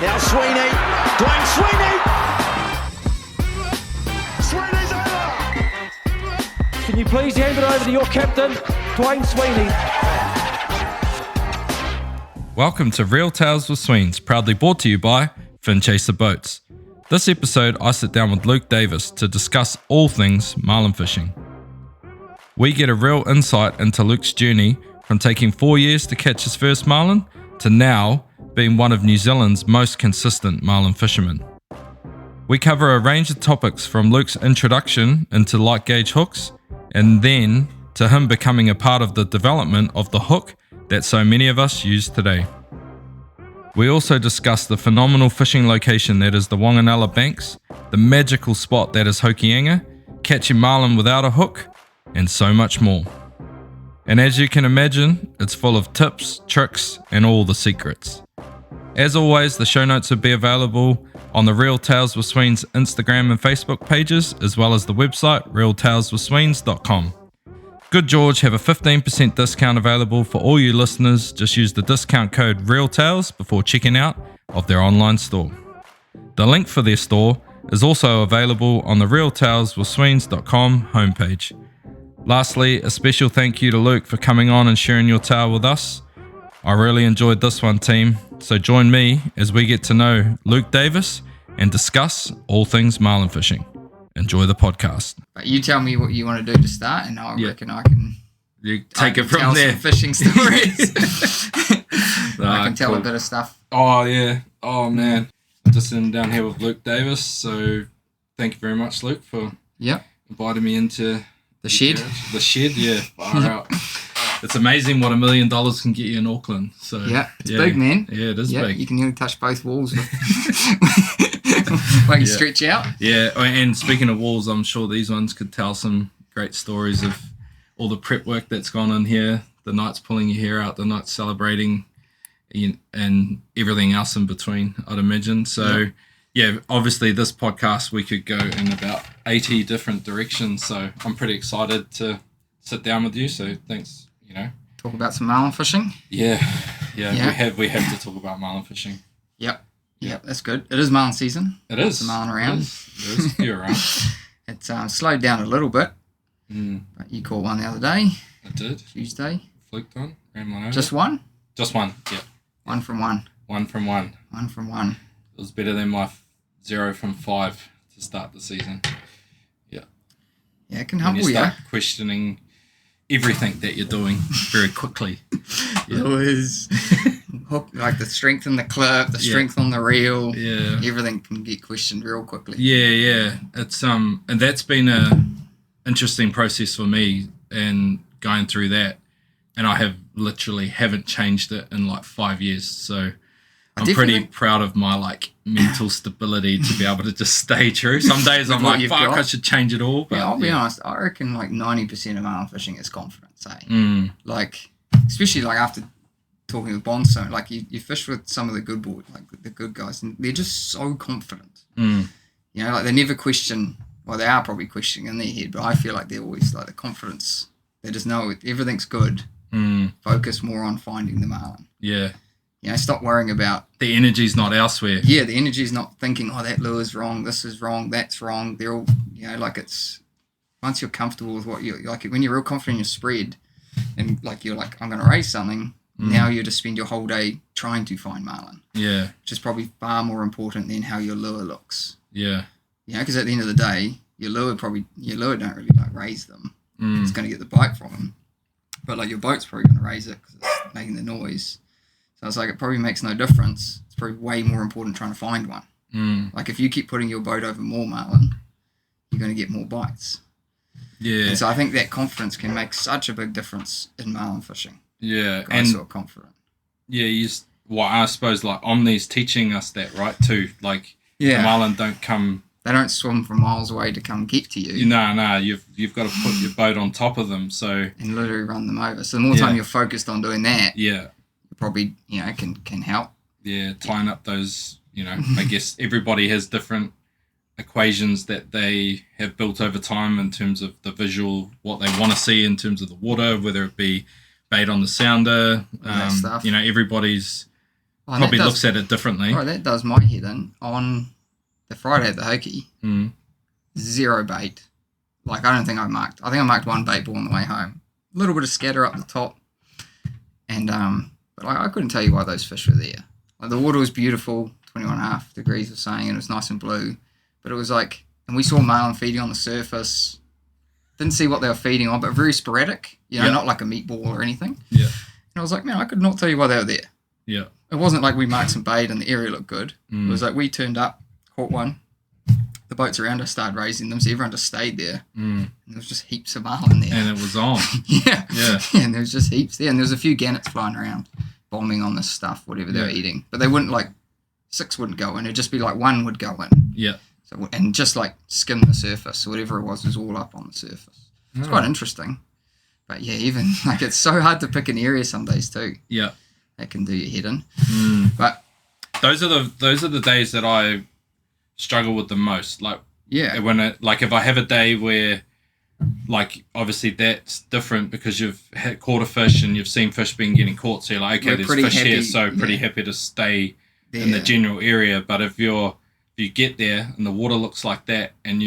Now Sweeney, Dwayne Sweeney! Sweeney's over! Can you please hand it over to your captain, Dwayne Sweeney? Welcome to Real Tales with Sweens, proudly brought to you by Fin Chaser Boats. This episode, I sit down with Luke Davis to discuss all things marlin fishing. We get a real insight into Luke's journey from taking 4 years to catch his first marlin to now being one of New Zealand's most consistent marlin fishermen. We cover a range of topics from Luke's introduction into light gauge hooks and then to him becoming a part of the development of the hook that so many of us use today. We also discuss the phenomenal fishing location that is the Whanganella Banks, the magical spot that is Hokianga, catching marlin without a hook, and so much more. And as you can imagine, it's full of tips, tricks, and all the secrets. As always, the show notes will be available on the Real Tales with Sweens Instagram and Facebook pages, as well as the website realtaleswithsweens.com. Good George have a 15% discount available for all you listeners. Just use the discount code REALTALES before checking out of their online store. The link for their store is also available on the realtaleswithsweens.com homepage. Lastly, a special thank you to Luke for coming on and sharing your tale with us. I really enjoyed this one, team, so join me as we get to know Luke Davis and discuss all things marlin fishing. Enjoy the podcast. But you tell me what you want to do to start, and I reckon I can take it from tell there. some fishing stories. I can tell cool. a bit of stuff. Oh, yeah. Oh, man. I'm just sitting down here with Luke Davis, so thank you very much, Luke, for inviting me into the shed. The shed, yeah. Far out. It's amazing what $1 million can get you in Auckland. So it's big, man. Yeah, it is big. You can nearly touch both walls. When you stretch out. Yeah, and speaking of walls, I'm sure these ones could tell some great stories of all the prep work that's gone in here, the nights pulling your hair out, the nights celebrating, and everything else in between, I'd imagine. So, obviously this podcast, we could go in about 80 different directions. So I'm pretty excited to sit down with you. So thanks. Talk about some marlin fishing. Yeah. We have to talk about marlin fishing. Yep, that's good. It is marlin season. It is. Some marlin around. There is a few around. It's slowed down a little bit. But you caught one the other day. I did. Tuesday. Fluked one. Ran one over. Just one? Just one, yeah. One from one. One from one. One from one. It was better than my 0 from 5 to start the season. Yeah. Yeah, it can humble you. Start questioning everything that you're doing very quickly. Lures, hook, like the strength in the clip, the strength on the reel. Yeah. Everything can get questioned real quickly. Yeah. It's and that's been a interesting process for me and going through that. And I haven't changed it in like 5 years. So I'm pretty proud of my mental stability to be able to just stay true. Some days I'm like, fuck, I should change it all. But I'll be honest, I reckon 90% of marlin fishing is confidence, eh? Especially after talking with Bonzo, you fish with some of the good boys, the good guys, and they're just so confident. They never question, well, they are probably questioning in their head, but I feel like they're always the confidence. They just know everything's good. Focus more on finding the marlin. Yeah. Stop worrying about... The energy's not elsewhere. Yeah, the energy's not thinking, oh, that lure's wrong, this is wrong, that's wrong. They're all, it's... Once you're comfortable with what you're... when you're real confident in your spread, and you're I'm going to raise something, now you just spend your whole day trying to find marlin. Yeah. Which is probably far more important than how your lure looks. Yeah. Because at the end of the day, your lure don't really raise them. It's going to get the bite from them. But your boat's probably going to raise it because it's making the noise. So it's it probably makes no difference. It's probably way more important trying to find one. If you keep putting your boat over more marlin, you're going to get more bites. Yeah. And so I think that confidence can make such a big difference in marlin fishing. Yeah. Guys who are confident. Yeah, I suppose Omni's teaching us that, right, too. The marlin don't come... They don't swim from miles away to come get to you. No, you've got to put your boat on top of them, so... And literally run them over. So the more time you're focused on doing that... Yeah. Probably can help. Yeah, tying up those, I guess everybody has different equations that they have built over time in terms of the visual, what they want to see in terms of the water, whether it be bait on the sounder, stuff. Everybody's Oh, probably looks at it differently. Right, that does my head in. On the Friday at the Hokie, 0 bait. Like, I don't think I marked. I think I marked 1 bait ball on the way home. A little bit of scatter up the top. And, but I couldn't tell you why those fish were there. Like, the water was beautiful, 21.5 degrees was saying, and it was nice and blue. But it was like, and we saw marlin feeding on the surface. Didn't see what they were feeding on, but very sporadic. Not like a meatball or anything. Yeah. And I was like, man, I could not tell you why they were there. Yeah. It wasn't like we marked some bait and the area looked good. It was like we turned up, caught one. The boats around us started raising them, so everyone just stayed there. And there was just heaps of marlin there. And it was on. Yeah. Yeah. And there was just heaps there. And there was a few gannets flying around, bombing on this stuff, whatever they were eating. But they wouldn't, like, 6 wouldn't go in. It'd just be like 1 would go in. Yeah. So, and just, like, skim the surface. So whatever it was all up on the surface. It's quite interesting. But, yeah, even, like, it's so hard to pick an area some days, too. Yeah. That can do your head in. But those are the days that I struggle with the most. Like, when if I have a day where, like, obviously that's different because you've caught a fish and you've seen fish getting caught, so you're like, okay, there's fish happy, here, so pretty happy to stay in the general area. But if you get there and the water looks like that and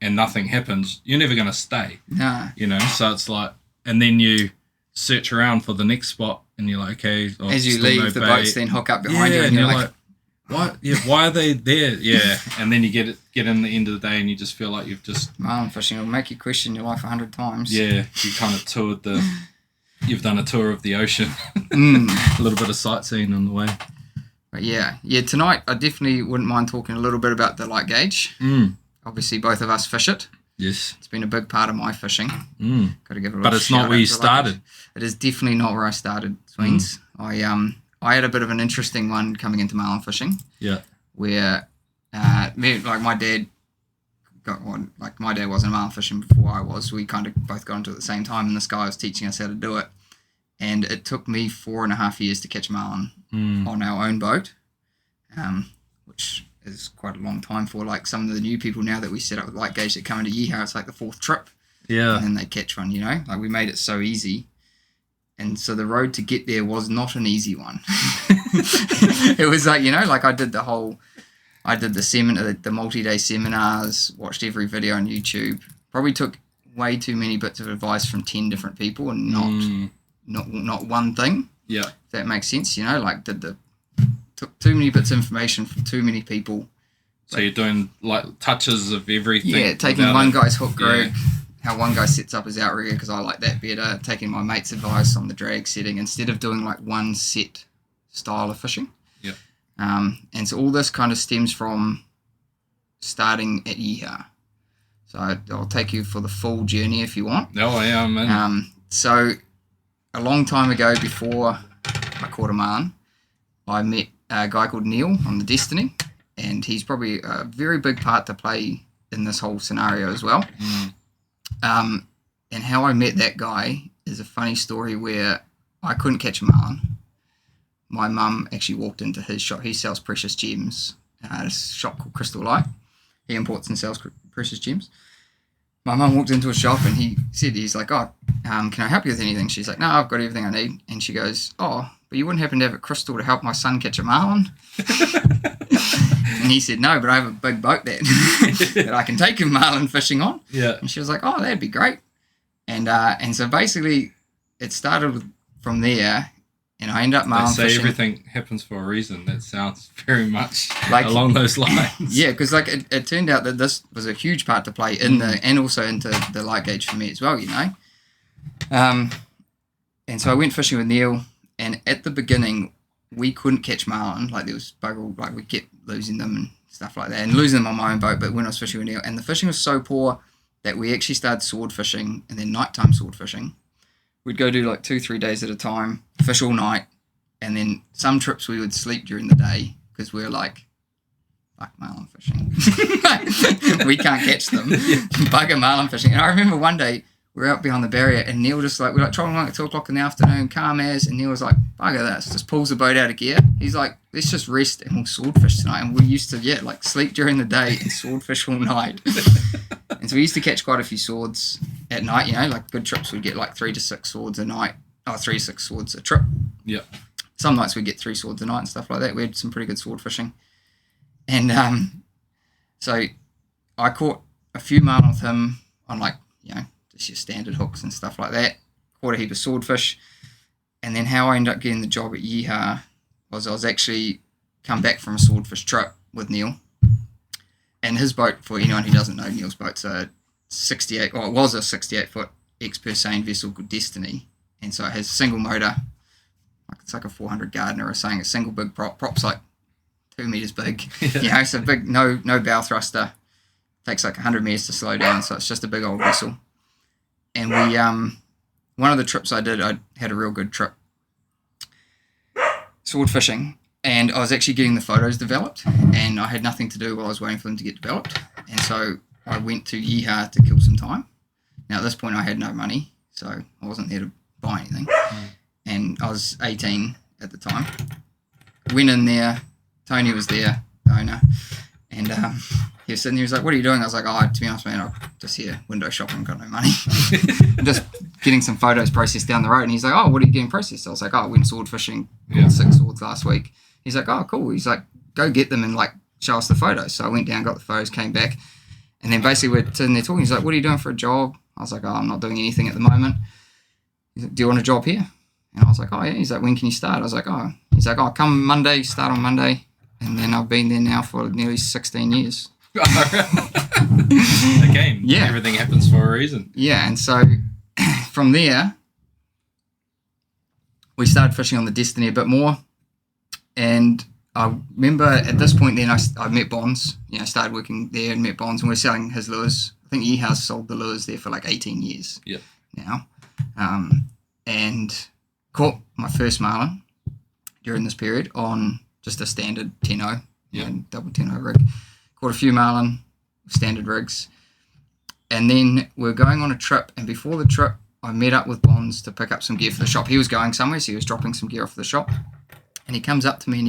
nothing happens, you're never going to stay. Nah. So it's like, and then you search around for the next spot and you're like, okay, as you leave, the boats then hook up behind you and you're like, what? Yeah, why are they there? Yeah, and then you get in the end of the day and you just feel like you've just marlin fishing will make you question your life 100 times. Yeah, you kind of you've done a tour of the ocean, a little bit of sightseeing on the way. But yeah, tonight I definitely wouldn't mind talking a little bit about the light gauge. Obviously, both of us fish it. Yes, it's been a big part of my fishing. Got to give it a little. But it's not where you started. It is definitely not where I started, Sweens. I had a bit of an interesting one coming into marlin fishing. Yeah. Where, my dad got one. Like, my dad wasn't marlin fishing before I was. We kind of both got into it at the same time, and this guy was teaching us how to do it. And it took me 4.5 years to catch marlin on our own boat, which is quite a long time for, like, some of the new people now that we set up with light gauge that come into Yeehaw. It's like the 4th trip. Yeah. And then they catch one, Like, we made it so easy. And so the road to get there was not an easy one. It was like, I did the multi-day seminars, watched every video on YouTube, probably took way too many bits of advice from 10 different people and not one thing. Yeah. If that makes sense, took too many bits of information from too many people. So you're doing, like, touches of everything. Yeah, taking one guy's hook rig, how one guy sets up his outrigger, because I like that better, taking my mate's advice on the drag setting instead of doing, like, one set style of fishing. Yeah. And so all this kind of stems from starting at Yeehaw. So I'll take you for the full journey if you want. Oh, yeah, I'm in. So a long time ago, before I caught a marlin, I met a guy called Neil on the Destiny, and he's probably a very big part to play in this whole scenario as well. And how I met that guy is a funny story where I couldn't catch a marlin. My mum actually walked into his shop. He sells precious gems. It's a shop called Crystal Light. He imports and sells precious gems. My mum walked into a shop and he's like, can I help you with anything? She's like, no, I've got everything I need. And she goes, but you wouldn't happen to have a crystal to help my son catch a marlin? And he said, no, but I have a big boat that I can take him marlin fishing on. Yeah. And she was like, that'd be great. And so basically it started from there, and I ended up marlin fishing. They say everything happens for a reason. That sounds very much like along those lines. Yeah, because like it turned out that this was a huge part to play in and also into the light gauge for me as well, And so I went fishing with Neil, and at the beginning we couldn't catch marlin. Like, there was bugger, like, we kept losing them and stuff like that, and losing them on my own boat. But when I was fishing with Neil, and the fishing was so poor that we actually started sword fishing, and then nighttime sword fishing. We'd go do like 2-3 days at a time, fish all night, and then some trips we would sleep during the day because we were like, fuck marlin fishing. We can't catch them. Bugger marlin fishing. And I remember one day we were out behind the barrier, and Neil just like, we're like trolling at 2 o'clock in the afternoon, calm as, and Neil was like, bugger this, just pulls the boat out of gear. He's like, let's just rest and we'll swordfish tonight. And we used to, like, sleep during the day and swordfish all night. And so we used to catch quite a few swords at night, like good trips would get like 3 to 6 swords a night, 3 to 6 swords a trip. Yeah. some nights we'd get 3 swords a night and stuff like that. We had some pretty good sword fishing. And so I caught a few marlin with him on like, just your standard hooks and stuff like that. Caught a heap of swordfish. And then how I ended up getting the job at Yeehaw was I was actually come back from a swordfish trip with Neil. And his boat, for anyone who doesn't know, Neil's boat's a 68, or it was a 68-foot ex-Persane vessel called Destiny. And so it has a single motor, it's like a 400 Gardner or something, a single big prop. Prop's like 2 meters big. It's a big, no bow thruster. Takes like 100 meters to slow down, so it's just a big old vessel. And we, one of the trips I did, I had a real good trip sword fishing. And I was actually getting the photos developed, and I had nothing to do while I was waiting for them to get developed. And so I went to Yeehaw to kill some time. Now, at this point, I had no money, so I wasn't there to buy anything. And I was 18 at the time. Went in there. Tony was there, the owner. And he was sitting there. He was like, "What are you doing?" I was like, "Oh, to be honest, man, I'm just here window shopping. Got no money. I'm just getting some photos processed down the road." And he's like, "Oh, what are you getting processed?" I was like, "Oh, I went sword fishing. Caught 6 swords last week." He's like, "Oh, cool." He's like, "Go get them and like show us the photos." So I went down, got the photos, came back, and then basically we're sitting there talking. He's like, "What are you doing for a job?" I was like, "Oh, I'm not doing anything at the moment." He's like, "Do you want a job here?" And I was like, "Oh yeah." He's like, "When can you start?" I was like, "Oh." He's like, "Oh, come Monday, start on Monday." And then I've been there now for nearly 16 years. Again, everything happens for a reason. Yeah, and so from there, we started fishing on the Destiny a bit more. And I remember at this point then I met Bonds. Started working there and met Bonds, and we're selling his lures. I think Yeehaw's sold the lures there for like 18 years now. And caught my first marlin during this period on just a standard 10-0, double 10-0 rig. Caught a few marlin, standard rigs. And then we're going on a trip, and before the trip, I met up with Bonds to pick up some gear for the shop. He was going somewhere, so he was dropping some gear off the shop. And he comes up to me and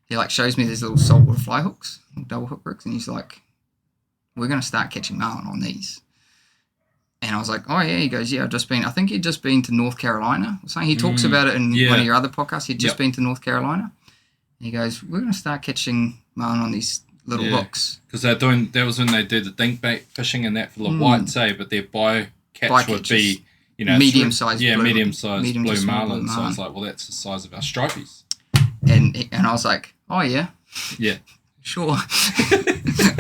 he like shows me these little saltwater fly hooks, double hook rigs, and he's like, "We're going to start catching marlin on these." And I was like, "Oh yeah." He goes, "Yeah, I think he'd just been to North Carolina or something." He talks about it in one of your other podcasts. He'd just been to North Carolina. And he goes, "We're going to start catching marlin on these little hooks." Because that was when they do the dink bait fishing and that for the whites, but their bycatch would be, medium-sized blue marlin. So it's like, well, that's the size of our stripies. And I was like, "Oh yeah, sure,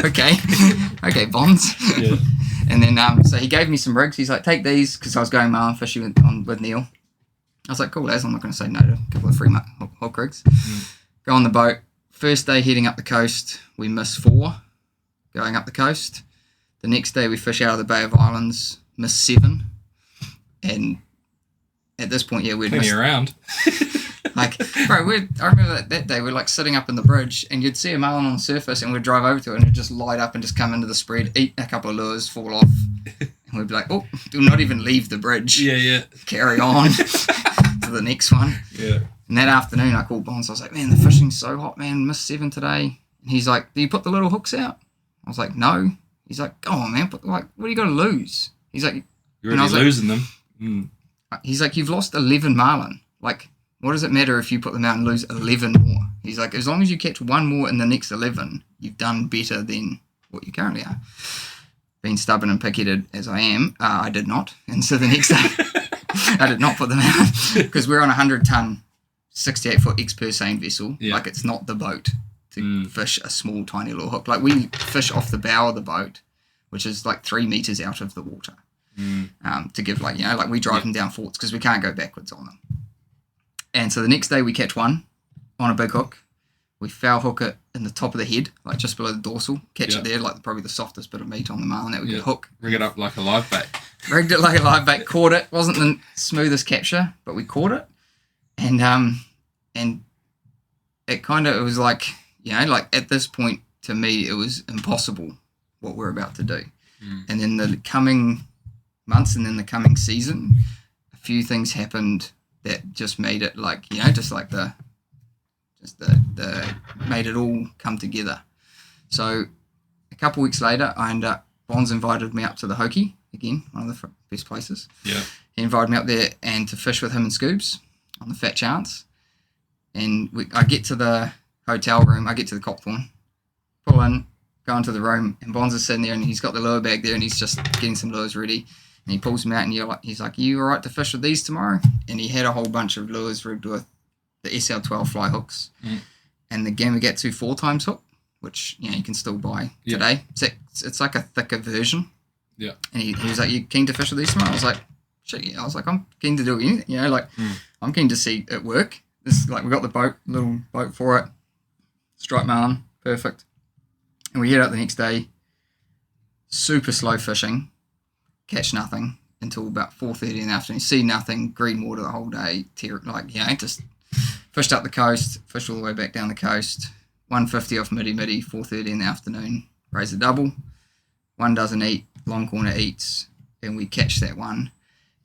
okay, Bonds." Yeah. And then so he gave me some rigs. He's like, "Take these," because I was going marlin fishing with Neil. I was like, "Cool, as I'm not going to say no to a couple of free hook rigs." Go on the boat. First day heading up the coast, we miss 4 going up the coast. The next day we fish out of the Bay of Islands, miss 7. And at this point, we'd missed around. Like, bro, I remember that day we're like sitting up in the bridge, and you'd see a marlin on the surface, and we'd drive over to it, and it'd just light up and just come into the spread, eat a couple of lures, fall off, and we'd be like, "Oh, do not even leave the bridge." Carry on to the next one. And that afternoon, I called Bonds. I was like, "Man, the fishing's so hot, man. Missed 7 today." And he's like, "Do you put the little hooks out?" I was like, "No." He's like, "Go on, man. What are you going to lose?" He's like, "You're already losing them." He's like, "You've lost 11 marlin. Like, what does it matter if you put them out and lose 11 more?" He's like, "As long as you catch 1 more in the next 11, you've done better than what you currently are." Being stubborn and picketed as I am, I did not. And so the next day, I did not put them out because we're on a 100-ton, 68-foot ex-Persane vessel. Like, it's not the boat to fish a small, tiny little hook. Like, we fish off the bow of the boat, which is like 3 meters out of the water. To give like we drive them down forts because we can't go backwards on them. And so the next day we catch one on a big hook. We foul hook it in the top of the head, like just below the dorsal. Catch it there, like probably the softest bit of meat on the marlin that we could hook. Rig it up like a live bait. Rigged it like a live bait. Caught it. Wasn't the smoothest capture, but we caught it. And it was like, like at this point to me it was impossible what we're about to do. And then the coming months and then the coming season, a few things happened that just made it like, just like the made it all come together. So a couple weeks later, Bonds invited me up to the Hoki, again, one of the best places. Yeah. He invited me up there and to fish with him and Scoobs on the Fat Chance. And I get to the hotel room, I get to the Copthorne, pull in, go into the room, and Bonds is sitting there, and he's got the lure bag there, and he's just getting some lures ready. And he pulls them out, and he's like, "Are you all right to fish with these tomorrow?" And he had a whole bunch of lures rigged with the SL12 fly hooks, and the Gamakatsu 4 times hook, which you can still buy today. It's like a thicker version. Yeah. And he was like, "You keen to fish with these tomorrow?" I was like, "Shit, yeah." I was like, "I'm keen to do anything." I'm keen to see it work. This we got the little boat for it. Striped marlin, perfect. And we head out the next day. Super slow fishing. Catch nothing until about 4:30 in the afternoon. See nothing. Green water the whole day. Just fished up the coast. Fished all the way back down the coast. 150 off midi. 4:30 in the afternoon. Raise a double. One doesn't eat. Long corner eats. And we catch that one.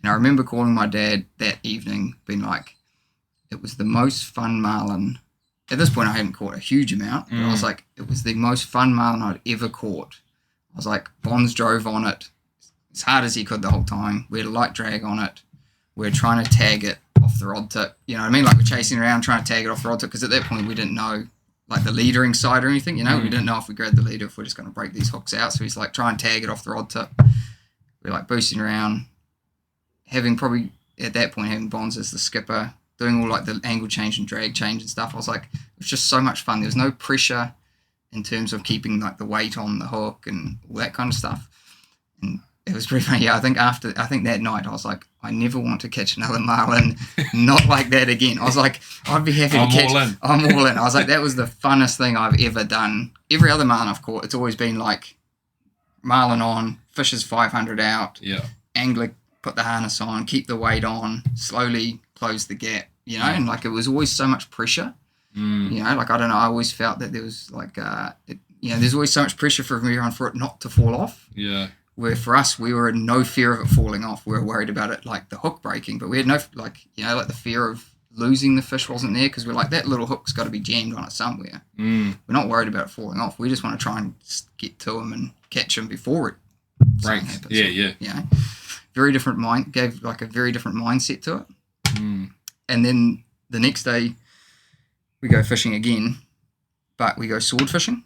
And I remember calling my dad that evening, being like, it was the most fun marlin. At this point, I hadn't caught a huge amount. But I was like, it was the most fun marlin I'd ever caught. I was like, Bonds drove on it as hard as he could the whole time. We had a light drag on it. We were trying to tag it off the rod tip. You know what I mean? Like we're chasing around trying to tag it off the rod tip because at that point we didn't know like the leadering side or anything. We didn't know if we grabbed the leader, if we're just going to break these hooks out. So he's like, try and tag it off the rod tip. We're like boosting around, having Bonds as the skipper, doing all like the angle change and drag change and stuff. I was like, it was just so much fun. There was no pressure in terms of keeping like the weight on the hook and all that kind of stuff. And it was pretty funny. Yeah, I think that night I was like, I never want to catch another marlin, not like that again. I was like, I'd be happy to catch. I'm all in. I was like, that was the funnest thing I've ever done. Every other marlin I've caught, it's always been like marlin on, fishes 500 out, angler put the harness on, keep the weight on, slowly close the gap, and like it was always so much pressure. Like I don't know, I always felt that there was like, there's always so much pressure for everyone for it not to fall off. Yeah. Where for us, we were in no fear of it falling off. We were worried about it, like the hook breaking, but we had no, the fear of losing the fish wasn't there because we're like, that little hook's got to be jammed on it somewhere. We're not worried about it falling off. We just want to try and get to him and catch him before it breaks. Yeah. Very different gave like a very different mindset to it. And then the next day, we go fishing again, but we go sword fishing,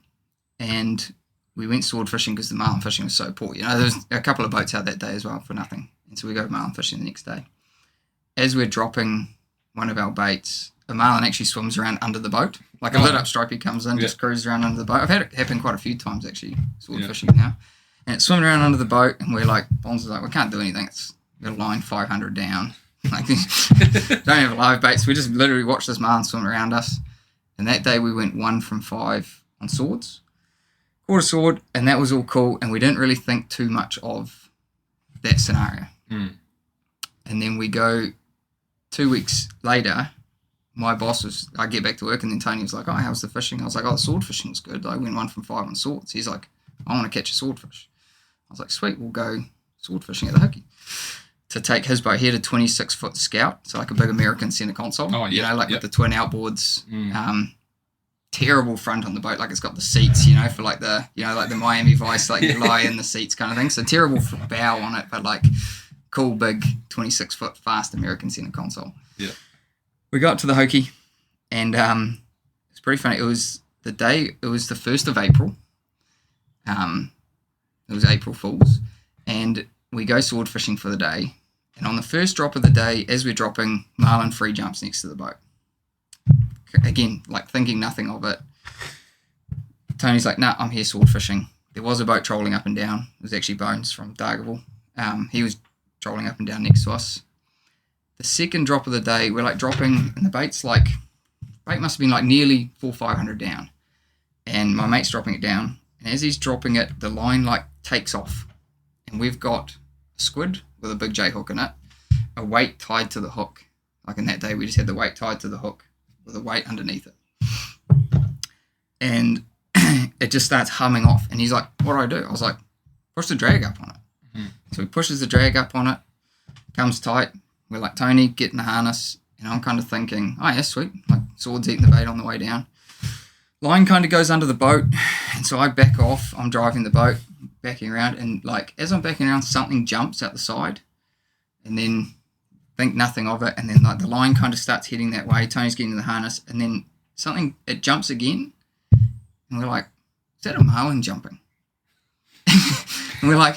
and we went sword fishing because the marlin fishing was so poor. There was a couple of boats out that day as well for nothing. And so we go marlin fishing the next day. As we're dropping one of our baits, a marlin actually swims around under the boat. Like a lit up stripey comes in, just cruises around under the boat. I've had it happen quite a few times actually, sword fishing now. And it's swimming around under the boat, and we're like, Bonds is like, we can't do anything. It's got a line 500 down. Like, don't have live baits. We just literally watched this marlin swim around us. And that day we went 1 from 5 on swords. Caught a sword, and that was all cool, and we didn't really think too much of that scenario. And then we go 2 weeks later, my boss I get back to work, and then Tony was like, oh, how's the fishing? I was like, oh, the sword fishing was good. I went 1 from 5 on swords. He's like, I want to catch a swordfish. I was like, sweet, we'll go sword fishing at the Hokie. To take his boat, he had a 26-foot Scout, so like a big American center console. Oh, yeah. With the twin outboards. Terrible front on the boat, like it's got the seats, for like the, like the Miami Vice, like you lie in the seats kind of thing. So terrible bow on it, but like cool big 26-foot fast American center console. Yeah. We got to the Hokie, and it's pretty funny. It was the 1st of April. It was April Fool's, and we go sword fishing for the day. And on the first drop of the day, as we're dropping, marlin free jumps next to the boat. Again, like thinking nothing of it. Tony's like, nah, I'm here sword fishing. There was a boat trolling up and down. It was actually Bones from Dargaville. He was trolling up and down next to us. The second drop of the day, we're like dropping, and the bait must have been like nearly 400-500 down. And my mate's dropping it down. And as he's dropping it, the line like takes off. And we've got a squid with a big J hook in it, a weight tied to the hook. Like in that day, we just had the weight tied to the hook with a weight underneath it. And it just starts humming off. And he's like, what do I do? I was like, push the drag up on it. So he pushes the drag up on it, comes tight. We're like, Tony, get in the harness. And I'm kind of thinking, oh yeah, sweet. Like sword's eating the bait on the way down. Line kind of goes under the boat. And so I back off. I'm driving the boat, backing around. And like, as I'm backing around, something jumps out the side. And then think nothing of it, and then like the line kind of starts heading that way. Tony's getting to the harness, and then it jumps again, and we're like, is that a marlin jumping? And we're like,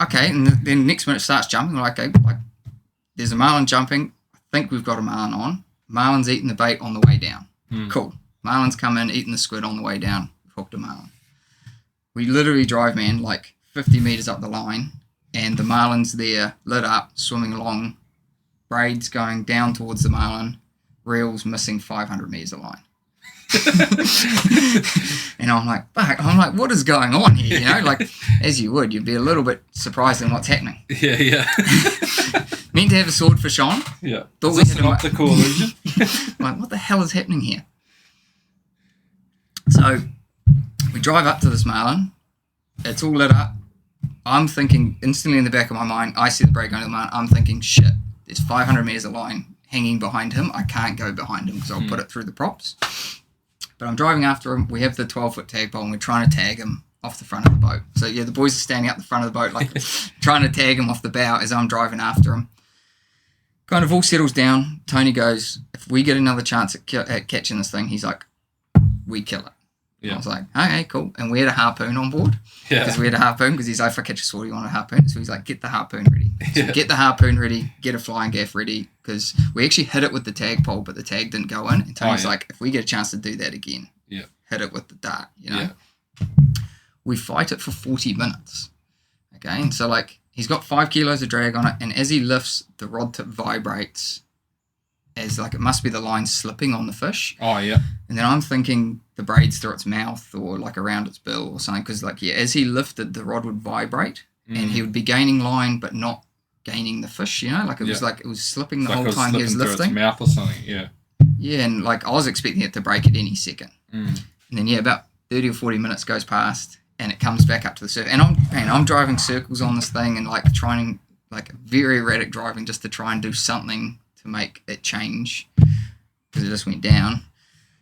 okay, and then next minute it starts jumping. We're like, okay, like there's a marlin jumping. I think we've got a marlin on. Marlin's eating the bait on the way down. Cool. Marlin's come in, eating the squid on the way down. We've hooked a marlin. We literally drive, man, like 50 metres up the line, and the marlin's there, lit up, swimming along, braids going down towards the marlin, reels missing 500 metres of line. And I'm like, fuck, what is going on here? You know, like, as you would, you'd be a little bit surprised in what's happening. Yeah. Meant to have a swordfish on. Yeah. Thought Is we this had an optical illusion? Like, what the hell is happening here? So we drive up to this marlin. It's all lit up. I'm thinking instantly in the back of my mind, I see the break going to the marlin. I'm thinking, shit, there's 500 metres of line hanging behind him. I can't go behind him because I'll put it through the props. But I'm driving after him. We have the 12-foot tag pole, and we're trying to tag him off the front of the boat. So, yeah, the boys are standing out the front of the boat, like trying to tag him off the bow as I'm driving after him. Kind of all settles down. Tony goes, if we get another chance at catching this thing, he's like, we kill it. Yeah. I was like, okay, cool. And we had a harpoon on board. Yeah. Because we had a harpoon, because he's like, if I catch a sword, you want a harpoon. So he's like, get the harpoon ready. So get the harpoon ready, get a flying gaff ready, because we actually hit it with the tag pole, but the tag didn't go in. And Tony's like, if we get a chance to do that again, hit it with the dart, you know. Yeah. We fight it for 40 minutes. Okay, and so like he's got 5 kilos of drag on it, and as he lifts, the rod tip vibrates as like it must be the line slipping on the fish. Oh yeah. And then I'm thinking the braid's through its mouth or like around its bill or something, because like as he lifted, the rod would vibrate and he would be gaining line but not gaining the fish. You know, like it was like it was slipping the whole time he was lifting. Its mouth or something. Yeah. Yeah, and like I was expecting it to break at any second. And then about 30 or 40 minutes goes past, and it comes back up to the surface. And I'm driving circles on this thing and like trying like very erratic driving just to try and do something to make it change, because it just went down.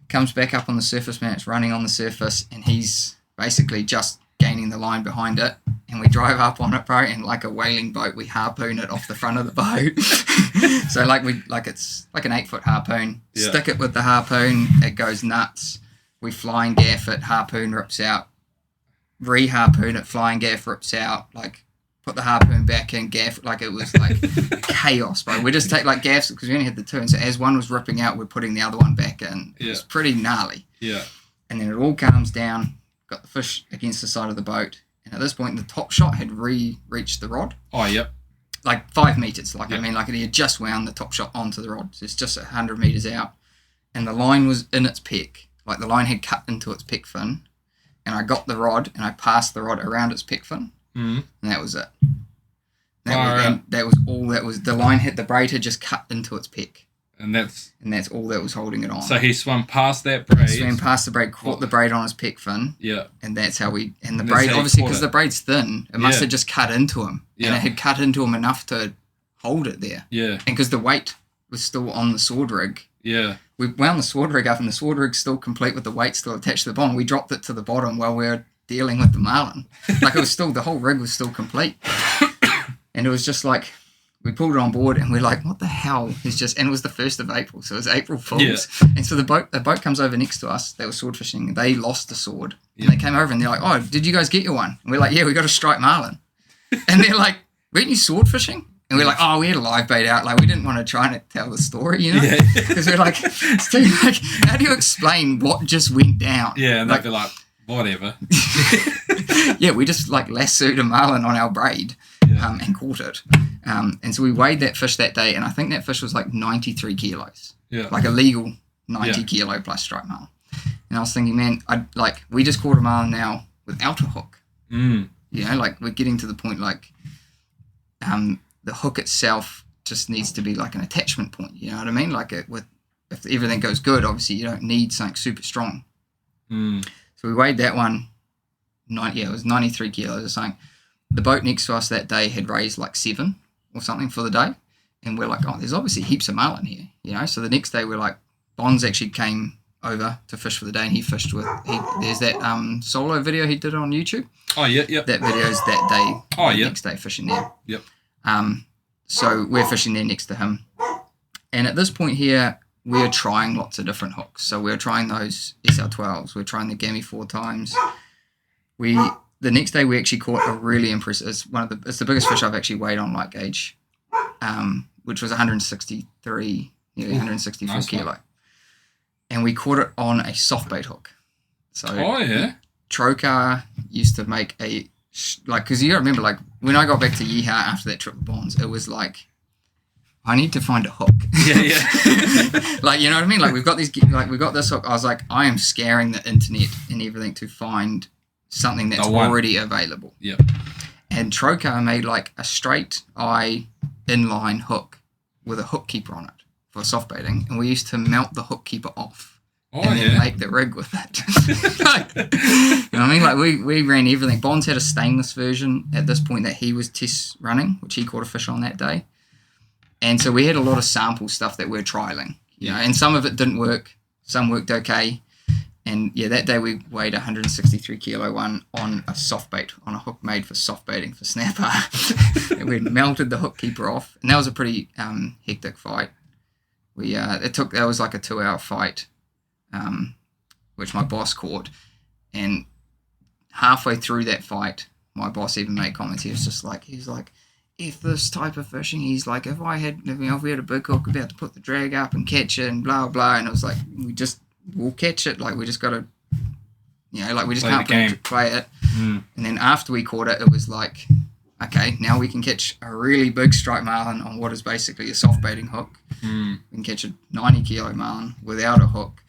Comes back up on the surface, man. It's running on the surface, and he's basically just gaining the line behind it. And we drive up on it, bro, and like a whaling boat, we harpoon it off the front of the boat. So it's like an 8-foot harpoon. Yeah. Stick it with the harpoon, it goes nuts. We flying gaff it, harpoon rips out. Re-harpoon it, flying gaff rips out. Like put the harpoon back in, gaff. Like it was like chaos, bro. We just take like gaffs because we only had the 2, and so as one was ripping out, we're putting the other one back in. It was pretty gnarly. Yeah. And then it all calms down. Got the fish against the side of the boat, and at this point, the top shot had reached the rod. Oh, yep. Like 5 meters. Like I mean, like it had just wound the top shot onto the rod. So it's just 100 meters out, and the line was in its peck. Like the line had cut into its peck fin, and I got the rod and I passed the rod around its peck fin, and that was it. That was all. That was the line. The braid had just cut into its peck, and that's all that was holding it on. So he swam past that braid. He swam past the braid, caught the braid on his peck fin. Yeah, and that's how we. And the braid, obviously, because the braid's thin, it must have just cut into him, and it had cut into him enough to hold it there. Yeah, and because the weight was still on the sword rig. Yeah. We wound the sword rig up, and the sword rig's still complete with the weight still attached to the bottom. We dropped it to the bottom while we were dealing with the marlin. Like it was still, the whole rig was still complete. And it was just like, we pulled it on board and we're like, what the hell is just, and it was the 1st of April. So it was April Fools. Yeah. And so the boat comes over next to us. They were sword fishing. They lost the sword. Yeah. And they came over and they're like, oh, did you guys get your one? And we're like, yeah, we got a striped marlin. And they're like, weren't you sword fishing? And we're like, oh, we had a live bait out. Like, we didn't want to try and tell the story, you know? Because we're like, how do you explain what just went down? Yeah, and they'd be like, whatever. Yeah, we just, like, lassoed a marlin on our braid and caught it. And so we weighed that fish that day, and I think that fish was, like, 93 kilos. Yeah. Like a legal 90 kilo plus striped marlin. And I was thinking, man, we just caught a marlin now without a hook. You know, like, we're getting to the point, like, the hook itself just needs to be like an attachment point. You know what I mean? Like if everything goes good, obviously you don't need something super strong. So we weighed that one. It was 93 kilos or something. The boat next to us that day had raised like 7 or something for the day, and we're like, oh, there's obviously heaps of marlin here. You know. So the next day we're like, Bonds actually came over to fish for the day, and he fished with. There's that solo video he did on YouTube. Oh yeah. That video's that day. Oh yeah. Next day fishing there. Yep. So we're fishing there next to him. And at this point here, we're trying lots of different hooks. So we're trying those SR12s. We're trying the Gammy 4 times. The next day we actually caught a really impressive. It's the biggest fish I've actually weighed on light gauge, which was 163, nearly 164 nice kilo. one. And we caught it on a soft bait hook. So Trocar used to make because you got to remember, like when I got back to Yeehaw after that trip with Bonds, it was like, I need to find a hook. Yeah. Like, you know what I mean? Like we've got this hook. I was like, I am scouring the internet and everything to find something that's already available. Yeah. And Trocar made like a straight eye inline hook with a hook keeper on it for soft baiting, and we used to melt the hook keeper off and then make the rig with it. You know what I mean? Like we ran everything. Bonds had a stainless version at this point that he was test running, which he caught a fish on that day. And so we had a lot of sample stuff that we're trialing, you know, and some of it didn't work. Some worked okay. And yeah, that day we weighed 163 kilo one on a soft bait, on a hook made for soft baiting for snapper. And we melted the hook keeper off. And that was a pretty hectic fight. That was like a 2-hour fight, which my boss caught. And halfway through that fight, my boss even made comments. He was like, if this type of fishing, he's like, if we had a big hook, we'd be able to put the drag up and catch it and blah, blah. And it was like, we'll catch it. Like, we just got to, you know, like we just can't play it. And then after we caught it, it was like, okay, now we can catch a really big striped marlin on what is basically a soft baiting hook. We can catch a 90 kilo marlin without a hook.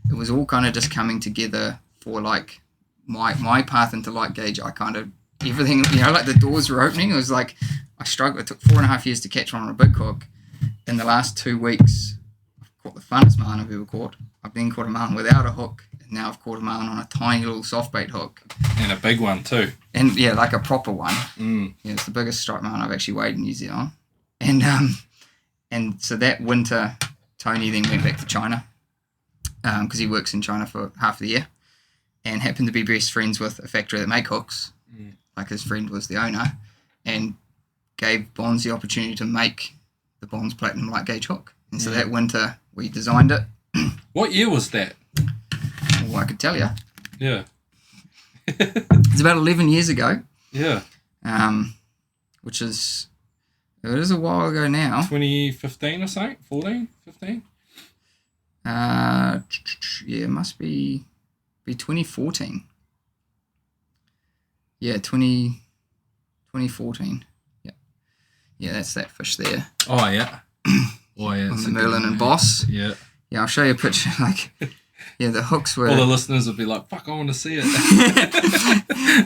It was all kind of just coming together for like my path into light gauge. I kind of, everything, you know, like the doors were opening. It was like, I struggled. It took 4.5 years to catch one on a big hook. In the last 2 weeks, I've caught the funnest marlin I've ever caught. I've then caught a marlin without a hook, and now I've caught a marlin on a tiny little soft bait hook. And a big one too. And yeah, like a proper one. Yeah, it's the biggest striped marlin I've actually weighed in New Zealand. And so that winter, Tony then went back to China because he works in China for half the year, and happened to be best friends with a factory that make hooks. Like his friend was the owner, and gave Bonds the opportunity to make the Bonds Platinum light gauge hook. And so that winter we designed it. What year was that? Well, I could tell you. Yeah. It's about 11 years ago. Yeah. Which is, it is a while ago now. 2015 or something? 14? 15? Yeah, it must be 2014. Yeah, 2014. Yeah, that's that fish there. Oh, yeah. Oh, yeah. On the Merlin and Boss. Yeah. Yeah, I'll show you a picture. Like, yeah, the hooks were... All the listeners will be like, fuck, I want to see it.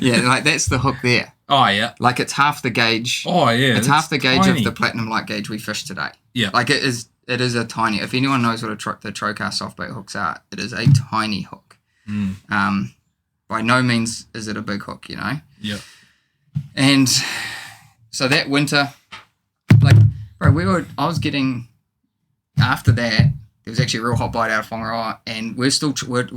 Yeah, like that's the hook there. Oh, yeah. Like it's half the gauge. Oh, yeah. It's half the gauge tiny. of the Platinum light gauge we fished today. Yeah. Like it is a tiny... If anyone knows what the Trocar soft bait hooks are, it is a tiny hook. By no means is it a big hook, you know? Yeah. And so that winter... Like, bro, I was getting, after that, there was actually a real hot bite out of Whanganella, and we're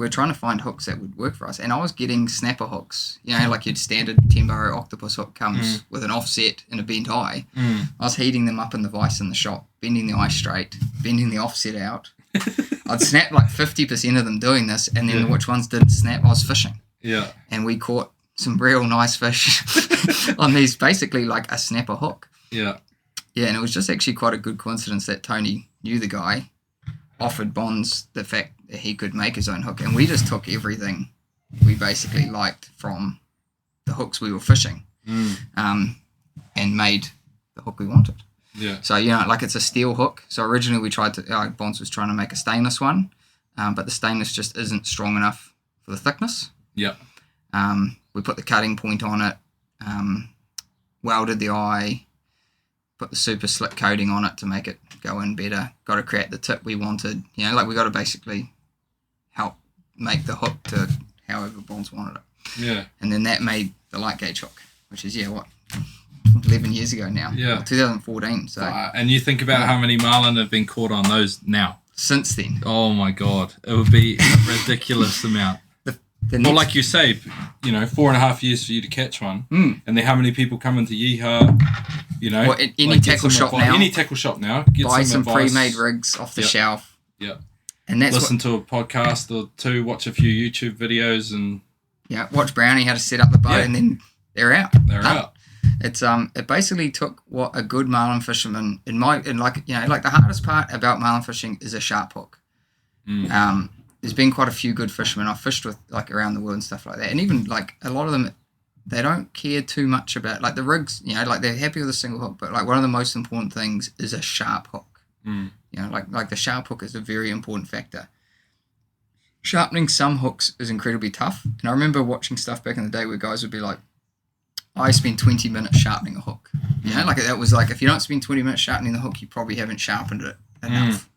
trying to find hooks that would work for us. And I was getting snapper hooks, you know, like your standard 10-burrow octopus hook comes with an offset and a bent eye. I was heating them up in the vise in the shop, bending the eye straight, bending the offset out. I'd snap like 50% of them doing this, and then which ones didn't snap, I was fishing. Yeah. And we caught some real nice fish on these, basically like a snapper hook. Yeah. Yeah, and it was just actually quite a good coincidence that Tony knew the guy, offered Bonds the fact that he could make his own hook, and we just took everything we basically liked from the hooks we were fishing, and made the hook we wanted. Yeah. So, you know, like it's a steel hook. So originally Bonds was trying to make a stainless one, but the stainless just isn't strong enough for the thickness. Yeah. We put the cutting point on it, welded the eye, put the super slick coating on it to make it go in better. Got to create the tip we wanted. You know, like we got to basically help make the hook to however Bonds wanted it. Yeah. And then that made the light gauge hook, which is, 11 years ago now. Yeah. Well, 2014. So and you think about how many marlin have been caught on those now. Since then. Oh, my God. It would be a ridiculous amount. Well, like you say, 4.5 years for you to catch one, and then how many people come into Yeehaw, Well, any tackle shop now. Any tackle shop now. Get Buy some advice. pre-made rigs off the shelf. Yeah. And that's listen to a podcast or two, watch a few YouTube videos, and watch Brownie how to set up the boat, and then they're out. They're out. It's it basically took what a good marlin fisherman like the hardest part about marlin fishing is a sharp hook. There's been quite a few good fishermen I've fished with, like around the world and stuff like that, and even like a lot of them, they don't care too much about like the rigs. Like they're happy with a single hook, but like one of the most important things is a sharp hook. Like the sharp hook is a very important factor. Sharpening some hooks is incredibly tough, and I remember watching stuff back in the day where guys would be like, I spent 20 minutes sharpening a hook. Like that was like, if you don't spend 20 minutes sharpening the hook, you probably haven't sharpened it enough.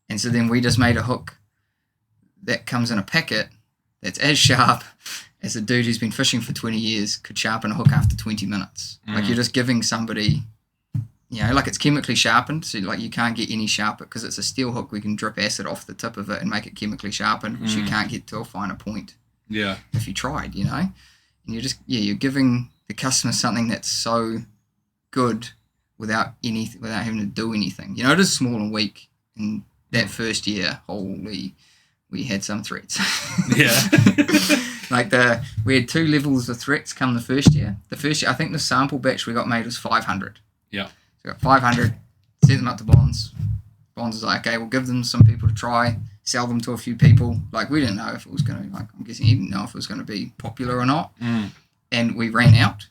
And so then we just made a hook that comes in a packet that's as sharp as a dude who's been fishing for 20 years could sharpen a hook after 20 minutes. Like you're just giving somebody, like it's chemically sharpened, so like you can't get any sharper because it's a steel hook. We can drip acid off the tip of it and make it chemically sharpened, which you can't get to a finer point. Yeah. If you tried, And you're just, you're giving the customer something that's so good without having to do anything. It is small and weak. And that first year, holy, we had some threats. We had 2 levels of threats come the first year. The first year, I think the sample batch we got made was 500. Yeah. So we got 500, sent them up to Bonds. Bonds was like, okay, we'll give them some people to try, sell them to a few people. Like, we didn't know if it was going to, I'm guessing he didn't know if it was going to be popular or not. And we ran out.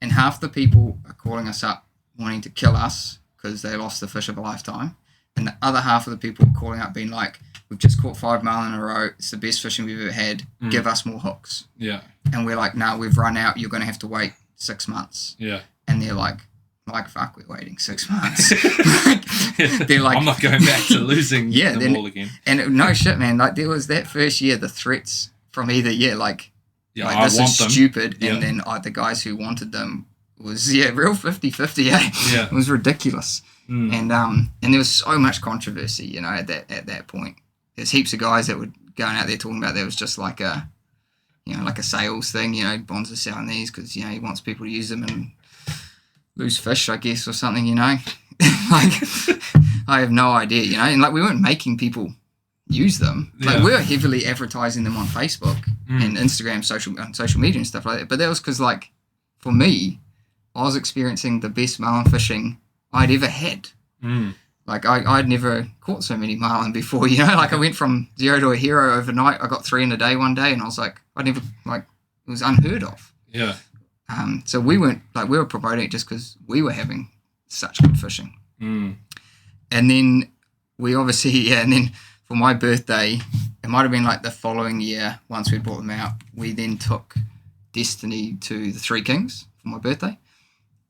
And half the people are calling us up wanting to kill us because they lost the fish of a lifetime. And the other half of the people are calling up being like, we've just caught 5 marlin in a row. It's the best fishing we've ever had. Give us more hooks. Yeah. And we're like, no, we've run out. You're going to have to wait 6 months. Yeah. And they're like, fuck, we're waiting 6 months. They're like, I'm not going back to losing the wall again. And no shit, man. Like there was that first year, the threats from either, this is stupid. Yeah. And then the guys who wanted them was, real 50-50. Yeah. It was ridiculous. And there was so much controversy, at that point. There's heaps of guys that were going out there talking about there was just like a, like a sales thing. Bonds are selling these because he wants people to use them and lose fish, I guess, or something. Like I have no idea, and like we weren't making people use them. Like we were heavily advertising them on Facebook and Instagram, social media and stuff like that. But that was because like for me, I was experiencing the best marlin fishing I'd ever had. Like I'd never caught so many marlin before, like I went from 0 to a hero overnight. I got 3 in a day one day, and I was like, it was unheard of. Yeah. So we were promoting it just because we were having such good fishing. And then we obviously, and then for my birthday, it might have been like the following year, once we'd brought them out, we then took Destiny to the Three Kings for my birthday.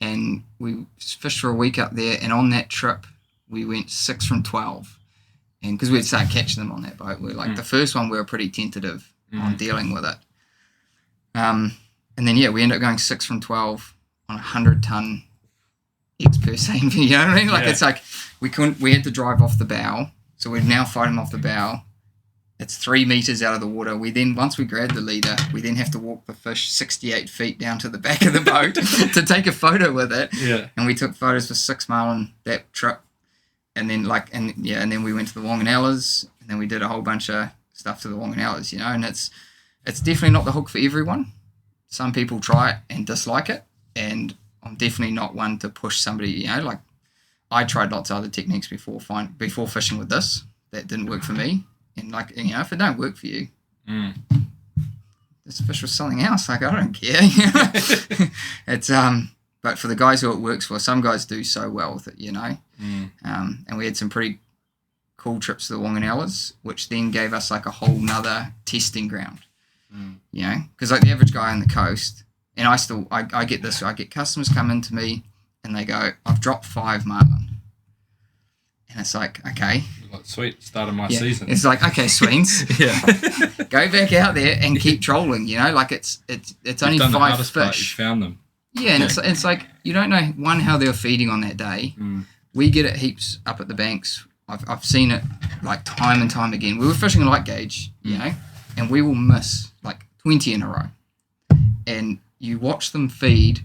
And we fished for a week up there, and on that trip, we went 6 from 12. And because we'd start catching them on that boat, we were like, the first one we were pretty tentative on dealing with it. And then, we ended up going 6 from 12 on a 100-ton per seine. You know what I mean? Like, it's like we had to drive off the bow. So we're now fighting off the bow. It's 3 meters out of the water. Once we grab the leader, we then have to walk the fish 68 feet down to the back of the boat to take a photo with it. Yeah. And we took photos for 6 marlin that trip. And then and then we went to the Whanganellas, and then we did a whole bunch of stuff to the Whanganellas, and it's definitely not the hook for everyone. Some people try it and dislike it, and I'm definitely not one to push somebody, like I tried lots of other techniques before fishing with this. That didn't work for me. And if it don't work for you, just fish with something else. Like, I don't care. It's but for the guys who it works for, some guys do so well with it, And we had some pretty cool trips to the Whanganellas, which then gave us like a whole nother testing ground. Because like the average guy on the coast, and I get this, I get customers come into me and they go, I've dropped 5 marlin. And it's like, okay. Like, sweet, start of my season. It's like, okay, Sweens. Go back out there and keep trolling, Like it's only 5 fish. Part, you found them. Yeah, and it's like, you don't know, how they were feeding on that day. We get it heaps up at the banks. I've seen it like time and time again. We were fishing a light gauge, and we will miss 20 in a row. And you watch them feed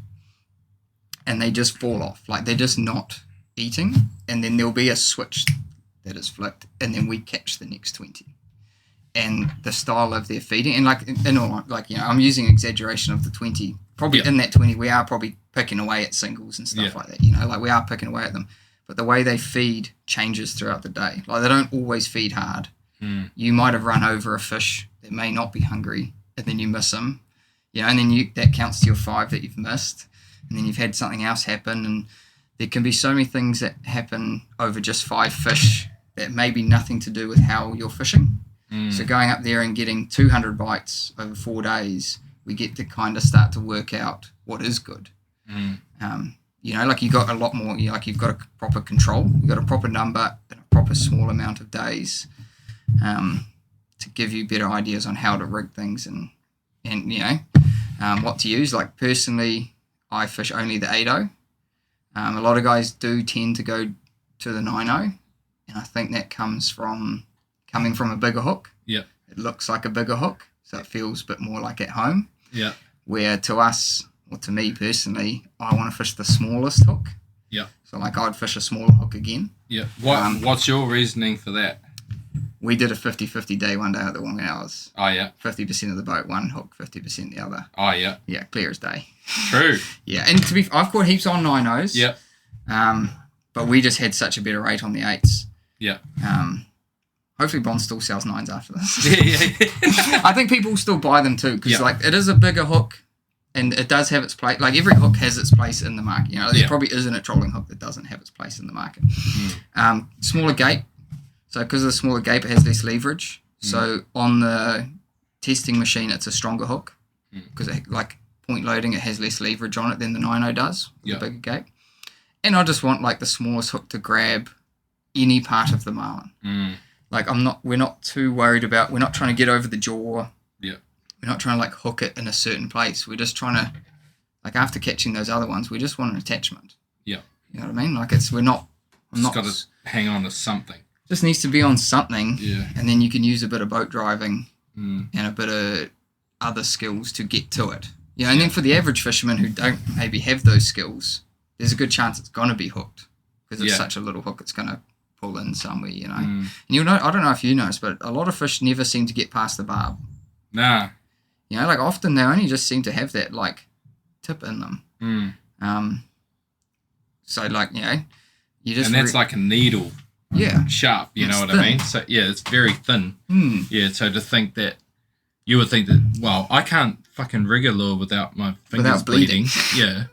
and they just fall off. Like, they're just not eating. And then there'll be a switch that is flipped, and then we catch the next 20. And the style of their feeding, and I'm using exaggeration of the 20. Probably in that 20, we are probably picking away at singles and stuff like that. Like, we are picking away at them. But the way they feed changes throughout the day. Like, they don't always feed hard. You might have run over a fish that may not be hungry, and then you miss them. And then that counts to your 5 that you've missed. And then you've had something else happen, and there can be so many things that happen over just 5 fish that may be nothing to do with how you're fishing. So going up there and getting 200 bites over 4 days, we get to kind of start to work out what is good. Like, you got a lot more, like, you've got a proper control, you've got a proper number and a proper small amount of days to give you better ideas on how to rig things and what to use. Like, personally, I fish only the 8.0. A lot of guys do tend to go to the 9.0, and I think that comes from coming from a bigger hook. Yeah. It looks like a bigger hook, so it feels a bit more like at home. Yeah. Where to us, or to me personally, I want to fish the smallest hook. Yeah. So, like, I'd fish a smaller hook again. Yeah. What's your reasoning for that? We did a 50-50 day one day at the Whanganellas. Oh, yeah. 50% of the boat, one hook, 50% the other. Oh, yeah. Yeah, clear as day. True. Yeah, and I've caught heaps on 9.0s. Yeah. But we just had such a better rate on the 8s. Yeah. Hopefully Bond still sells 9s after this. Yeah. I think people still buy them too, because like, it is a bigger hook, and it does have its place. Like, every hook has its place in the market. There probably isn't a trolling hook that doesn't have its place in the market. Smaller gape. So because of the smaller gape, it has less leverage. So on the testing machine, it's a stronger hook, because like point loading, it has less leverage on it than the 9.0 does, the bigger gape. And I just want, like, the smallest hook to grab any part of the marlin. Like, we're not too worried about, we're not trying to get over the jaw. Yeah. We're not trying to, like, hook it in a certain place. We're just trying to, like, after catching those other ones, we just want an attachment. Yeah. You know what I mean? Like, I'm not got to hang on to something. Just needs to be on something. Yeah. And then you can use a bit of boat driving and a bit of other skills to get to it. And then for the average fisherman who don't maybe have those skills, there's a good chance it's going to be hooked, because it's such a little hook, it's going to pull in somewhere, And I don't know if you noticed, but a lot of fish never seem to get past the barb. Nah. Like, often they only just seem to have that, like, tip in them. So, like, you just... And that's like a needle. Yeah. Sharp, you know what thin. I mean? So, yeah, it's very thin. Yeah, so to think that... You would think that, well, I can't fucking rig a lure without my fingers bleeding. Yeah.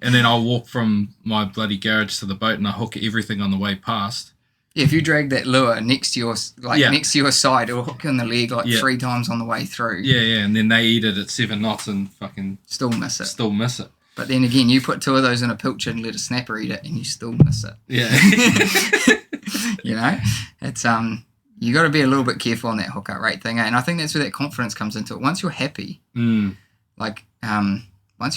And then I'll walk from my bloody garage to the boat and I hook everything on the way past. Yeah, if you drag that lure next to your next to your side, it'll hook in the leg 3 times on the way through. Yeah, and then they eat it at 7 knots and fucking... Still miss it. But then again, you put 2 of those in a pilchard and let a snapper eat it and you still miss it. Yeah. It's... You got to be a little bit careful on that hook out rate thing, and I think that's where that confidence comes into it. Once you're happy, once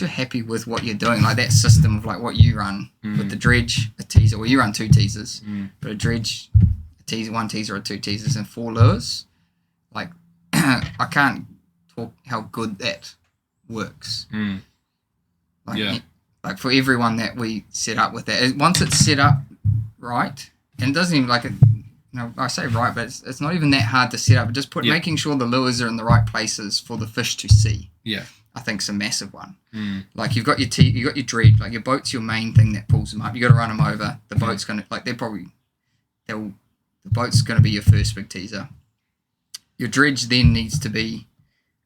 you're happy with what you're doing, like that system of like what you run with the dredge, a teaser, well, you run 2 teasers, but a dredge, a teaser, 1 teaser or 2 teasers, and 4 lures. Like, I can't talk how good that works. Like for everyone that we set up with that, once it's set up right, and it doesn't even like it. I say right, but it's not even that hard to set up. Just making sure the lures are in the right places for the fish to see. Yeah, I think it's a massive one. Like you've got your dredge, like your boat's your main thing that pulls them up. You got to run them over. The boat's gonna the boat's gonna be your first big teaser. Your dredge then needs to be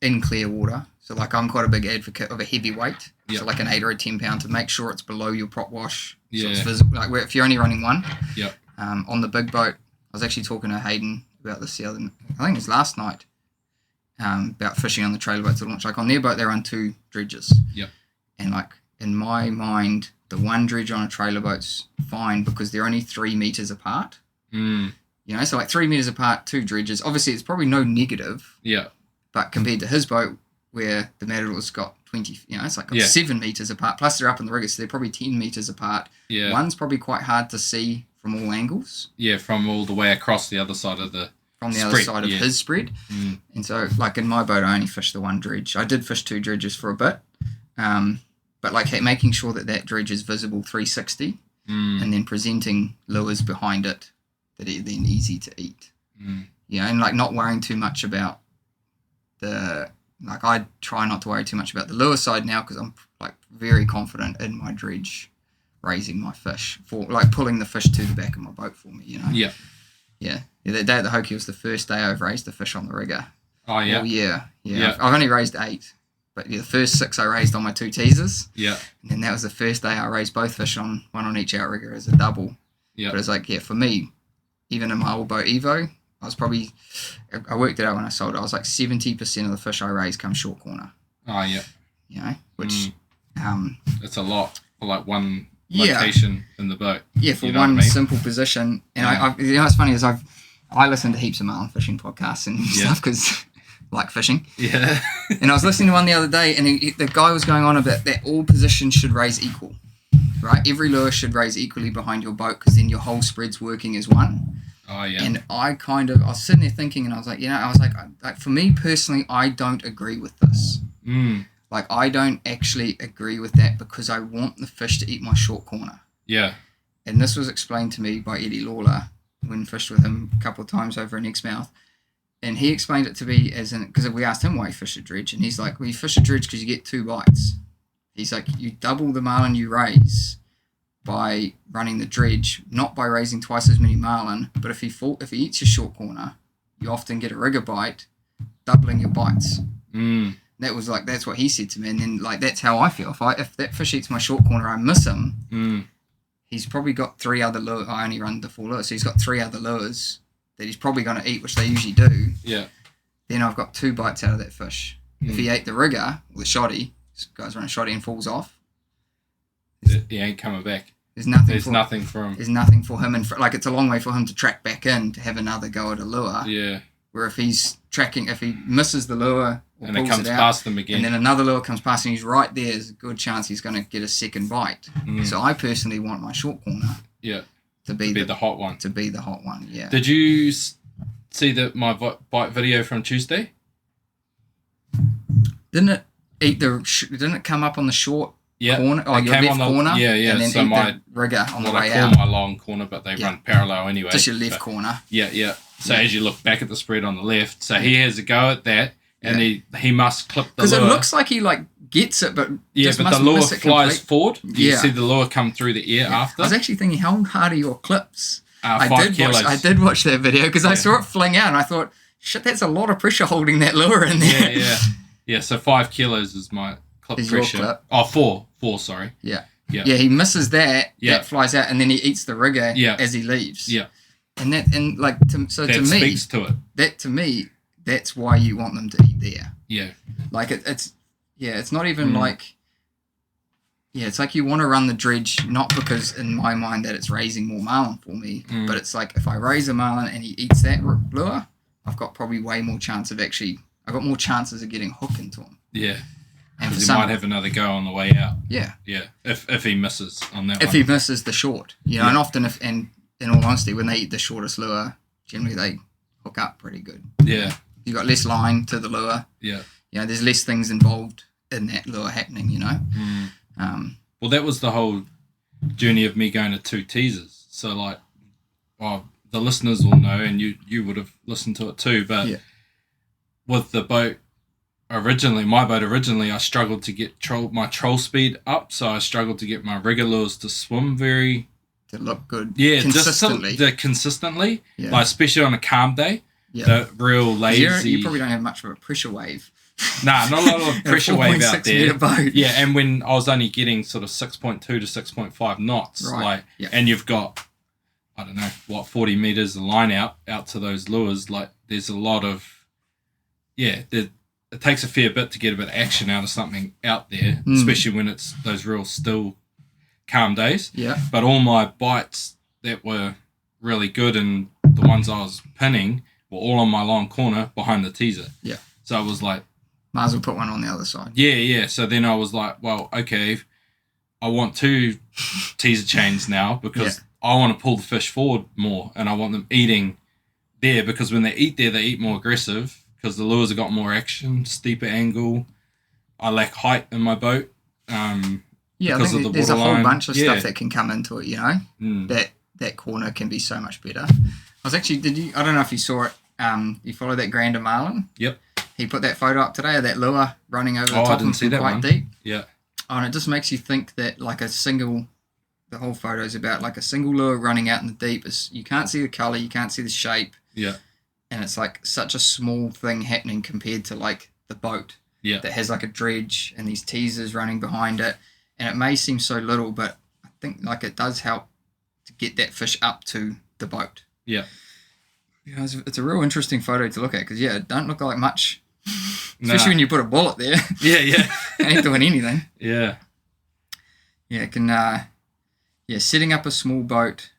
in clear water. So like I'm quite a big advocate of a heavy weight. So like an 8 or a 10 pound to make sure it's below your prop wash. So it's visible. Like if you're only running one. On the big boat. I was actually talking to Hayden about this I think it was last night, about fishing on the trailer boat to launch. Like on their boat, they run 2 dredges. And like in my mind, the one dredge on a trailer boat's fine because they're only 3 meters apart. So like 3 meters apart, 2 dredges. Obviously, it's probably no negative. But compared to his boat, where the Matador's got 20, it's like 7 meters apart. Plus they're up in the rigger, so they're probably 10 meters apart. One's probably quite hard to see from all angles. From all the way across the other side of the from the other side of his spread. Mm. And so, like, in my boat, I only fished the one dredge. I did fish 2 dredges for a bit, but, like, making sure that dredge is visible 360 and then presenting lures behind it that are then easy to eat. And, like, not worrying too much about I try not to worry too much about the lure side now because I'm, like, very confident in my dredge raising my fish, for, like, pulling the fish to the back of my boat for me, Yeah. Yeah, that day at the Hoki was the first day I've raised a fish on the rigger. Oh, yeah. Oh, yeah. I've only raised 8, but the first 6 I raised on my 2 teasers. Yeah. And then that was the first day I raised both fish on one on each outrigger as a double. Yeah. But it's like, for me, even in my old boat Evo, I worked it out when I sold it. I was like 70% of the fish I raised come short corner. Oh, yeah. Which it's a lot for like one location in the boat. Yeah, for one simple position. And I what's funny is I listen to heaps of marlin fishing podcasts and stuff because I like fishing. Yeah. And I was listening to one the other day, and the guy was going on about that all positions should raise equal, right? Every lure should raise equally behind your boat because then your whole spread's working as one. Oh, yeah. And I was sitting there thinking, and I was like, for me personally, I don't agree with this. Like, I don't actually agree with that because I want the fish to eat my short corner. Yeah. And this was explained to me by Eddie Lawler when fished with him a couple of times over in Exmouth. And he explained it to me because we asked him why he fished a dredge. And he's like, well, you fish a dredge because you get 2 bites. He's like, you double the marlin you raise by running the dredge, not by raising twice as many marlin. But if he eats your short corner, you often get a rigger bite, doubling your bites. That's what he said to me. And then, like, that's how I feel. If that fish eats my short corner, I miss him. He's probably got 3 other lures. I only run the 4 lures, so he's got 3 other lures that he's probably going to eat, which they usually do. Yeah. Then I've got 2 bites out of that fish. If he ate the rigger, or the shotty, this guy's running shotty and falls off, he ain't coming back. There's nothing for him. There's nothing for him. And it's a long way for him to track back in to have another go at a lure. Yeah. Where if he misses the lure, or and it pulls comes it out, past them again. and then another lure comes past and he's right there, there's a good chance he's going to get a second bite. So I personally want my short corner to be the hot one. To be the hot one, yeah. Did you see my bite video from Tuesday? Didn't it come up on the short corner? Oh, your left corner? Yeah. And then so eat my the rigger on the what way I call out. my long corner, but they run parallel anyway. Just your left corner. Yeah. So as you look back at the spread on the left, so he has a go at that, and he must clip the lure. Because it looks like he gets it, but just but must the lure miss it flies forward. You Yeah. see the lure come through the air after. I was actually thinking, how hard are your clips? 5 kilos. I did watch that video because I saw it fling out and I thought, shit, that's a lot of pressure holding that lure in there. Yeah, so 5 kilos is my clip Is your pressure. clip? Oh, 4, sorry. Yeah, Yeah. he misses that. Yeah. That flies out, and then he eats the rigger Yeah. as he leaves. Yeah. And that to me, speaks to it. That's why you want them to eat there. Yeah. Like it's not even like. Yeah, it's like you want to run the dredge, not because in my mind that it's raising more marlin for me, but it's like if I raise a marlin and he eats that lure, I've got probably way more chance of I've got more chances of getting hooked into him. Yeah. And Because he might have another go on the way out. Yeah. Yeah. If he misses on that one. If he misses the short. And often and in all honesty, when they eat the shortest lure, generally they hook up pretty good. Yeah. You've got less line to the lure. Yeah. There's less things involved in that lure happening, Well, that was the whole journey of me going to 2 teasers. So, like, the listeners will know, and you would have listened to it too, but with the boat my boat originally, I struggled to get my troll speed up, so I struggled to get my rigger lures to swim to look good. Yeah, consistently. Consistently. Like, especially on a calm day. Yeah. The real lazy. You probably don't have much of a pressure wave. Nah, not a lot of pressure wave out there. Boat. Yeah, and when I was only getting sort of 6.2 to 6.5 knots, and you've got, I don't know, 40 meters of line out to those lures, like, there's a lot of, it takes a fair bit to get a bit of action out of something out there, especially when it's those real still, calm days. Yeah. But all my bites that were really good and the ones I was pinning were all on my long corner behind the teaser. Yeah. So I was like, might as well put one on the other side. Yeah. So then I was like, well, okay, I want 2 teaser chains now because I want to pull the fish forward more and I want them eating there because when they eat there, they eat more aggressive because the lures have got more action, steeper angle. I lack height in my boat. Yeah, I because think of the there's a whole waterline. bunch of Yeah. stuff that can come into it, you know? That corner can be so much better. I don't know if you saw it, you follow that Grander Marlin? Yep. He put that photo up today of that lure running over the I top didn't of see him that quite one. deep. Yeah. Oh, and it just makes you think that like the whole photo is about like a single lure running out in the deep. You can't see the colour, you can't see the shape. Yeah. And it's like such a small thing happening compared to like the boat Yeah. that has like a dredge and these teasers running behind it. And it may seem so little, but I think like it does help to get that fish up to the boat. Yeah. You know, it's a real interesting photo to look at because, it don't look like much, Nah. especially when you put a bullet there. Yeah, yeah. Ain't doing anything. Yeah. Yeah, it can, setting up a small boat,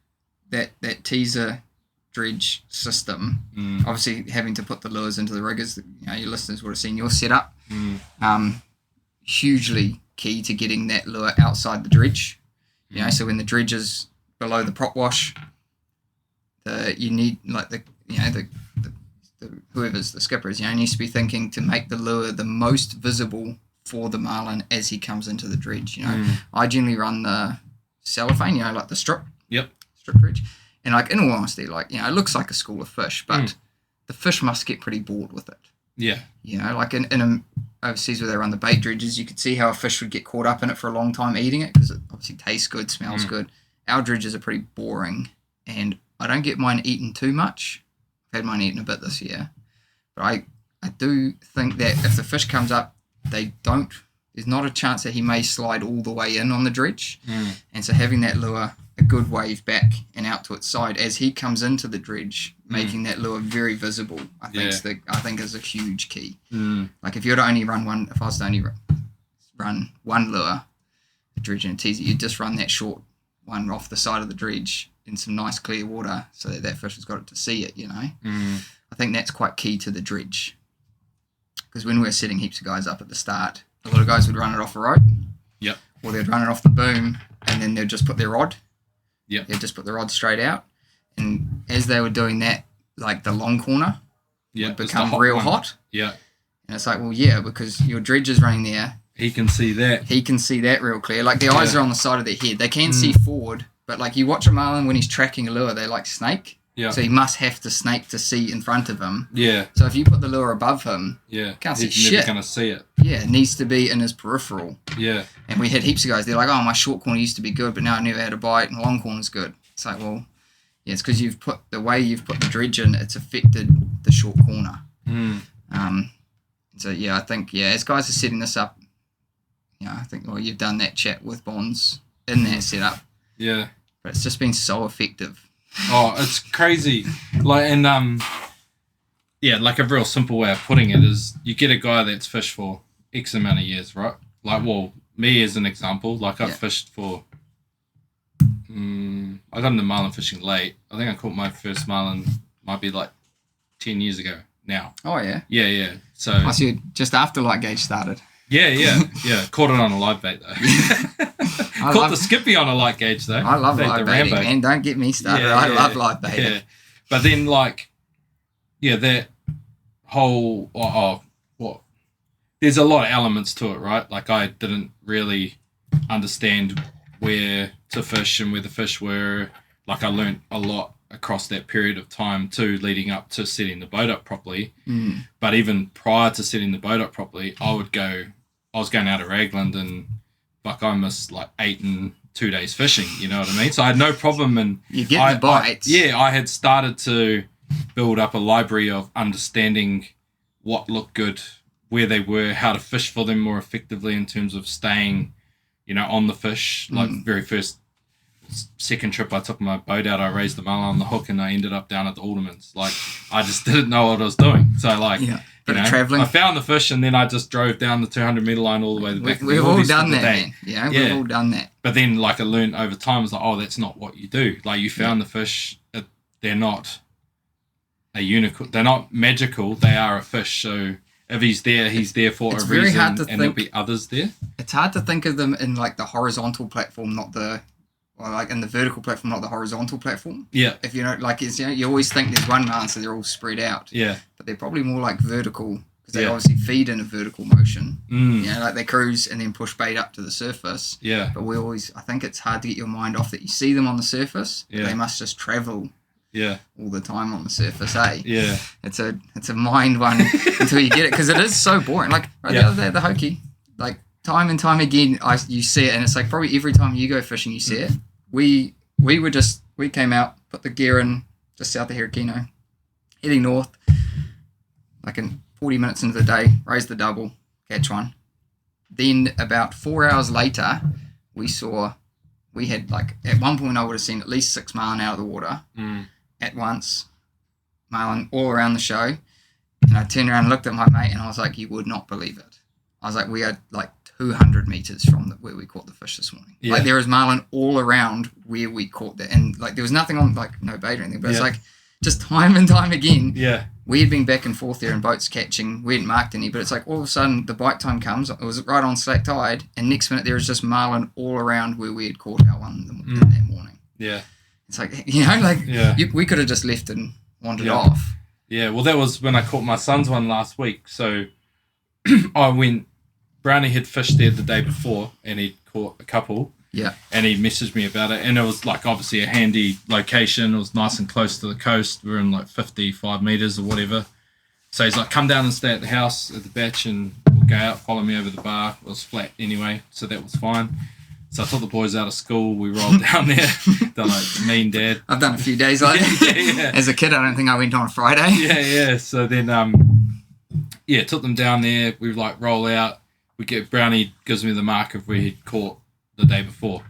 that teaser dredge system, obviously having to put the lures into the riggers, your listeners would have seen your setup, hugely key to getting that lure outside the dredge. So when the dredge is below the prop wash, you need like the whoever's the skippers, needs to be thinking to make the lure the most visible for the marlin as he comes into the dredge. I generally run the cellophane, like the strip dredge, and like in all honesty, it looks like a school of fish, but the fish must get pretty bored with it. Yeah. Like in overseas where they run the bait dredges, you could see how a fish would get caught up in it for a long time eating it because it obviously tastes good, smells good. Our dredges are pretty boring, and I don't get mine eaten too much. I've had mine eaten a bit this year, but I do think that if the fish comes up, there's not a chance that he may slide all the way in on the dredge, and so having that lure a good wave back and out to its side as he comes into the dredge, making that lure very visible, I think is a huge key. Like if you were to only run one, if I was to only run one lure, a dredge and a teaser, you'd just run that short one off the side of the dredge in some nice clear water so that fish has got it to see it, I think that's quite key to the dredge. Because when we were setting heaps of guys up at the start, a lot of guys would run it off a rope. Yep. Or they'd run it off the boom and then they'd just put their rod. Yep. They'd just put the rod straight out. And as they were doing that, like the long corner would become real hot. Yeah. And it's like, well, yeah, because your dredge is running there. He can see that. He can see that real clear. Like the eyes are on the side of their head. They can see forward, but like you watch a marlin when he's tracking a lure, they like snake. Yeah. So he must have to snake to see in front of him. Yeah. So if you put the lure above him, can't see He's shit. never going to see it. Yeah, it needs to be in his peripheral. Yeah. And we had heaps of guys, they're like, oh, my short corner used to be good, but now I never had a bite, and long corner's good. It's like, well, yeah, it's because the way you've put the dredge in, it's affected the short corner. So, yeah, I think, as guys are setting this up, I think, well, you've done that chat with Bonds in that setup. Yeah. But it's just been so effective. Oh, it's crazy. Like, and, like a real simple way of putting it is you get a guy that's fished for X amount of years, right? Like, well, me as an example, like I've fished for, I got into marlin fishing late. I think I caught my first marlin might be like 10 years ago now. Oh, yeah? Yeah. So I see just after light gauge started. Yeah. Caught it on a live bait though. Caught the skippy on a light gauge though. I love live baiting, man. Don't get me started. I love live baiting. Yeah. But then that whole there's a lot of elements to it, right? Like I didn't really understand where to fish and where the fish were. Like I learned a lot across that period of time too, leading up to setting the boat up properly. But even prior to setting the boat up properly, I was going out of Ragland and I missed like 8 and 2 days fishing, you know what I mean? So I had no problem, and you get the bites. I had started to build up a library of understanding what looked good, where they were, how to fish for them more effectively in terms of staying, on the fish. Like very second trip I took my boat out, I raised the marlin on the hook and I ended up down at the Aldermans. Like I just didn't know what I was doing. So traveling. I found the fish and then I just drove down the 200 meter line all the way to the back. We've all done that, man. Yeah, we've all done that. But then like I learned over time, it's like, oh, that's not what you do. Like you found the fish, they're not a unicorn. They're not magical. They are a fish. So if he's there for a reason, and there'll be others there. It's hard to think of them in like the horizontal platform, not the well, like in the vertical platform, not the horizontal platform. Yeah. If you know, like, it's, you always think there's one marlin, so they're all spread out. Yeah. But they're probably more like vertical, because they Yeah. obviously feed in a vertical motion. Mm. You know, like they cruise and then push bait up to the surface. Yeah. But I think it's hard to get your mind off that you see them on the surface. Yeah. They must just travel Yeah. all the time on the surface, eh? Yeah. It's a mind one until you get it, because it is so boring. Like the other day at the Hokie, like time and time again, you see it, and it's like probably every time you go fishing, you see it. We came out, put the gear in just south of Hokianga, heading north, like in 40 minutes into the day, raise the double, catch one. Then about 4 hours later, we had like, at one point I would have seen at least 6 marlin out of the water at once, marlin all around the show. And I turned around and looked at my mate, and I was like, you would not believe it. I was like, we are like 200 meters from where we caught the fish this morning. Yeah. Like there is marlin all around where we caught it. And like there was nothing on, like no bait or anything, but it's like just time and time again. Yeah. We had been back and forth there in boats catching. We hadn't marked any, but it's like all of a sudden the bite time comes. It was right on slack tide, and next minute there was just marlin all around where we had caught our one that morning. Yeah. It's like, you know, like we could have just left and wandered off. Yeah, well, that was when I caught my son's one last week. So Brownie had fished there the day before, and he'd caught a couple. Yeah. And he messaged me about it, and it was like obviously a handy location. It was nice and close to the coast. We were in like 55 meters or whatever. So he's like, come down and stay at the house at the batch, and we'll go out, follow me over the bar. It was flat anyway, so that was fine. So I took the boys out of school. We rolled down there. They're like, mean dad. I've done a few days like that. Yeah. As a kid, I don't think I went on a Friday. Yeah. So then, took them down there. We like roll out. Brownie gives me the mark of where he'd caught the day before.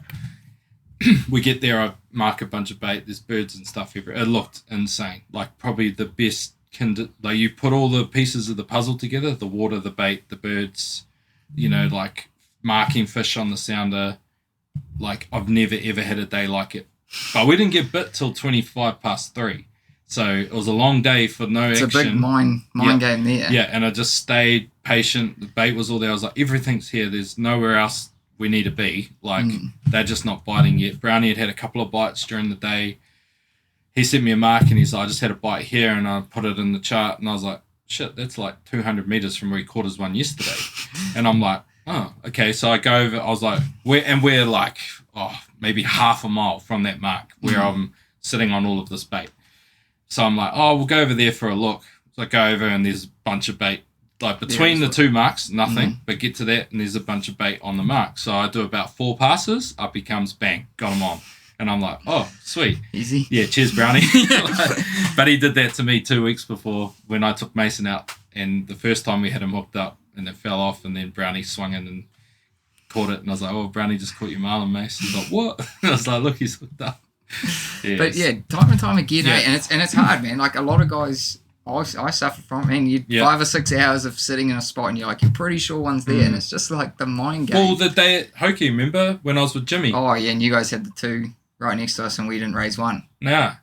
We get there, I mark a bunch of bait. There's birds and stuff everywhere. It looked insane. Like probably the best. Like you put all the pieces of the puzzle together: the water, the bait, the birds. You know, like marking fish on the sounder. Like I've never ever had a day like it. But we didn't get bit till 3:25. So it was a long day for no action. It's a big mind game there. Yeah, and I just stayed patient. The bait was all there. I was like, everything's here. There's nowhere else we need to be. Like, they're just not biting yet. Brownie had a couple of bites during the day. He sent me a mark, and he's like, I just had a bite here, and I put it in the chart, and I was like, shit, that's like 200 meters from where he caught his one yesterday. And I'm like, oh, okay. So I go over. I was like, we're like, maybe half a mile from that mark where I'm sitting on all of this bait. So I'm like, we'll go over there for a look. So I go over, and there's a bunch of bait. Like between the two marks, nothing. But get to that, and there's a bunch of bait on the mark. So I do about 4 passes. Up he comes, bang, got him on. And I'm like, oh, sweet. Easy. Yeah, cheers, Brownie. But he did that to me 2 weeks before when I took Mason out. And the first time we had him hooked up, and it fell off, and then Brownie swung in and caught it. And I was like, oh, Brownie just caught your marlin, Mace. He's like, what? And I was like, look, he's hooked up. Yes. But yeah, time and time again, and it's hard, man. Like a lot of guys, I suffer from, man. You 5 or 6 hours of sitting in a spot, and you're pretty sure one's there, and it's just like the mind game. Well, the day at Hokie, remember when I was with Jimmy? Oh yeah, and you guys had the 2 right next to us, and we didn't raise one. Nah,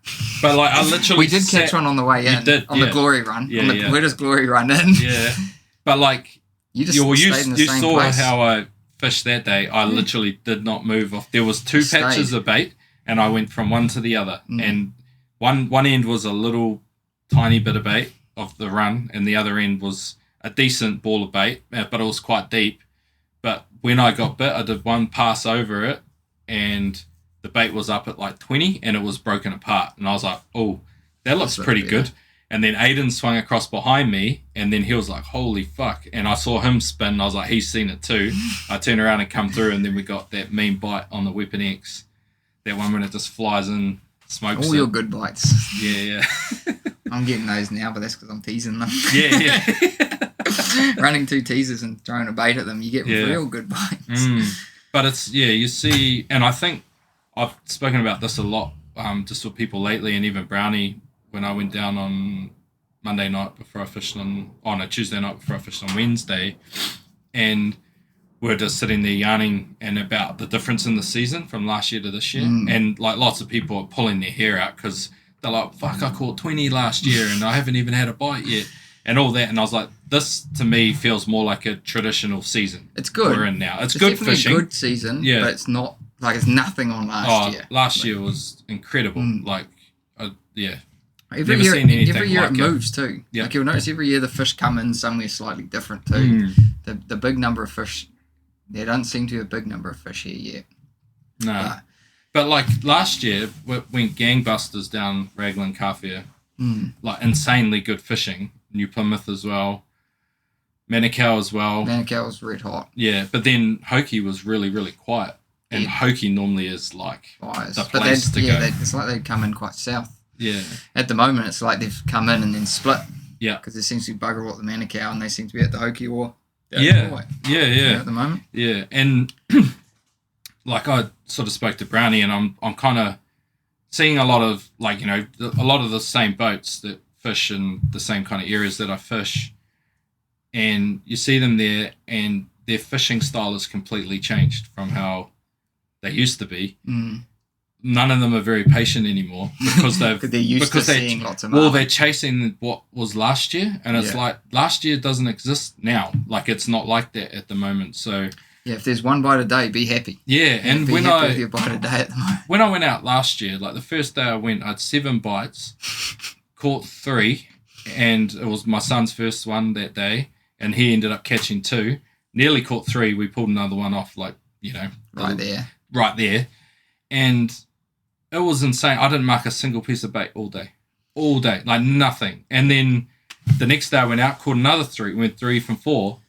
but like I literally we did catch one on the way in. The glory run. Yeah, Where does glory run in? Yeah, but like you stayed in the same saw place. how I fished that day. I literally did not move off. There was 2 patches of bait, and I went from one to the other. And one end was a little tiny bit of bait of the run, and the other end was a decent ball of bait, but it was quite deep. But when I got bit, I did one pass over it, and the bait was up at like 20, and it was broken apart. And I was like, oh, that looks pretty good. And then Aiden swung across behind me, and then he was like, holy fuck. And I saw him spin, and I was like, he's seen it too. I turned around and come through, and then we got that mean bite on the Weapon X. That one when it just flies in, smokes all your good bites. Yeah. I'm getting those now, but that's because I'm teasing them. Yeah. Running 2 teasers and throwing a bait at them, you get real good bites. But it's, you see, and I think I've spoken about this a lot just with people lately, and even Brownie, when I went down on Monday night before I fished Tuesday night before I fished on Wednesday, and we're just sitting there yarning and about the difference in the season from last year to this year. And like lots of people are pulling their hair out because they're like, fuck, I caught 20 last year and I haven't even had a bite yet and all that. And I was like, this to me feels more like a traditional season. It's good. We're in now. It's good definitely fishing. A good season, but it's not like it's nothing on last year. Last year was incredible. Yeah. Every Never year, seen anything every year like it it. moves too. Yeah. Like you'll notice every year the fish come in somewhere slightly different too. The big number of fish, there doesn't seem to be a big number of fish here yet. No. But like last year, we went gangbusters down Raglan Kawhia. Like insanely good fishing. New Plymouth as well. Manukau as well. Manukau was red hot. Yeah, but then Hoki was really, really quiet. And Hoki normally is like Fires. the place to go. It's like they come in quite south. Yeah. At the moment, it's like they've come in and then split. Yeah. Because there seems to be bugger all at the Manukau and they seem to be at the Hoki or Yeah. At the moment. Yeah. And like I sort of spoke to Brownie and I'm kind of seeing a lot of like, you know, a lot of the same boats that fish in the same kind of areas that I fish. And you see them there and their fishing style has completely changed from how they used to be. None of them are very patient anymore because they're used to seeing lots of marlin. they're chasing what was last year, and it's like last year doesn't exist now. Like it's not like that at the moment. So if there's one bite a day, be happy. Yeah, and be happy with your bite a day at the moment. When I went out last year, like the first day I went, I had 7 bites, caught 3, and it was my son's first one that day, and he ended up catching 2. Nearly caught 3. We pulled another one off, like, you know, right there, and it was insane. I didn't mark a single piece of bait all day, like nothing. And then the next day I went out, caught another 3, went 3 from 4,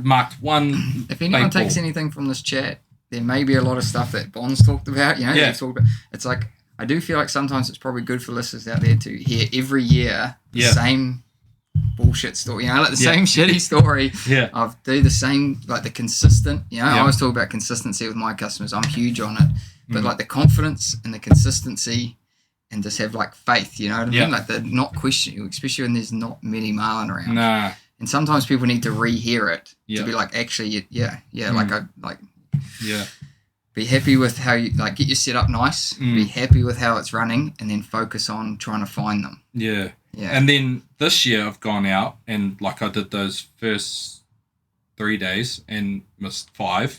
marked 1. If anyone takes anything from this chat, there may be a lot of stuff that Bond's talked about. You know, it's like I do feel like sometimes it's probably good for listeners out there to hear every year the same bullshit story. You know, like the same shitty story. Of do the same, like the consistent. You know, I always talk about consistency with my customers. I'm huge on it. But like the confidence and the consistency and just have like faith, you know what I mean? Like they're not questioning you, especially when there's not many marlin around. Nah. And sometimes people need to rehear it to be like, actually, be happy with how you, like, get your setup nice, be happy with how it's running, and then focus on trying to find them. Yeah. And then this year I've gone out and like I did those first 3 days and missed 5.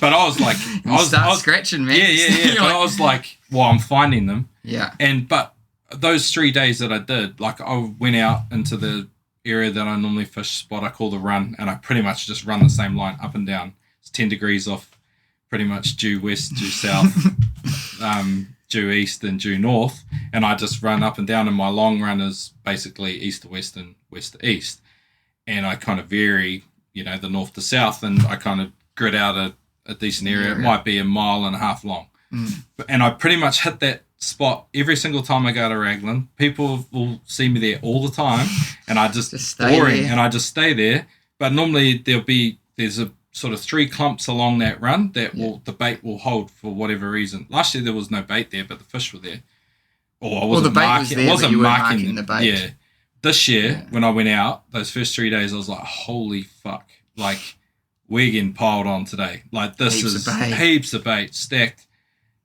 But I was like, I was scratching, man. Yeah. But I was like, well, I'm finding them. Yeah. But those 3 days that I did, like I went out into the area that I normally fish, spot I call the run, and I pretty much just run the same line up and down. It's 10 degrees off, pretty much due west, due south, due east, and due north, and I just run up and down. And my long run is basically east to west and west to east, and I kind of vary, you know, the north to south, and I kind of grid out a decent area. It might be 1.5 miles long. And I pretty much hit that spot every single time I go to Raglan. People will see me there all the time, and I just boring, and I just stay there. But normally there's a sort of 3 clumps along that run that the bait will hold for whatever reason. Last year there was no bait there, but the fish were there. Or I wasn't marking the bait. Yeah. This year when I went out, those first 3 days, I was like, holy fuck! Like, we're getting piled on today. Like, this is heaps of bait stacked.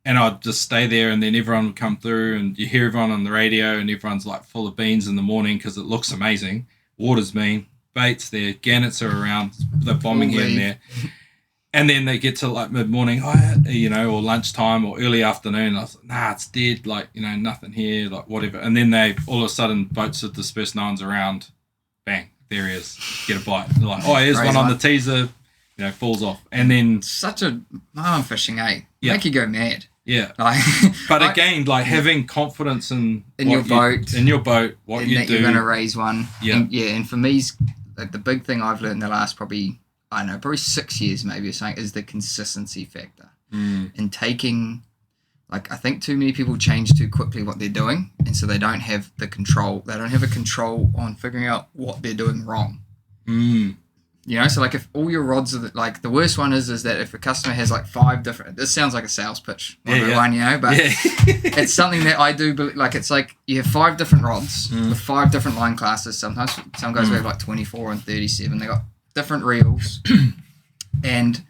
And I'd just stay there, and then everyone would come through, and you hear everyone on the radio, and everyone's like full of beans in the morning because it looks amazing. Water's mean, bait's there, gannets are around, they're bombing here and there. And then they get to like mid-morning, you know, or lunchtime or early afternoon. I was like, nah, it's dead. Like, you know, nothing here, like whatever. And then all of a sudden, boats are dispersed, no one's around. Bang, there he is. Get a bite. They're like, here's one on the teaser. You know, falls off. And then such a marlin fishing, make you go mad. Yeah. But again, like having confidence in your boat, what you do. You're going to raise one. Yeah. And for me, like, the big thing I've learned in the last probably 6 years maybe or something is the consistency factor. And taking, like, I think too many people change too quickly what they're doing. And so they don't have the control. They don't have a control on figuring out what they're doing wrong. You know, so like if all your rods are like, the worst one is that if a customer has like 5 different, this sounds like a sales pitch, you know, but it's something that I do, like it's like you have 5 different rods with 5 different line classes. Sometimes some guys have like 24 and 37. They got different reels and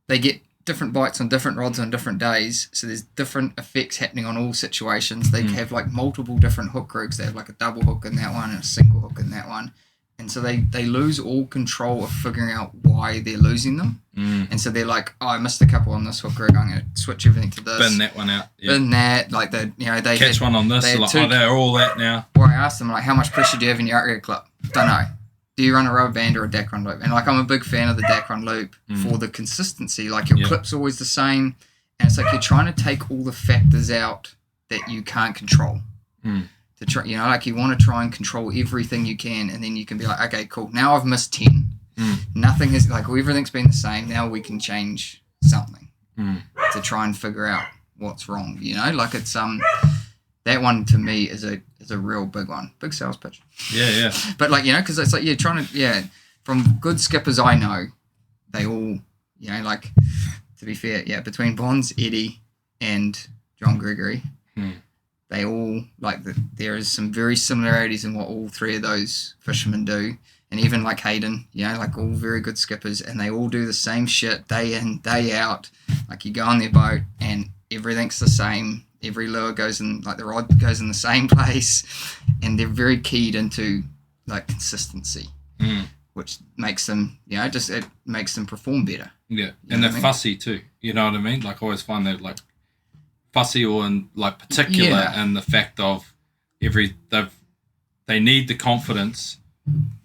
they get different bites on different rods on different days. So there's different effects happening on all situations. They have like multiple different hook rigs. They have like a double hook in that one and a single hook in that one. And so they lose all control of figuring out why they're losing them. And so they're like, oh, I missed a couple on this hook rig. I'm going to switch everything to this. Bin that one out. Yeah. Bin that. Like, they catch one on this. They Like, they're all that now. Or I asked them, like, how much pressure do you have in your outrigger clip? Don't know. Do you run a rubber band or a Dacron loop? And, like, I'm a big fan of the Dacron loop for the consistency. Like, your clip's always the same. And it's like you're trying to take all the factors out that you can't control. To try, like, you want to try and control everything you can, and then you can be like, okay, cool. Now I've missed 10. Nothing is like everything's been the same. Now we can change something to try and figure out what's wrong. Like it's that one to me is a real big one, big sales pitch. Yeah. But like because it's like you're trying to from good skippers I know, they all like to be fair between Bonds, Eddie, and John Gregory. They all, like, there is some very similarities in what all three of those fishermen do. And even, like, Hayden, like, all very good skippers. And they all do the same shit day in, day out. Like, you go on their boat and everything's the same. Every lure goes in, like, the rod goes in the same place. And they're very keyed into, like, consistency. Which makes them, it makes them perform better. Yeah. And they're fussy, too. You know what I mean? Like, I always find they're, like, fussy or in like particular and the fact of they need the confidence,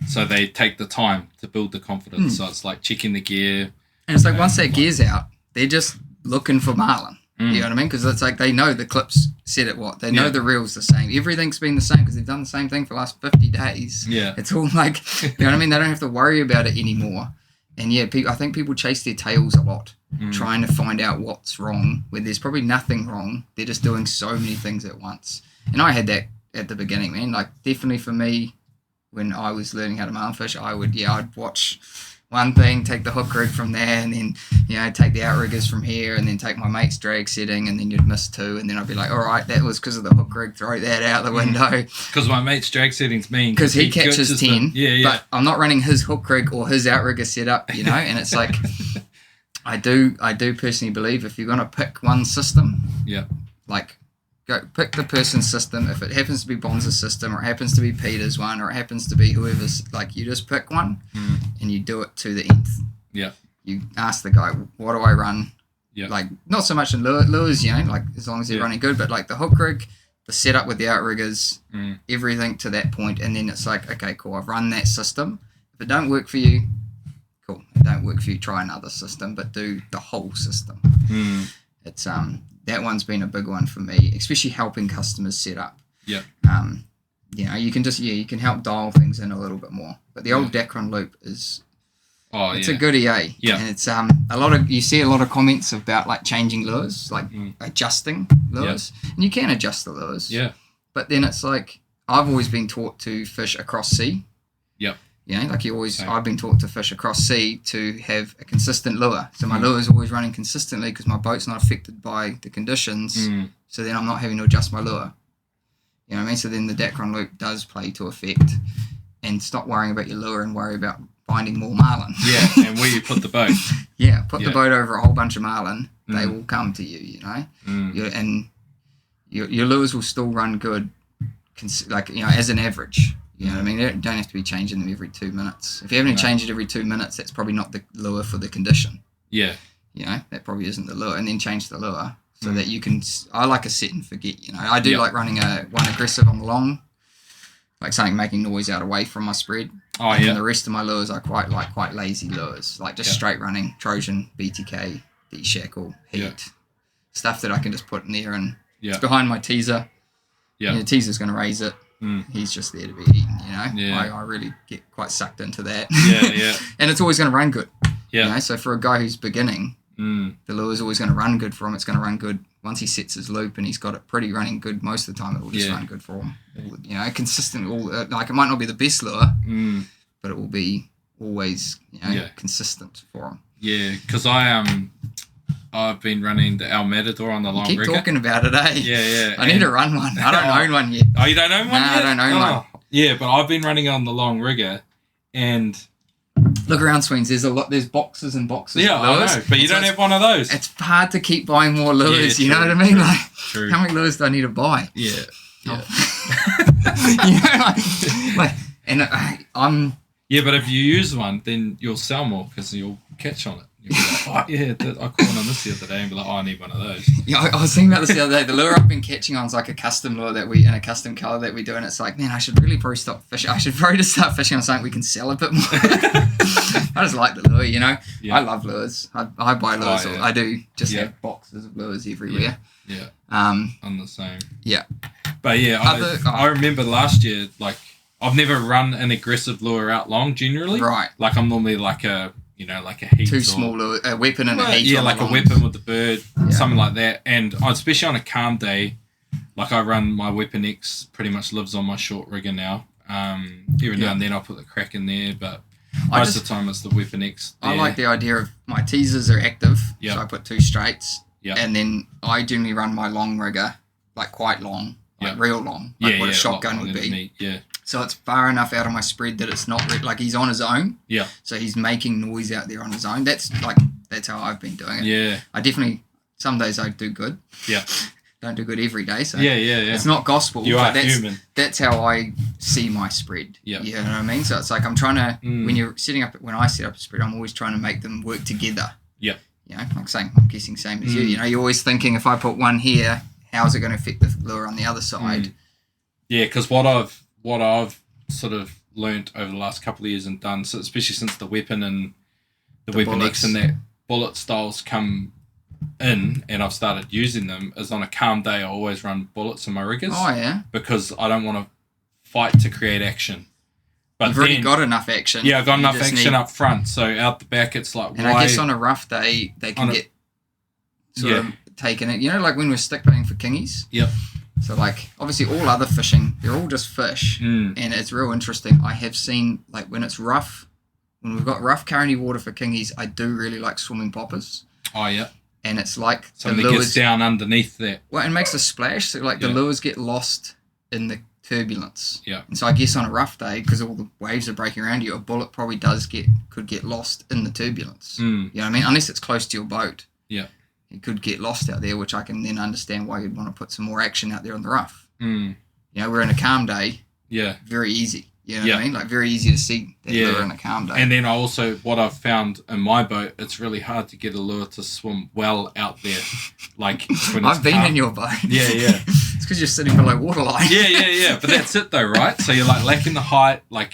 so they take the time to build the confidence. So it's like checking the gear, and it's like once that gear's out, they're just looking for Marlin. You know what I mean? Because it's like they know the clips set at what they know the reel's the same. Everything's been the same because they've done the same thing for the last 50 days. It's all like you know what I mean. They don't have to worry about it anymore. And I think people chase their tails a lot, trying to find out what's wrong, where there's probably nothing wrong. They're just doing so many things at once. And I had that at the beginning, man. Like, definitely for me, when I was learning how to marlin fish, I'd watch one thing, take the hook rig from there, and then, take the outriggers from here, and then take my mate's drag setting, and then you'd miss 2, and then I'd be like, all right, that was because of the hook rig, throw that out the window. Because my mate's drag setting's mean. Because he catches 10, but I'm not running his hook rig or his outrigger setup, and it's like, I do personally believe if you're going to pick one system, like, go pick the person's system. If it happens to be Bonds' system, or it happens to be Peter's one, or it happens to be whoever's, like, you just pick one and you do it to the nth. You ask the guy, what do I run? Like, not so much in lures, like, as long as they're running good, but like the hook rig, the setup with the outriggers, everything to that point, and then it's like, okay, cool, I've run that system. If it don't work for you, cool. If it don't work for you, try another system, but do the whole system. It's that one's been a big one for me, especially helping customers set up. You can just you can help dial things in a little bit more. But the old Dacron loop is it's a good EA. And it's you see a lot of comments about like changing lures, like adjusting lures. And you can adjust the lures. But then it's like I've always been taught to fish across sea. I've been taught to fish across sea to have a consistent lure. So my lure is always running consistently because my boat's not affected by the conditions. So then I'm not having to adjust my lure. You know what I mean? So then the Dacron loop does play to effect. And stop worrying about your lure and worry about finding more marlin. And where you put the boat. Put the boat over a whole bunch of marlin. They will come to you, and your lures will still run good, as an average. You know what I mean? You don't have to be changing them every 2 minutes. If you're having to change it every 2 minutes, that's probably not the lure for the condition. That probably isn't the lure. And then change the lure so that you can... I like a set and forget, I do like running one aggressive on the long, like something making noise out away from my spread. And the rest of my lures I quite lazy lures, like just straight running, Trojan, BTK, D-Shackle, Heat, stuff that I can just put in there and it's behind my teaser. The teaser's going to raise it. He's just there to be eaten, I really get quite sucked into that. And it's always going to run good. So for a guy who's beginning, the lure's always going to run good for him. It's going to run good once he sets his loop and he's got it pretty running good most of the time. It will just run good for him. Consistent. Like it might not be the best lure, but it will be always consistent for him. Because I've been running the El Matador on the long rigger. Keep talking about it, eh? I need to run one. I don't own one yet. Oh, you don't own one yet? I don't own one. Yeah, but I've been running on the long rigger, and look around, Sweens. There's boxes and boxes. Yeah, I know, but you don't have one of those. It's hard to keep buying more lures. You know what I mean? Like, how many lures do I need to buy? Yeah, but if you use one, then you'll sell more because you'll catch on it. You'll be like, oh, yeah, I caught one on this the other day and be like, oh, I need one of those. Yeah, I was thinking about this the other day. The lure I've been catching on is like a custom lure in a custom colour that we do, and it's like, man, I should really probably stop fishing. I should probably just start fishing on something we can sell a bit more. I just like the lure, Yeah. I love lures. I buy lures. Oh, yeah. I do just have boxes of lures everywhere. Yeah. I'm the same. Yeah. But yeah, I remember last year, like, I've never run an aggressive lure out long generally. Right. Like, I'm normally like a heat. Too small lure, a weapon and a heat. Yeah, like a weapon with the bird, something like that. And especially on a calm day, like I run my Weapon X, pretty much lives on my short rigger now. Every now and then I'll put the crack in there, but most of the time it's the Weapon X. There. I like the idea of my teasers are active, so I put 2 straights, yeah, and then I generally run my long rigger, like quite long, like real long, like what a shotgun would be. So it's far enough out of my spread that it's not like he's on his own. Yeah. So he's making noise out there on his own. That's how I've been doing it. Yeah. I definitely, some days I do good. Yeah. Don't do good every day. So yeah. It's not gospel. You are human. That's how I see my spread. Yeah. You know what I mean? So it's like I'm trying to, when I set up a spread, I'm always trying to make them work together. Yeah. I'm guessing same as you. You're always thinking, if I put one here, how is it going to affect the lure on the other side? Yeah, because what I've sort of learnt over the last couple of years and done, so especially since the weapon and the Weapon bullets. X and that bullet styles come in and I've started using them, is on a calm day I always run bullets in my riggers. Oh, yeah? Because I don't want to fight to create action. But You've already got enough action. Yeah, I've got enough action up front, so out the back it's like, and I guess on a rough day, they can get sort of taken it. Like when we're stick baiting for kingies? Yep. So, like, obviously all other fishing, they're all just fish. And it's real interesting. I have seen, like, when it's rough, when we've got rough currenty water for kingies, I do really like swimming poppers. Oh, yeah. And it's like something that gets down underneath that. Well, it makes a splash. So, like, the lures get lost in the turbulence. Yeah. And so I guess on a rough day, because all the waves are breaking around you, a bullet probably could get lost in the turbulence. You know what I mean? Unless it's close to your boat. Yeah. It could get lost out there, which I can then understand why you'd want to put some more action out there on the rough. We're in a calm day. Yeah. Very easy. You know what I mean? Like, very easy to see that lure in a calm day. And then what I've found in my boat, it's really hard to get a lure to swim well out there. Like, when I've been in your boat. Yeah. It's because you're sitting below waterline. Yeah. But that's it though, right? So you're like lacking the height, like,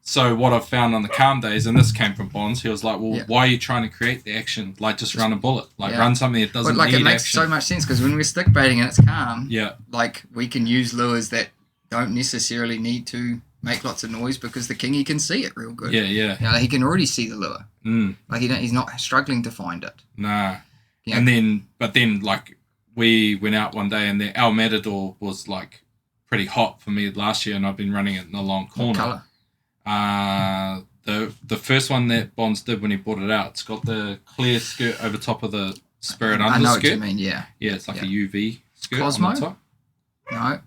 So what I've found on the calm days, and this came from Bonds, he was like, well, why are you trying to create the action? Like, just run a bullet. Like, run something that doesn't need action. It makes so much sense, because when we're stick baiting and it's calm, like, we can use lures that don't necessarily need to make lots of noise, because the kingy can see it real good. Yeah. He can already see the lure. Like, he's not struggling to find it. Nah. And then, like, we went out one day, and our Matador was, like, pretty hot for me last year, and I've been running it in a long corner. What colour? The first one that Bonds did when he brought it out, it's got the clear skirt over top of the Spirit underskirt. I know what you mean, yeah. Yeah, it's like a UV skirt Cosmo? on the top. No.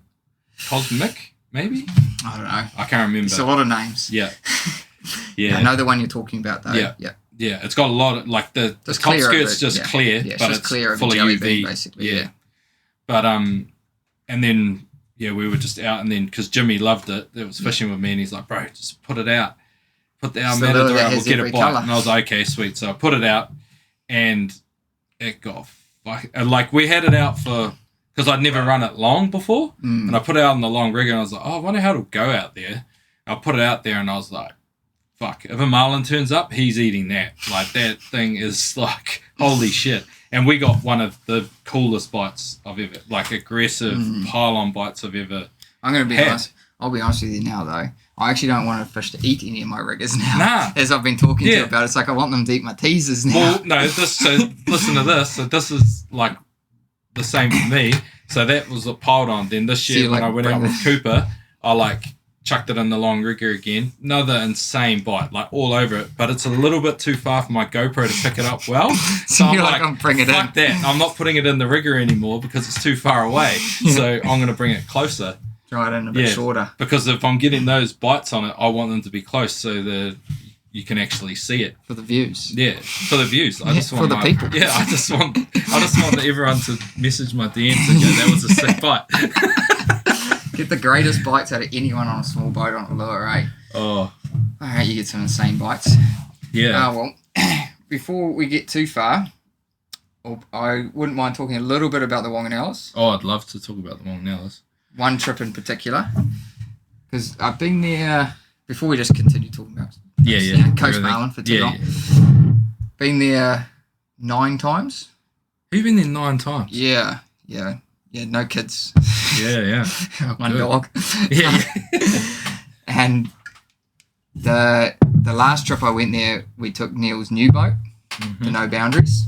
Cosmic, maybe? I don't know. I can't remember. It's a lot of names. Yeah. I know the one you're talking about, though. Yeah, it's got a lot of, like, the top skirt's just clear, but it's clear full of jelly UV. bean, basically, yeah. But, and then, we were just out, and then, because Jimmy loved it, it was fishing with me, and he's like, bro, just put it out. Put our Matador out, we'll get a bite. Colour. And I was like, okay, sweet. So I put it out, and it got, like, we had it out for, because I'd never run it long before, and I put it out on the long rigger, and I was like, oh, I wonder how it'll go out there. I put it out there, and I was like, fuck, if a Marlin turns up, he's eating that. Like, that thing is like, holy shit. And we got one of the coolest bites I've ever, like, aggressive pylon bites I've ever I'm going to be honest. I'll be honest with you now, though. I actually don't want a fish to eat any of my riggers now. Nah. As I've been talking to you about, it's like I want them to eat my teasers now. Well, no, so listen to this. So this is, like, the same for me. So that was piled on. Then this year, when I went out with Cooper, I, like, chucked it in the long rigger again. Another insane bite, like, all over it. But it's a little bit too far for my GoPro to pick it up well. So I'm like, I'm bring it in. Fuck that. I'm not putting it in the rigger anymore because it's too far away. So I'm going to bring it closer. Try it in a bit shorter. Because if I'm getting those bites on it, I want them to be close so that you can actually see it. For the views. Yeah, for the views. I just want for the people. Yeah, I just want everyone to message my DMs and go, that was a sick bite. Get the greatest bites out of anyone on a small boat on a lure, eh? Oh, All right, you get some insane bites. yeah. Well, before we get too far, I wouldn't mind talking a little bit about the Whanganellas. Oh, I'd love to talk about the Whanganellas. One trip in particular, because I've been there. Before we just continue talking about Coast Marlin for too long. Been there 9 times. You've been there 9 times. Yeah. No kids. Yeah. One good. dog. Yeah. And the last trip I went there, we took Neil's new boat, the No Boundaries.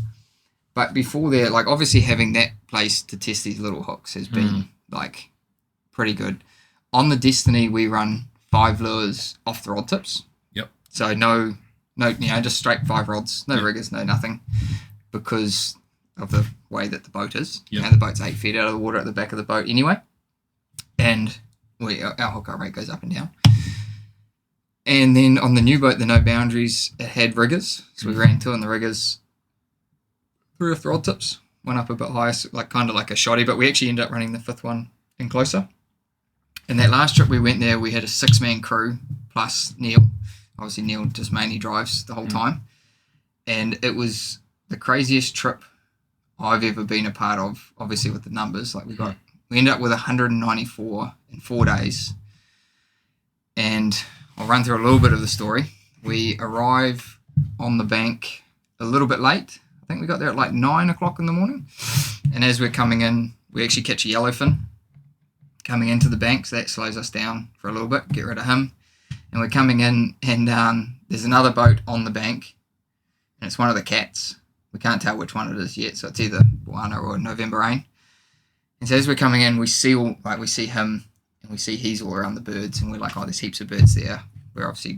But before there, like obviously having that place to test these little hooks has been like pretty good. On the Destiny, we run 5 lures off the rod tips. Yep. So no, just straight 5 rods, no riggers, no nothing, because of the way that the boat is. Yep. The boat's 8 feet out of the water at the back of the boat anyway, and our hookup rate goes up and down. And then on the new boat, the No Boundaries, it had riggers, so we ran 2 on the riggers, 3 off the rod tips, one up a bit higher, so like kind of like a shoddy, but we actually ended up running the 5th one in closer. And that last trip we went there, we had a 6-man crew plus Neil. Obviously, Neil just mainly drives the whole time. And it was the craziest trip I've ever been a part of, obviously with the numbers. Like we ended up with 194 in 4 days. And I'll run through a little bit of the story. We arrive on the bank a little bit late. I think we got there at like 9 o'clock in the morning. And as we're coming in, we actually catch a yellowfin coming into the bank, so that slows us down for a little bit, get rid of him. And we're coming in, and there's another boat on the bank, and it's one of the cats. We can't tell which one it is yet, so it's either Moana or November Rain. And so as we're coming in, we see him, and we see he's all around the birds, and we're like, oh, there's heaps of birds there. We're obviously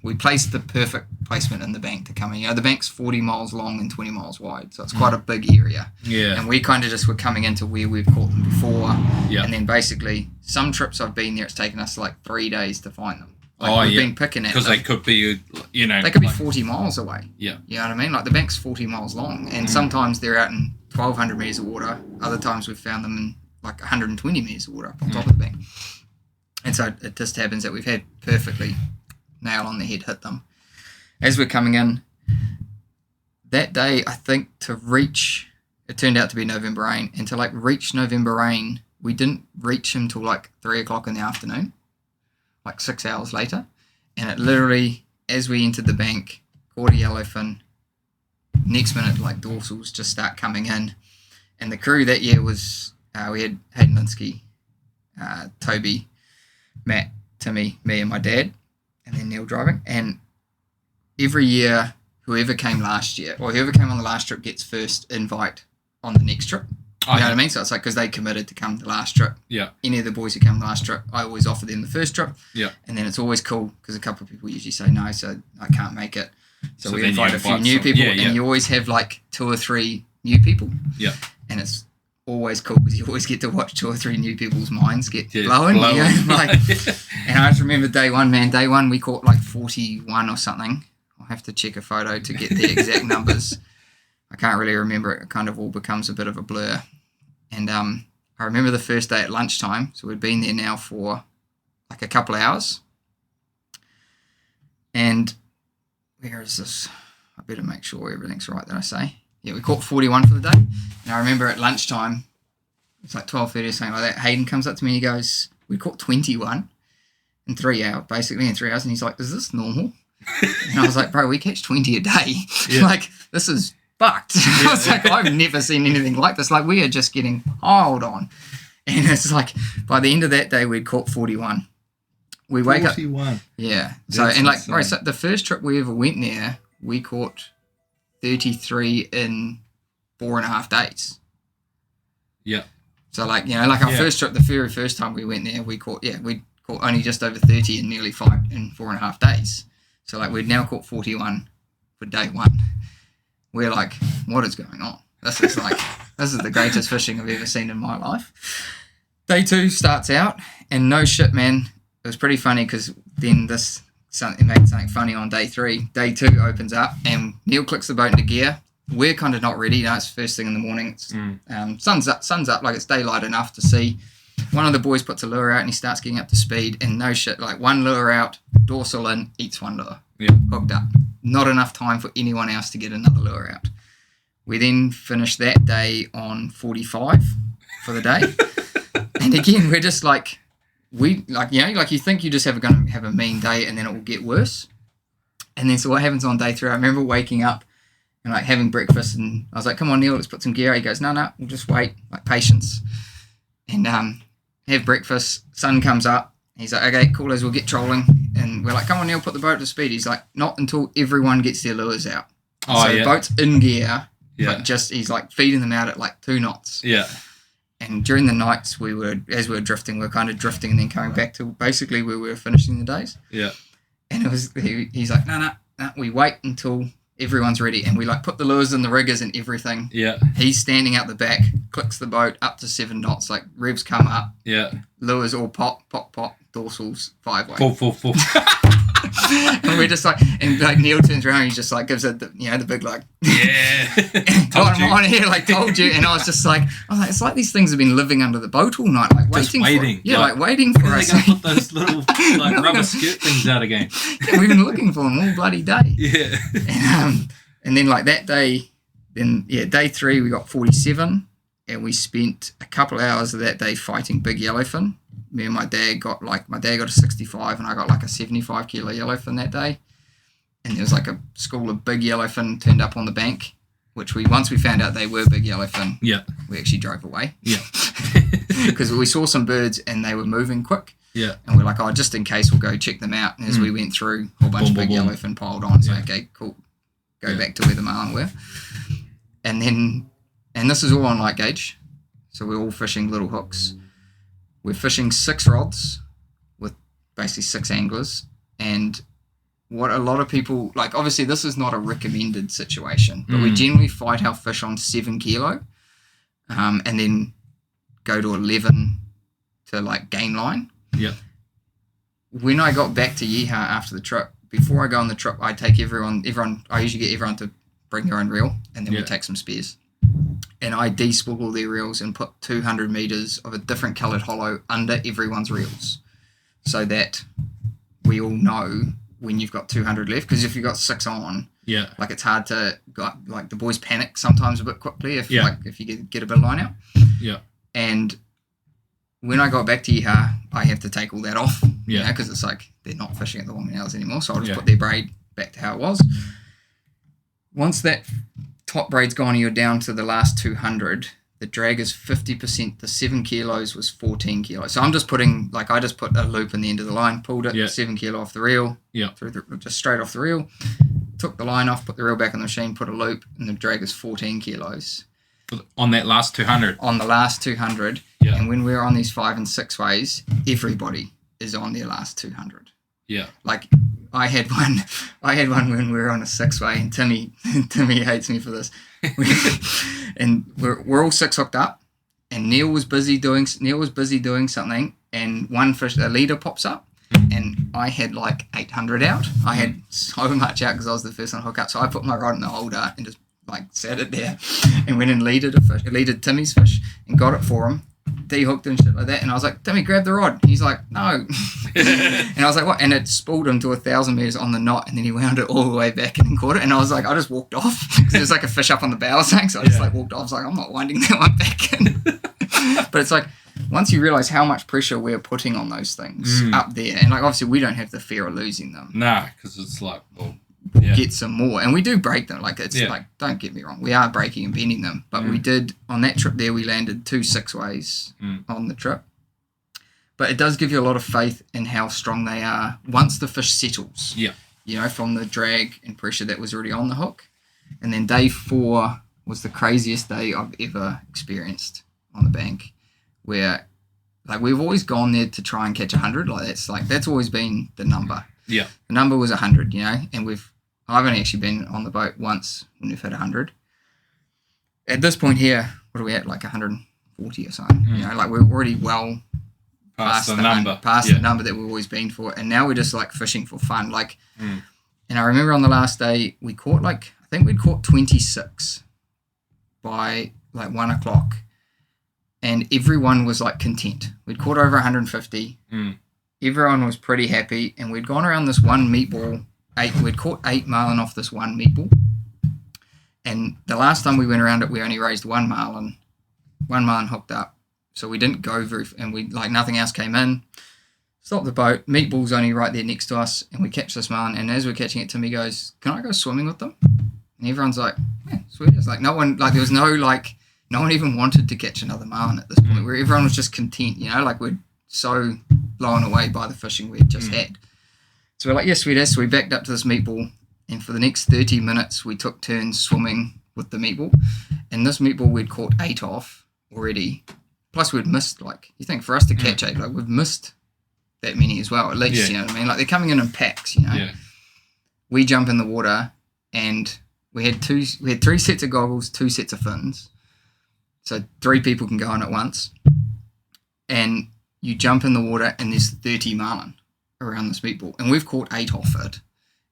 we placed the perfect placement in the bank to come in. The bank's 40 miles long and 20 miles wide, so it's quite a big area. Yeah. And we kind of just were coming into where we've caught them before. Yeah. And then basically, some trips I've been there, it's taken us like 3 days to find them. We've been picking at them. Because they could be, They could be 40 miles away. Yeah. You know what I mean? Like the bank's 40 miles long, and sometimes they're out in 1,200 metres of water. Other times we've found them in like 120 metres of water up on top of the bank. And so it just happens that we've had perfectly nail on the head hit them. As we're coming in, that day, I think it turned out to be November Rain, and to like reach November Rain, we didn't reach him till like 3 o'clock in the afternoon, like 6 hours later. And it literally, as we entered the bank, caught a yellowfin, next minute, like dorsals just start coming in. And the crew that year was, we had Hayden Linsky, Toby, Matt, Timmy, me and my dad, and then Neil driving. And every year, whoever came on the last trip gets first invite on the next trip. You know what I mean? So it's like, because they committed to come the last trip. Yeah. Any of the boys who come the last trip, I always offer them the first trip. Yeah. And then it's always cool because a couple of people usually say no, so I can't make it. So we then invite you a few invite new some- people, yeah. and you always have like 2 or 3 new people. Yeah. And it's always cool because you always get to watch 2 or 3 new people's minds get blowing. blowing. You know? And I just remember day one we caught like 41 or something. I'll have to check a photo to get the exact numbers. I can't really remember. It kind of all becomes a bit of a blur. And I remember the first day at lunchtime. So we'd been there now for like a couple of hours. And where is this? I better make sure everything's right that I say. Yeah, we caught 41 for the day. And I remember at lunchtime, it's like 12:30 or something like that, Hayden comes up to me and he goes, we caught 21 in 3 hours, basically in 3 hours. And he's like, is this normal? And I was like, bro, we catch 20 a day. Yeah. Like, this is fucked. I was like, I've never seen anything like this. Like, we are just getting piled on. And it's like, by the end of that day, we'd caught 41. We wake 41. up. Yeah. So, That's and like, insane. right, so the first trip we ever went there, we caught 33 in 4.5 days. Yeah. So like, like our first trip, the very first time we went there, we caught only just over 30 in nearly 4.5 days. So like we'd now caught 41 for day one. We're like, what is going on? This is the greatest fishing I've ever seen in my life. Day 2 starts out, and no shit, man, it was pretty funny because then it made something funny on day 3. Day 2 opens up, and Neil clicks the boat into gear. We're kind of not ready. It's first thing in the morning. It's sun's up, like it's daylight enough to see. one of the boys puts a lure out and he starts getting up to speed, and no shit, like one lure out, dorsal in, eats one lure. Yeah. Hooked up. Not enough time for anyone else to get another lure out. We then finished that day on 45 for the day. And again, we're just like, you think you just going to have a mean day and then it will get worse. And then so what happens on day 3, I remember waking up and like having breakfast, and I was like, come on, Neil, let's put some gear out. He goes, no, we'll just wait, like patience. And have breakfast, sun comes up. He's like, okay, cool, as we'll get trolling. And we're like, come on, Neil, put the boat to speed. He's like, not until everyone gets their lures out. So the boat's in gear, but just he's like feeding them out at like 2 knots. Yeah. And during the nights, as we were drifting, we were kind of drifting and then coming back to basically where we were finishing the days. Yeah. And it was he's like, no, we wait until everyone's ready, and we like put the lures in the riggers and everything. Yeah. He's standing out the back, clicks the boat up to 7 knots, like revs come up. Yeah. Lures all pop, dorsals 5-way. Full. And we're just like, and like Neil turns around, and he just like gives it the big like, Told you. on here, like told you. And I was just like, it's like these things have been living under the boat all night, like waiting. Waiting for us. They're going to put those little like rubber skirt things out again. Yeah, we've been looking for them all bloody day. Yeah. And then like that day, day 3 we got 47, and we spent a couple hours of that day fighting big yellowfin. Me and my dad got a 65 and I got like a 75 kilo yellowfin that day. And there was like a school of big yellowfin turned up on the bank, which once we found out they were big yellowfin, we actually drove away. Yeah. Because we saw some birds and they were moving quick. Yeah. And we're like, just in case, we'll go check them out. And as we went through, a whole bunch of big yellowfin piled on. So, okay, cool. Go back to where the marlin were. And this is all on light gauge. So we're all fishing little hooks. We're fishing 6 rods with basically 6 anglers. And what a lot of people, like obviously this is not a recommended situation, but we generally fight our fish on 7 kilo and then go to 11 to like gain line. Yeah. When I got back to Yeehaw after the trip, before I go on the trip, I take everyone, I usually get everyone to bring their own reel, and then we take some spares. And I de-spool all their reels and put 200 meters of a different colored hollow under everyone's reels, so that we all know when you've got 200 left. Because if you've got 6 on, like it's hard to like the boys panic sometimes a bit quickly if you get a bit of line out. Yeah. And when I got back to Yeehaw, I have to take all that off. Yeah. Because it's like they're not fishing at the Whanganellas anymore, so I'll just put their braid back to how it was. Once that top braid's gone and you're down to the last 200, the drag is 50%. The 7 kilos was 14 kilos. So I'm just putting, like, I just put a loop in the end of the line, pulled it, 7 kilo off the reel, just straight off the reel, took the line off, put the reel back in the machine, put a loop, and the drag is 14 kilos. On that last 200? On the last 200. Yeah. And when we're on these 5 and 6 ways, everybody is on their last 200. Yeah. Like, I had one when we were on a 6-way, and Timmy hates me for this. And we're all 6 hooked up, and Neil was busy doing something, and one fish, a leader pops up, and I had like 800 out. I had so much out because I was the first one to hook up. So I put my rod in the holder and just like sat it there, and went and leaded Timmy's fish and got it for him. De-hooked and shit like that, and I was like, Timmy, grab the rod. He's like, no. And I was like, what? And it spooled him to 1,000 meters on the knot, and then he wound it all the way back and caught it. And I was like, I just walked off because there's like a fish up on the bow or something. So I just like walked off. I was like, I'm not winding that one back in. But it's like, once you realize how much pressure we're putting on those things up there, and like obviously we don't have the fear of losing them. Nah, because it's like, well, get some more, and we do break them. Like it's like, don't get me wrong, we are breaking and bending them, but we did on that trip there. We landed 2 6-ways on the trip, but it does give you a lot of faith in how strong they are once the fish settles. Yeah, you know, from the drag and pressure that was already on the hook. And then day 4 was the craziest day I've ever experienced on the bank, where like we've always gone there to try and catch 100. That's always been the number. Yeah, the number was 100, you know, and I've only actually been on the boat once when we've hit 100. At this point here, what are we at, like 140 or something? You know, like we're already well past the number that we've always been for, and now we're just like fishing for fun. Like, and I remember on the last day we caught I think we'd caught 26 by like 1 o'clock, and everyone was like content. We'd caught over 150. Everyone was pretty happy, and we'd gone around this one meatball. We'd caught 8 marlin off this one meatball, and the last time we went around it, we only raised one marlin hooked up, so we didn't go and we like nothing else came in. Stopped the boat, meatball's only right there next to us, and we catch this marlin, and as we're catching it, Timmy goes, "Can I go swimming with them?" And everyone's like, "Yeah, sweet." It's like no one even wanted to catch another marlin at this point, where everyone was just content, like we're so blown away by the fishing we'd just had. So we're like, yes, sweet as. So we backed up to this meatball, and for the next 30 minutes, we took turns swimming with the meatball, and this meatball we'd caught 8 off already, plus we'd missed, like, you think for us to catch 8, like, we've missed that many as well, at least, you know what I mean? Like, they're coming in packs, Yeah. We jump in the water, and we had 3 sets of goggles, 2 sets of fins, so 3 people can go in at once, and you jump in the water, and there's 30 marlin around this meatball, and we've caught 8 off it,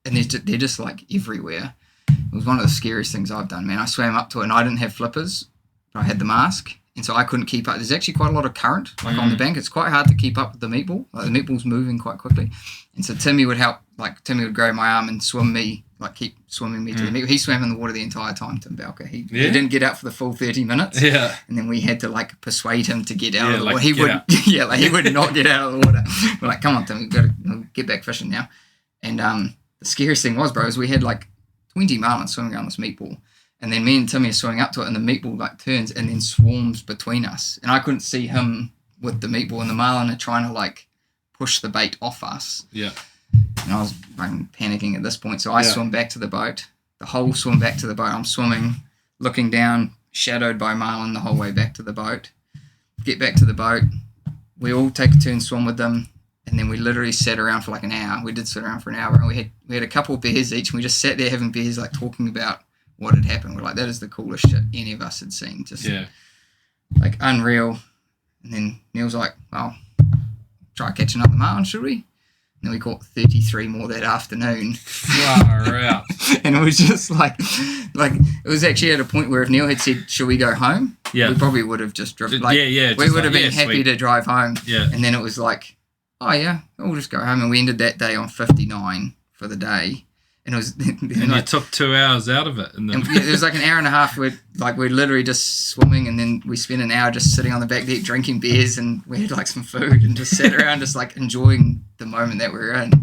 and they're just like everywhere. It was one of the scariest things I've done, man. I swam up to it, and I didn't have flippers, but I had the mask, and so I couldn't keep up. There's actually quite a lot of current, like on the bank. It's quite hard to keep up with the meatball. Like the meatball's moving quite quickly, and so Timmy would help. Like Timmy would grab my arm and swim me, like keep swimming me to the meatball. He swam in the water the entire time, Tim Balker. He didn't get out for the full 30 minutes. Yeah, and then we had to like persuade him to get out of the water. He would, he would not get out of the water. We're like, "Come on, Tim, we've got to get back fishing now." And the scariest thing was, bro, is we had like 20 marlin swimming around this meatball. And then me and Timmy are swimming up to it, and the meatball like turns and then swarms between us. And I couldn't see him with the meatball, and the marlin are trying to like push the bait off us. Yeah. And I was panicking at this point, so I swim back to the boat. The whole swim back to the boat. I'm swimming, looking down, shadowed by marlin the whole way back to the boat. Get back to the boat. We all take a turn swim with them, and then we literally sat around for like an hour. We did sit around for an hour, and we had a couple of beers each, and we just sat there having beers, like talking about what had happened. We're like, that is the coolest shit any of us had seen. Just like unreal. And then Neil's like, well, try catch another marlin, should we? And then we caught 33 more that afternoon. Far out. And it was just like it was actually at a point where if Neil had said, should we go home? We probably would have just driven. Like, we would have been happy to drive home. Yeah. And then it was like, oh yeah, we'll just go home. And we ended that day on 59 for the day. And it was, and you took 2 hours out of it. And it was like an hour and a half. We're literally just swimming, and then we spent an hour just sitting on the back deck drinking beers, and we had like some food and just sat around just like enjoying the moment that we were in.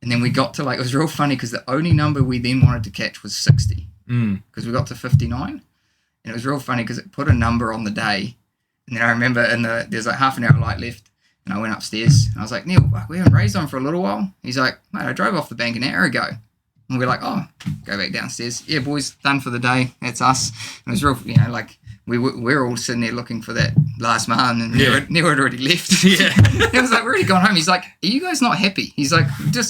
And then we got to like, it was real funny because the only number we then wanted to catch was 60 because we got to 59. And it was real funny because it put a number on the day. And then I remember there's like half an hour light left. And I went upstairs, and I was like, Neil, we haven't raised on for a little while. He's like, mate, I drove off the bank an hour ago. And we're like, oh, go back downstairs. Yeah, boys, done for the day. That's us. And it was real, like, we're all sitting there looking for that last marlin, and Neil had already left. Yeah. He was like, we're already gone home. He's like, are you guys not happy? He's like,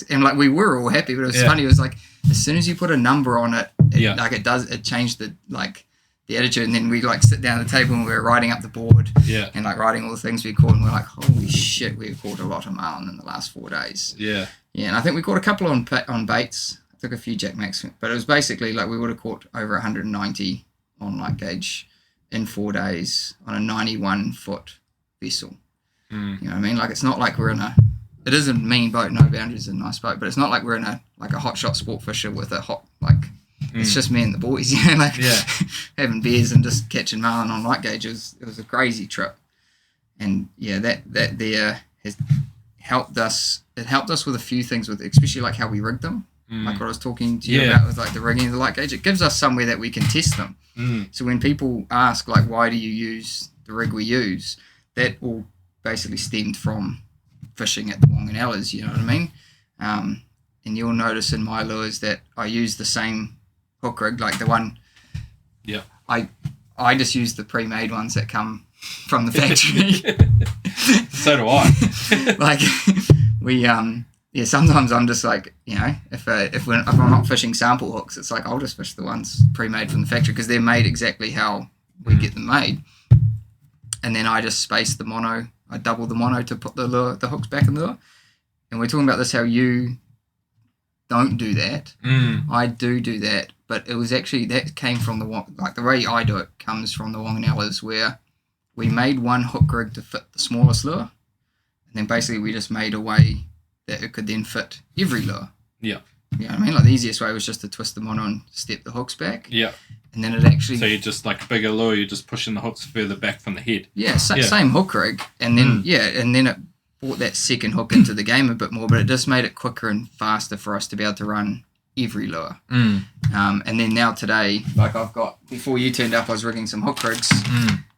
and like, we were all happy, but it was funny. It was like, as soon as you put a number on it, it changed the attitude. And then we like sit down at the table, and we were writing up the board and like writing all the things we caught, and we're like, holy shit, we've caught a lot of marlin in the last 4 days. Yeah, and I think we caught a couple on baits. I took a few Jack Max, but it was basically like we would have caught over 190 on light gauge in 4 days on a 91 foot vessel. You know what I mean? Like, it's not like we're in it is a mean boat, no boundaries, a nice boat, but it's not like we're in a hot shot sport fisher with a hot, like, it's just me and the boys, having beers and just catching marlin on light gauge. It was a crazy trip. And that there has helped us. It helped us with a few things, with especially like how we rigged them. Like what I was talking to you about with like the rigging of the light gauge. It gives us somewhere that we can test them. So when people ask like, why do you use the rig we use, that all basically stemmed from fishing at the Whanganellas, you know what I mean? And you'll notice in my lures that I use the same hook rig, like the one. Yeah. I just use the pre-made ones that come from the factory. So do I. Like we sometimes I'm just like, if I'm not fishing sample hooks, it's like I'll just fish the ones pre-made from the factory because they're made exactly how we get them made. And then I just space the mono. I double the mono to put the hooks back in the lure. And we're talking about this, how you don't do that. I do that, but it was actually, that came from the way I do it comes from the Whanganellas, where we made one hook rig to fit the smallest lure, and then basically we just made a way that it could then fit every lure. Yeah. You know what I mean? Like the easiest way was just to twist them on and step the hooks back. Yeah. And then it actually... So you're just like a bigger lure, you're just pushing the hooks further back from the head. Yeah, same hook rig. And then, and then it brought that second hook into the game a bit more, but it just made it quicker and faster for us to be able to run every lure. And then now today, like I've got, before you turned up, I was rigging some hook rigs.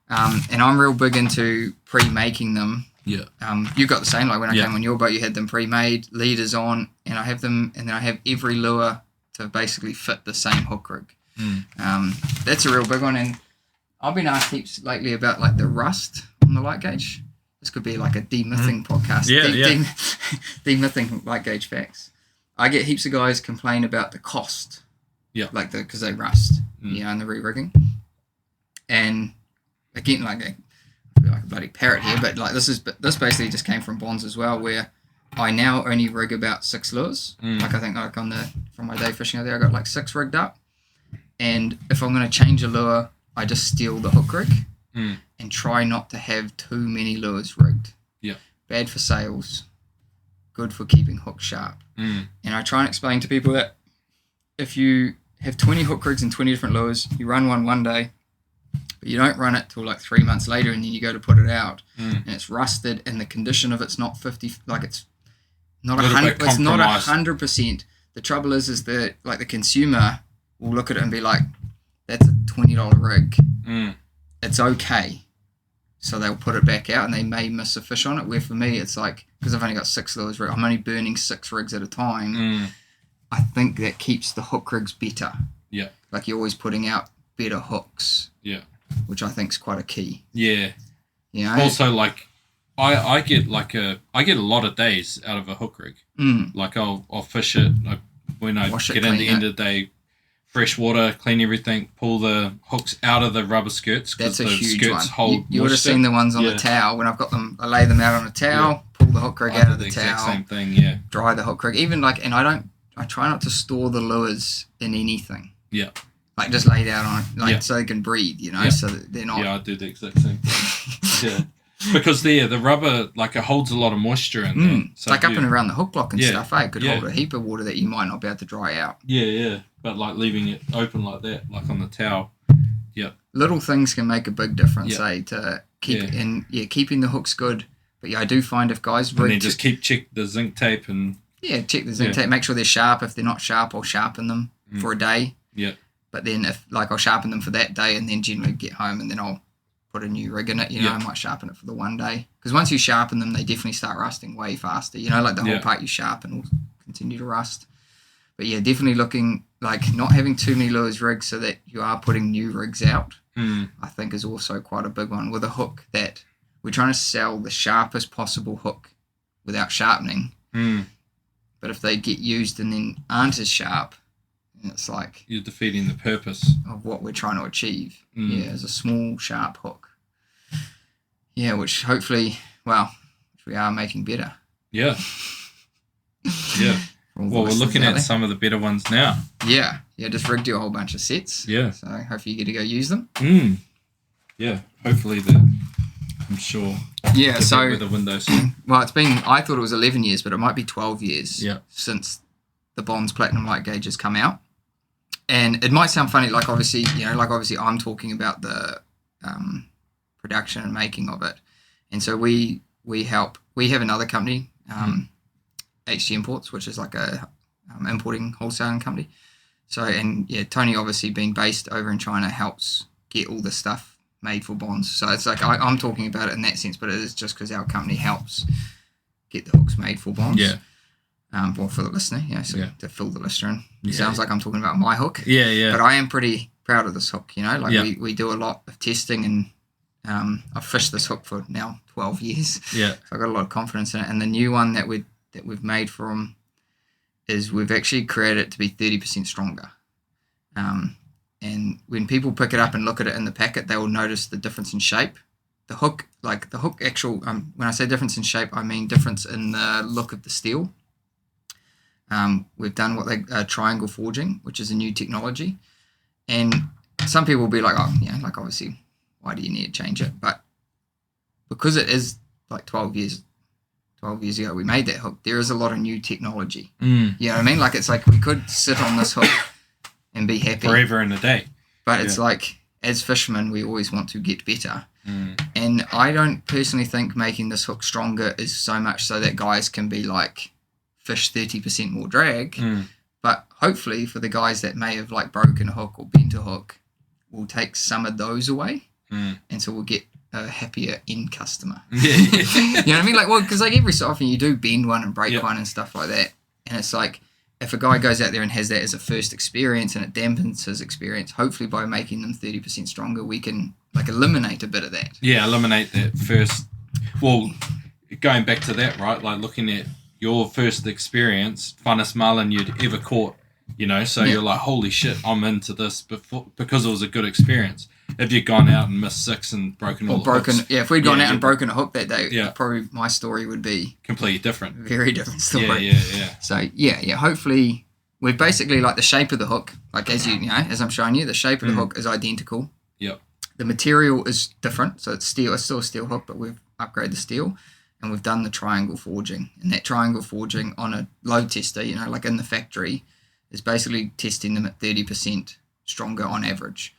And I'm real big into pre-making them. Yeah. You got the same, like when I came on your boat, you had them pre-made, leaders on, and I have them, and then I have every lure to basically fit the same hook rig. That's a real big one, and I've been asked heaps lately about like the rust on the light gauge. This could be like a demything podcast. Demything light gauge facts. I get heaps of guys complain about the cost. Yeah. Like because they rust, and the re-rigging. And again, like I feel like a bloody parrot here, but like this basically just came from Bonds as well, where I now only rig about 6 lures. Like I think like from my day fishing out there, I got like 6 rigged up. And if I'm going to change a lure, I just steal the hook rig and try not to have too many lures rigged. Yeah. Bad for sales, good for keeping hooks sharp. And I try and explain to people that if you have 20 hook rigs and 20 different lures, you run one day, but you don't run it till like 3 months later, and then you go to put it out and it's rusted and the condition of it's not 50, like it's not 100, it's not 100%. The trouble is that like the consumer will look at it and be like, that's a $20 rig. It's okay. So they'll put it back out and they may miss a fish on it. Where for me, it's like, because I've only got 6 lures, I'm only burning 6 rigs at a time. I think that keeps the hook rigs better. Yeah. Like you're always putting out better hooks. Yeah. Which I think is quite a key. Yeah. You know? Also, like, I get a lot of days out of a hook rig. Like I'll fish it when I get in the end of the day. Fresh water, clean everything, pull the hooks out of the rubber skirts because the skirts hold. You would have seen the ones on the towel when I've got them. I lay them out on a towel, pull the hook rig out of the towel. Exact same thing, yeah. Dry the hook rig, even like, and I try not to store the lures in anything. Yeah. Like just laid out on it, like so they can breathe, you know, so that they're not. Yeah, I do the exact same thing. Yeah. Because the rubber, like it holds a lot of moisture in there. So like up and around the hook block and stuff, it could hold a heap of water that you might not be able to dry out. Yeah, yeah. But like leaving it open like that, like on the towel. Yeah. Little things can make a big difference, to keeping the hooks good. But I do find if guys rig... And then just check the zinc tape and... Yeah, check the zinc tape. Make sure they're sharp. If they're not sharp, I'll sharpen them for a day. Yeah. But then I'll sharpen them for that day and then generally get home and then I'll put a new rig in it. You know, I might sharpen it for the one day. Because once you sharpen them, they definitely start rusting way faster. You know, like the whole part you sharpen will continue to rust. But yeah, definitely looking, like not having too many lures rigged so that you are putting new rigs out, I think is also quite a big one. With a hook that we're trying to sell the sharpest possible hook without sharpening. But if they get used and then aren't as sharp, it's like... You're defeating the purpose. Of what we're trying to achieve. Yeah, as a small, sharp hook. Yeah, which hopefully, we are making better. Yeah. Yeah. Well, we're looking at some of the better ones now. Yeah. Yeah, just rigged you a whole bunch of sets. Yeah. So hopefully you get to go use them. Yeah, hopefully I'm sure. Yeah, so... With the window soon. Well, I thought it was 11 years, but it might be 12 years since the Bonds Platinum Light Gauge has come out. And it might sound funny, like obviously I'm talking about the production and making of it. And so we have another company, HG Imports, which is like a importing wholesaling company. So, and Tony obviously being based over in China helps get all the stuff made for Bonds. So it's like I'm talking about it in that sense, but it is just because our company helps get the hooks made for Bonds. Yeah. Well, for the listener, to fill the listener in. It sounds like I'm talking about my hook. Yeah, yeah. But I am pretty proud of this hook, you know. Like we do a lot of testing and I've fished this hook for now 12 years. Yeah. So I've got a lot of confidence in it. And the new one that we've made for them is we've actually created it to be 30% stronger. And when people pick it up and look at it in the packet, they will notice the difference in shape. The hook actual, when I say difference in shape, I mean difference in the look of the steel. We've done triangle forging, which is a new technology. And some people will be like, oh, like obviously, why do you need to change it? But because it is like 12 years ago we made that hook, there is a lot of new technology. You know what I mean? Like, it's like we could sit on this hook and be happy forever and a day. but it's like, as fishermen, we always want to get better. And I don't personally think making this hook stronger is so much so that guys can be like fish 30% more drag, but hopefully for the guys that may have like broken a hook or bent a hook, we'll take some of those away, and so we'll get a happier end customer. You know what I mean? Like, well, because like every so often you do bend one and break one and stuff like that, and it's like, if a guy goes out there and has that as a first experience and it dampens his experience, hopefully by making them 30% stronger, we can like eliminate a bit of that. Yeah, eliminate that first. Well, going back to that, right? Like looking at your first experience, funnest marlin you'd ever caught, you know, so you're like, holy shit, I'm into this because it was a good experience. If you'd gone out and missed 6 and broken all the hooks, if we'd gone out and broken a hook that day, probably my story would be completely different. Very different story. Yeah. So hopefully we've basically like the shape of the hook, like as you know, as I'm showing you, the shape of the hook is identical. Yep. The material is different, so it's steel. It's still a steel hook, but we've upgraded the steel, and we've done the triangle forging. And that triangle forging on a load tester, you know, like in the factory, is basically testing them at 30% stronger on average.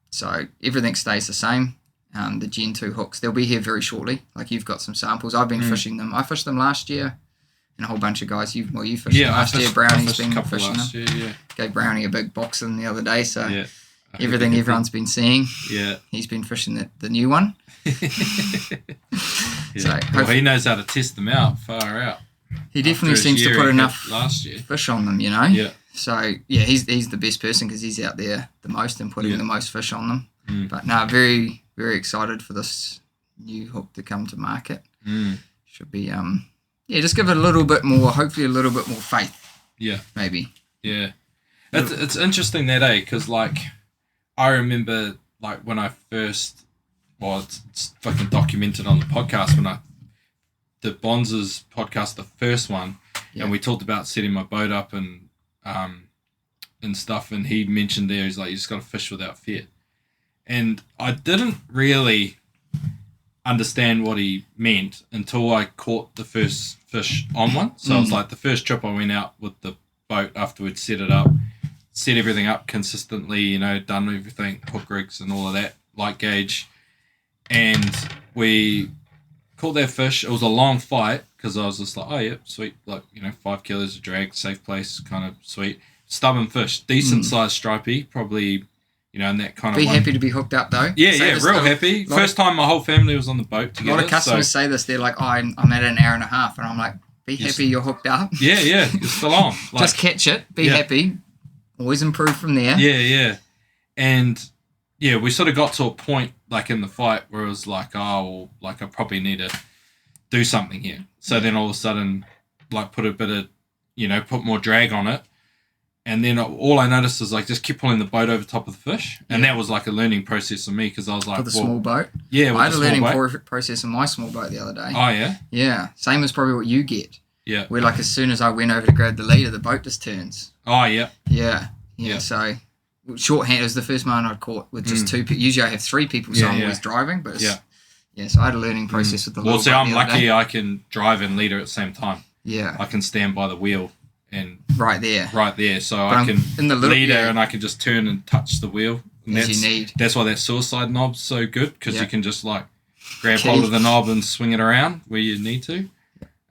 So everything stays the same. The Gen 2 hooks, they'll be here very shortly. Like, you've got some samples. I've been fishing them. I fished them last year, and a whole bunch of guys. You fished them last year. Brownie's been fishing them. Gave Brownie a big box in the other day, so everything everyone's been seeing. Yeah, he's been fishing the new one. So well, he knows how to test them out. Far out. He definitely seems to put enough fish on them, you know. Yeah. So he's the best person because he's out there the most and putting the most fish on them. But no, very, very excited for this new hook to come to market. Should be just give it a little bit more, hopefully a little bit more faith. Yeah. Maybe. Yeah. It's interesting that, because like I remember like when I first, it's fucking documented on the podcast when I did Bonz's podcast, the first one, and we talked about setting my boat up and stuff, and he mentioned there, he's like, you just got to fish without fear. And I didn't really understand what he meant until I caught the first fish on one. So it was like the first trip I went out with the boat after we'd set it up, set everything up consistently, you know, done everything, hook rigs and all of that, light gauge. And we caught that fish. It was a long fight because I was just like, oh, yeah, sweet. Like, you know, 5 kilos of drag, safe place, kind of sweet. Stubborn fish, decent sized stripey, probably, you know, in that kind of Be happy to be hooked up, though. Yeah, real happy. First time my whole family was on the boat together. A lot of customers say this. They're like, oh, I'm at an hour and a half. And I'm like, be happy you're hooked up. Yeah, you're still on. Like, just catch it. Be happy. Always improve from there. Yeah. And, we sort of got to a point, like, in the fight where it was like, oh, well, like, I probably need to do something here. So then all of a sudden, like, put a bit of, you know, put more drag on it. And then all I noticed is, like, just keep pulling the boat over top of the fish. And that was, like, a learning process for me because I was like, with a small boat? Yeah, with I had a learning process in my small boat the other day. Oh, yeah? Yeah. Same as probably what you get. Yeah. Where, like, as soon as I went over to grab the leader, the boat just turns. Oh, yeah. Yeah. So, shorthand, it was the first marlin I'd caught with just 2 people. Usually I have 3 people, so I'm always driving. But so I had a learning process with the little boat. Well, see, I'm lucky I can drive and leader at the same time. Yeah. I can stand by the wheel. And right there, so I can in the leader and I can just turn and touch the wheel. And as you need. That's why that suicide knob's so good because you can just like grab hold of the knob and swing it around where you need to.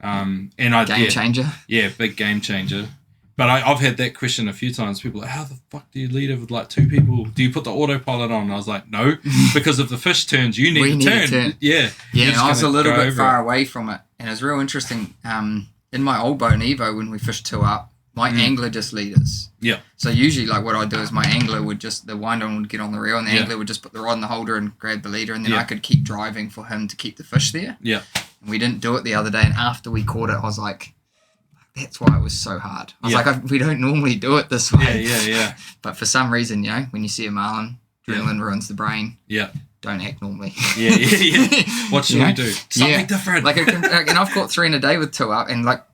And game changer. Yeah, big game changer. But I've had that question a few times. People are like, how the fuck do you leader with like 2 people? Do you put the autopilot on? And I was like, no, because if the fish turns, you need to turn. Yeah. Yeah, I was a little bit far away from it, and it was real interesting. In my old boat in Evo, when we fished 2 up, my angler just leaders. Yeah. So usually, like what I do is my angler would just, the wind on would get on the reel, and the angler would just put the rod in the holder and grab the leader, and then I could keep driving for him to keep the fish there. Yeah. And we didn't do it the other day, and after we caught it, I was like, that's why it was so hard. I was like, we don't normally do it this way. Yeah. But for some reason, you know, when you see a marlin, adrenaline ruins the brain. Yeah. Don't act normally. Yeah. What should we do? Something different. Like, and I've caught 3 in a day with 2 up, and like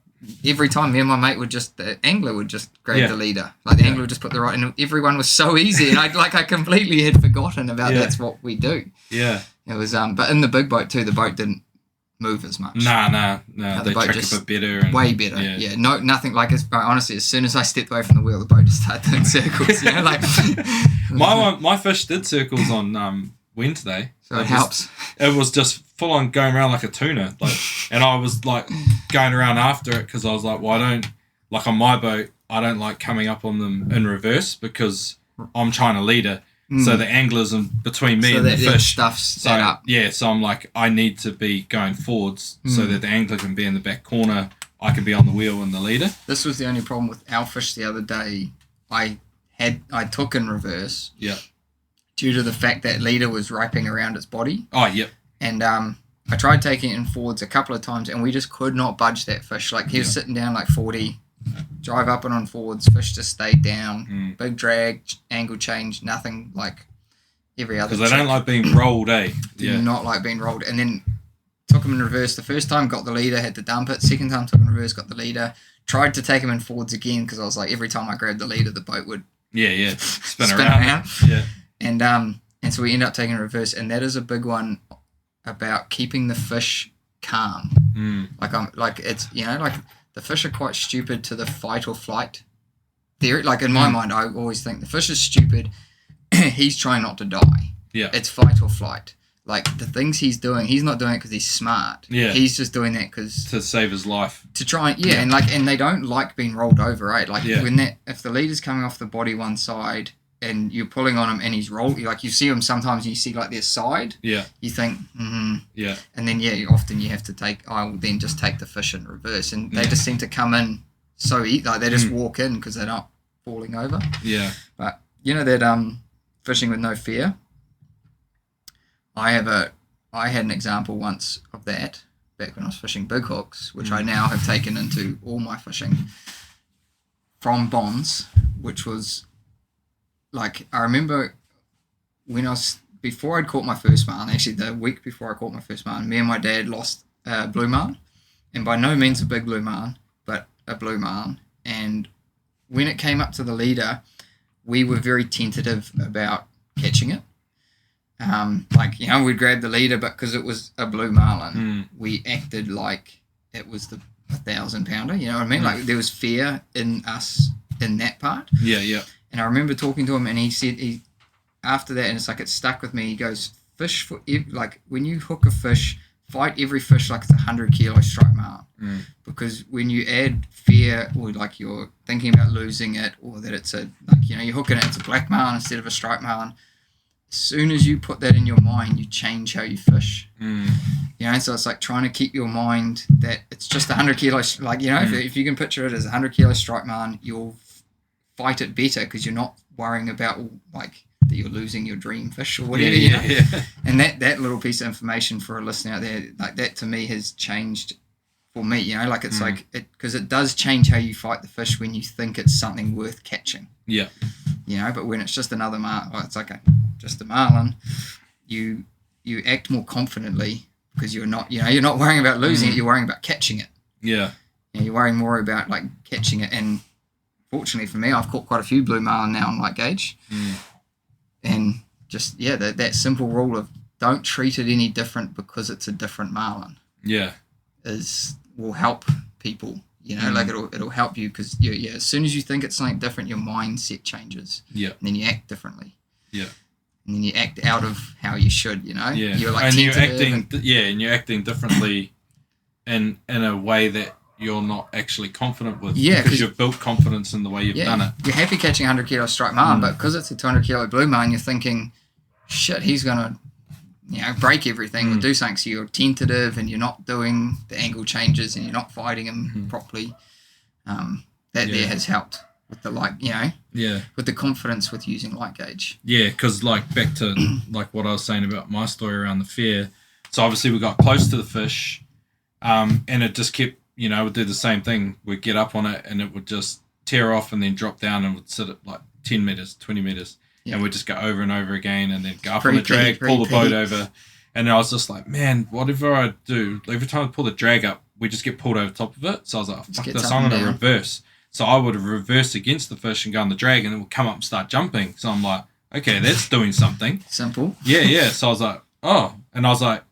every time me and my mate the angler would just grab the leader. Like the angler would just put the rod, and everyone was so easy, and I completely had forgotten about that's what we do. Yeah. It was but in the big boat too, the boat didn't move as much. Nah. The They boat track just a bit better. And, way better. Yeah. No, nothing like it. Honestly, as soon as I stepped away from the wheel, the boat just started doing circles. Like my fish did circles on Wednesday. So it helps. It was just full on going around like a tuna. And I was like going around after it because I was like, well, I don't like on my boat. I don't like coming up on them in reverse because I'm trying to lead it. So the anglers in between me and the fish stuff's set up. Yeah, so I'm like, I need to be going forwards so that the angler can be in the back corner. I can be on the wheel and the leader. This was the only problem with our fish the other day. I took in reverse. Yeah. Due to the fact that leader was wrapping around its body. Oh, yep. And I tried taking it in forwards a couple of times, and we just could not budge that fish. Like he was sitting down like 40. Drive up and on forwards, fish just stayed down. Big drag, angle change, nothing like every other. Because they don't like being rolled, eh? Do not like being rolled. And then took him in reverse. The first time got the leader, had to dump it. Second time took him in reverse, got the leader. Tried to take him in forwards again because I was like, every time I grabbed the leader, the boat would spin around. Yeah. And so we end up taking reverse, and that is a big one about keeping the fish calm. Like it's the fish are quite stupid to the fight or flight theory. Like in my mind, I always think the fish is stupid. He's trying not to die. Yeah. It's fight or flight. Like the things he's doing, he's not doing it because he's smart. Yeah. He's just doing that because to save his life. To try, and they don't like being rolled over, right? Like if the leader's coming off the body one side and you're pulling on him and he's rolling, like you see him sometimes, you see like their side. Yeah. You think, Yeah. And then often you have to I will then just take the fish in reverse, and they just seem to come in so like they just walk in because they're not falling over. Yeah. But you know that fishing with no fear. I had an example once of that back when I was fishing big hooks, which I now have taken into all my fishing from Bonds, which was like, I remember when before I'd caught my first marlin, actually the week before I caught my first marlin, me and my dad lost a blue marlin, and by no means a big blue marlin, but a blue marlin. And when it came up to the leader, we were very tentative about catching it. We'd grab the leader, but because it was a blue marlin, we acted like it was the 1,000-pounder. You know what I mean? Like there was fear in us in that part. Yeah, yeah. And I remember talking to him, and he said after that, and it's like it stuck with me. He goes, fish for like when you hook a fish, fight every fish like it's a 100-kilo striped marlin, because when you add fear or like you're thinking about losing it, or that it's you're hooking it, it's a black marlin instead of a striped marlin. As soon as you put that in your mind, you change how you fish. So it's like trying to keep your mind that it's just 100 kilos. Like, if you can picture it as a 100-kilo striped marlin, you'll fight it better because you're not worrying about like that you're losing your dream fish or whatever. Yeah. And that little piece of information for a listener out there, like that to me has changed for me. Like it's like because it does change how you fight the fish when you think it's something worth catching. Yeah. But when it's just another it's like just a marlin, you act more confidently because you're not worrying about losing it, you're worrying about catching it. Yeah. You're worrying more about like catching it. And fortunately for me, I've caught quite a few blue marlin now on light gauge. And just that simple rule of don't treat it any different because it's a different marlin. Yeah. Will help people. Like it'll help you because as soon as you think it's something different, your mindset changes. Yeah. And then you act differently. Yeah. And then you act out of how you should. Yeah. You're like you're acting differently in a way that you're not actually confident with. Yeah. Because you've built confidence in the way you've done it. You're happy catching 100-kilo striped marlin, but because it's a 200-kilo blue marlin, you're thinking, shit, he's gonna break everything or do something. So you're tentative and you're not doing the angle changes and you're not fighting him properly. There has helped with the with the confidence with using light gauge. Yeah, because like back to like what I was saying about my story around the fear. So obviously we got close to the fish, and it just kept would do the same thing. We'd get up on it and it would just tear off and then drop down and would sit at like 10 meters, 20 meters. Yeah. And we'd just go over and over again and then go up on the drag, pull the boat over. And I was just like, man, whatever I do, every time I pull the drag up, we just get pulled over top of it. So I was like, fuck this, I'm going to reverse. So I would have reversed against the fish and go on the drag and it would come up and start jumping. So I'm like, okay, that's doing something. Simple. Yeah. So I was like, oh, And I was like,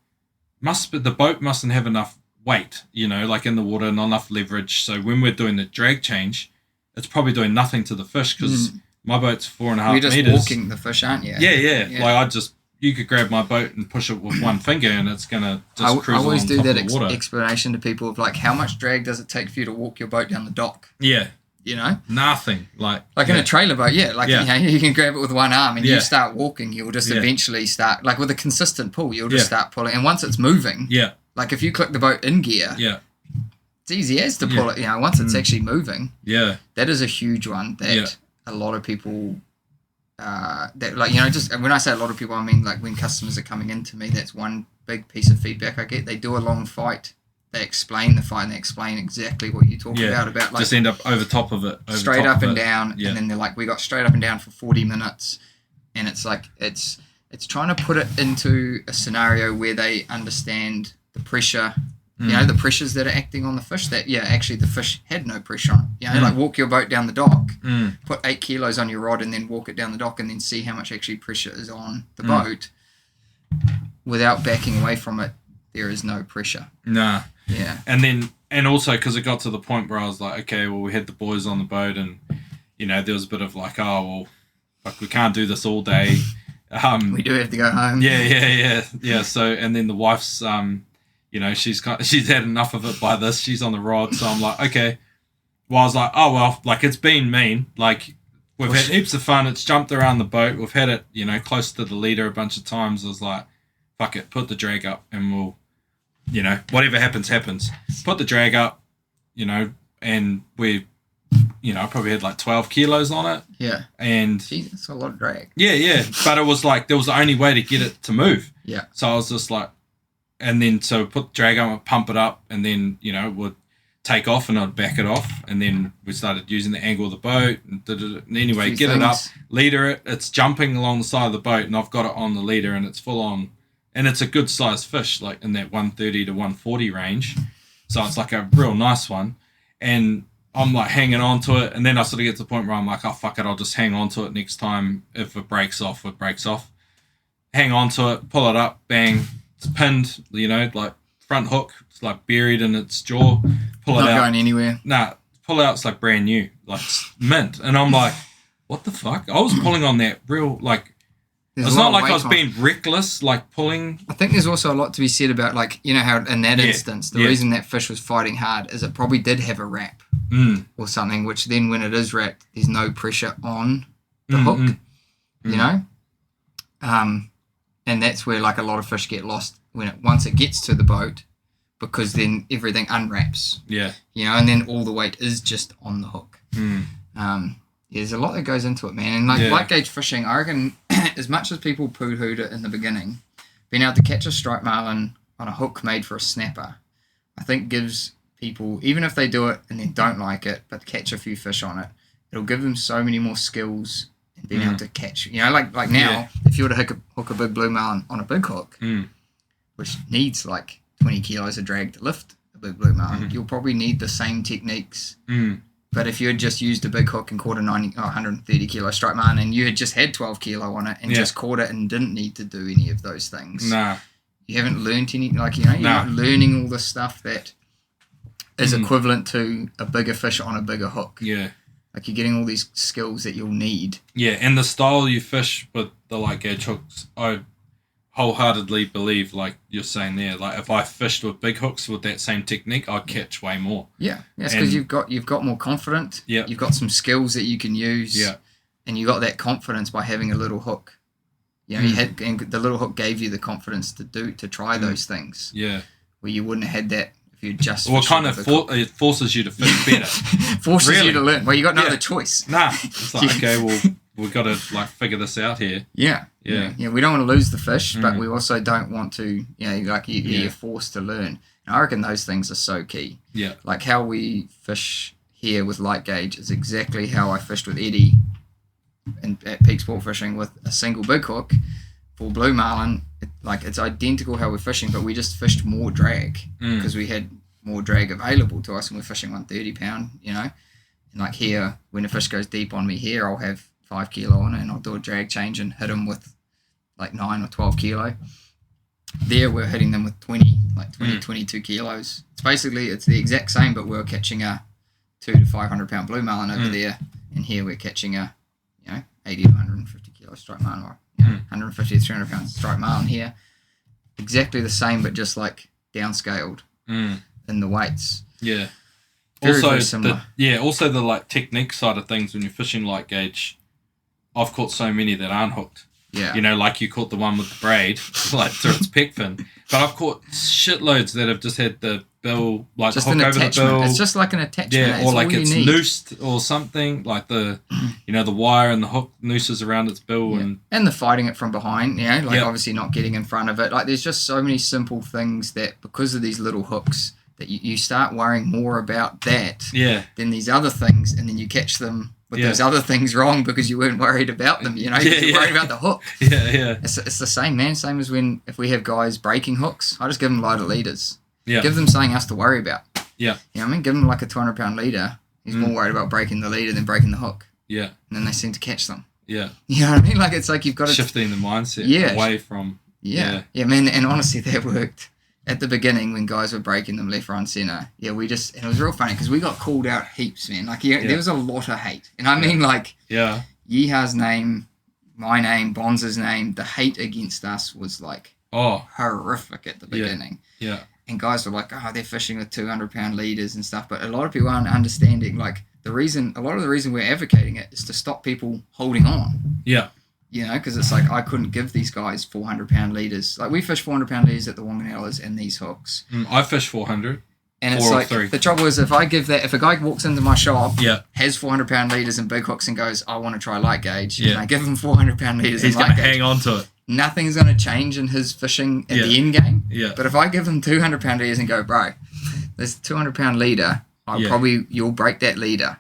the boat mustn't have enough weight, like in the water, not enough leverage. So when we're doing the drag change, it's probably doing nothing to the fish because my boat's 4.5 meters. You're just walking the fish, aren't you? Yeah. Like you could grab my boat and push it with one finger and it's going to just cruise I always on do top that of the water. explanation to people of like, how much drag does it take for you to walk your boat down the dock? Yeah. Nothing. Like in a trailer boat, you can grab it with one arm and you start walking, you'll just Yeah. eventually start, like with a consistent pull, you'll just start pulling. And once it's moving, like if you click the boat in gear, it's easy as to pull it, once it's actually moving. Yeah. That is a huge one that a lot of people, just when I say a lot of people, I mean like when customers are coming into me, that's one big piece of feedback I get. They do a long fight. They explain the fight and they explain exactly what you talk about like just end up over top of it, straight up and down, and then they're like, we got straight up and down for 40 minutes, and it's like it's trying to put it into a scenario where they understand the pressure, the pressures that are acting on the fish. That actually the fish had no pressure on it. Like walk your boat down the dock, put 8 kilos on your rod, and then walk it down the dock, and then see how much actually pressure is on the boat. Without backing away from it, there is no pressure. Nah. Yeah. And also because it got to the point where I was like, okay, well, we had the boys on the boat and, there was a bit of like, oh, well, like we can't do this all day. We do have to go home. Yeah. So, and then the wife's, she's had enough of it by this. She's on the rod. So I'm like, okay. Well, I was like, oh, well, like it's been mean. Like we've had heaps of fun. It's jumped around the boat. We've had it, close to the leader a bunch of times. I was like, fuck it, put the drag up and we'll, whatever happens. Put the drag up, and we, I probably had like 12 kilos on it. Yeah. And jeez, that's a lot of drag. Yeah. But it was like, there was the only way to get it to move. Yeah. So I was just like, and then so put the drag on, pump it up, and then, would take off and I'd back it off. And then we started using the angle of the boat. And anyway, get it up, leader it. It's jumping along the side of the boat and I've got it on the leader and it's full on. And it's a good sized fish, like in that 130 to 140 range. So it's like a real nice one. And I'm like hanging on to it. And then I sort of get to the point where I'm like, oh, fuck it. I'll just hang on to it next time. If it breaks off, it breaks off. Hang on to it, pull it up, bang. It's pinned, like front hook. It's like buried in its jaw. Pull it out. Not going anywhere. Nah, pull it out. It's like brand new, like mint. And I'm like, what the fuck? I was pulling on that real, like, it's not like I was being reckless, like pulling. I think there's also a lot to be said about, like, how in that instance, the reason that fish was fighting hard is it probably did have a wrap or something, which then when it is wrapped, there's no pressure on the hook, and that's where like a lot of fish get lost once it gets to the boat, because then everything unwraps. Yeah. And then all the weight is just on the hook. There's a lot that goes into it, man. And light gauge fishing, I reckon, as much as people poo-hooed it in the beginning, being able to catch a striped marlin on a hook made for a snapper, I think gives people, even if they do it and then don't like it, but catch a few fish on it, it'll give them so many more skills in being able to catch. Like now, if you were to hook a big blue marlin on a big hook, which needs like 20 kilos of drag to lift a big blue marlin, you'll probably need the same techniques. But if you had just used a big hook and caught a 130 kilo striped marlin and you had just had 12 kilo on it and just caught it and didn't need to do any of those things, you haven't learned any, you're not learning all the stuff that is equivalent to a bigger fish on a bigger hook. Yeah. Like you're getting all these skills that you'll need. Yeah, and the style you fish with the light gauge hooks, I wholeheartedly believe, like you're saying there, like if I fished with big hooks with that same technique, I'd catch way more. Yeah, it's because you've got more confidence. Yeah, you've got some skills that you can use. Yeah, and you got that confidence by having a little hook. You had, and the little hook gave you the confidence to try those things. Yeah, where you wouldn't have had that if you just. Well, it forces you to fish better. Forces you to learn. Well, you got no other choice. Nah, it's like okay, well, we've got to like figure this out here. Yeah. We don't want to lose the fish, but we also don't want to, you're forced to learn. And I reckon those things are so key. Yeah. Like how we fish here with light gauge is exactly how I fished with Eddie at Peak Sport Fishing with a single big hook for blue marlin. It's identical how we're fishing, but we just fished more drag because we had more drag available to us and we're fishing 130 pound, And like here, when a fish goes deep on me here, I'll have 5 kilo on it and I'll do a drag change and hit him with like 9 or 12 kilo. there we're hitting them with 22 kilos. It's the exact same, but we're catching a 200 to 500 pound blue marlin over there, and here we're catching a 80 to 150 kilo striped marlin, or 150 to 300 pound striped marlin here. Exactly the same, but just like downscaled in the weights. Yeah. Very similar. Also the like technique side of things when you're fishing light gauge, I've caught so many that aren't hooked. Yeah. Like you caught the one with the braid, like through its pec fin. But I've caught shitloads that have just had the bill, like just hook an over the attachment. bill. It's just like an attachment. Yeah, That's or like all it's you need. noosed or something, like the the wire and the hook nooses around its bill and the fighting it from behind, Yep. obviously not getting in front of it. Like there's just so many simple things that because of these little hooks that you start worrying more about that than these other things, and then you catch them with those other things wrong because you weren't worried about them, you're worried about the hook. It's the same, man. Same as if we have guys breaking hooks, I just give them lighter leaders. Give them something else to worry about. You know what I mean? Give them like a 200 pound leader. He's more worried about breaking the leader than breaking the hook. And then they seem to catch them. You know what I mean? Like it's like you've got to shifting the mindset away from man. And honestly, that worked at the beginning when guys were breaking them left, right, and center. And it was real funny because we got called out heaps, man. Like there was a lot of hate, and I mean like Yeeha's name, my name, Bonza's name. The hate against us was like horrific at the beginning. And guys were like, they're fishing with 200 pound leaders and stuff. But a lot of people aren't understanding like a lot of the reason we're advocating it is to stop people holding on. Because it's like I couldn't give these guys 400 pound leaders. Like we fish 400 pound leaders at the Whanganellas and these hooks. I fish 400. And it's like the trouble is if a guy walks into my shop, has 400 pound leaders and big hooks and goes, I want to try light gauge, and I give him 400 pound leaders, he's and going light to gauge, hang on to it. Nothing's going to change in his fishing at the end game. But if I give him 200 pound leaders and go, bro, this 200 pound leader, you'll break that leader.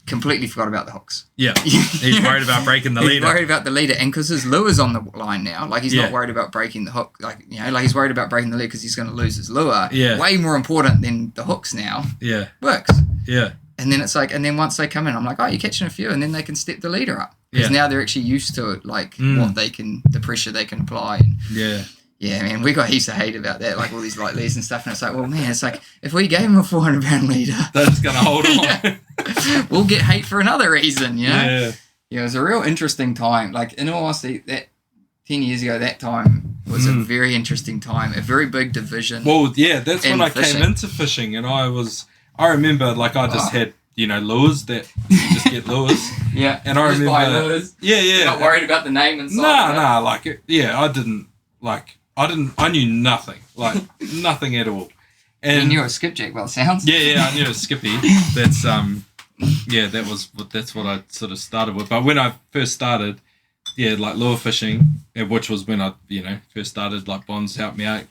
Completely forgot about the hooks. He's worried about breaking the leader. He's worried about the leader, and because his lure's on the line now, like he's not worried about breaking the hook. Like like he's worried about breaking the leader because he's going to lose his lure. Way more important than the hooks now. Works. And then it's like, and then once they come in, I'm like, you're catching a few, and then they can step the leader up because now they're actually used to it, like the pressure they can apply. And man, we got heaps of hate about that, like all these light leads and stuff. And it's like, well, man, it's like if we gave him a 400 pound leader, they're just going to hold on. We'll get hate for another reason, it was a real interesting time. Like in all honesty, that 10 years ago, that time was a very interesting time, a very big division. Well, that's when I came into fishing, and I remember like I just had lures that you just get lures. And I remember buy lures. You're not worried about the name and stuff. No, like I knew nothing, like nothing at all. And you knew a skipjack by the sounds. I knew a skippy. That's that's what I sort of started with. But when I first started, like lure fishing, which was when I first started, like Bonds helped me out,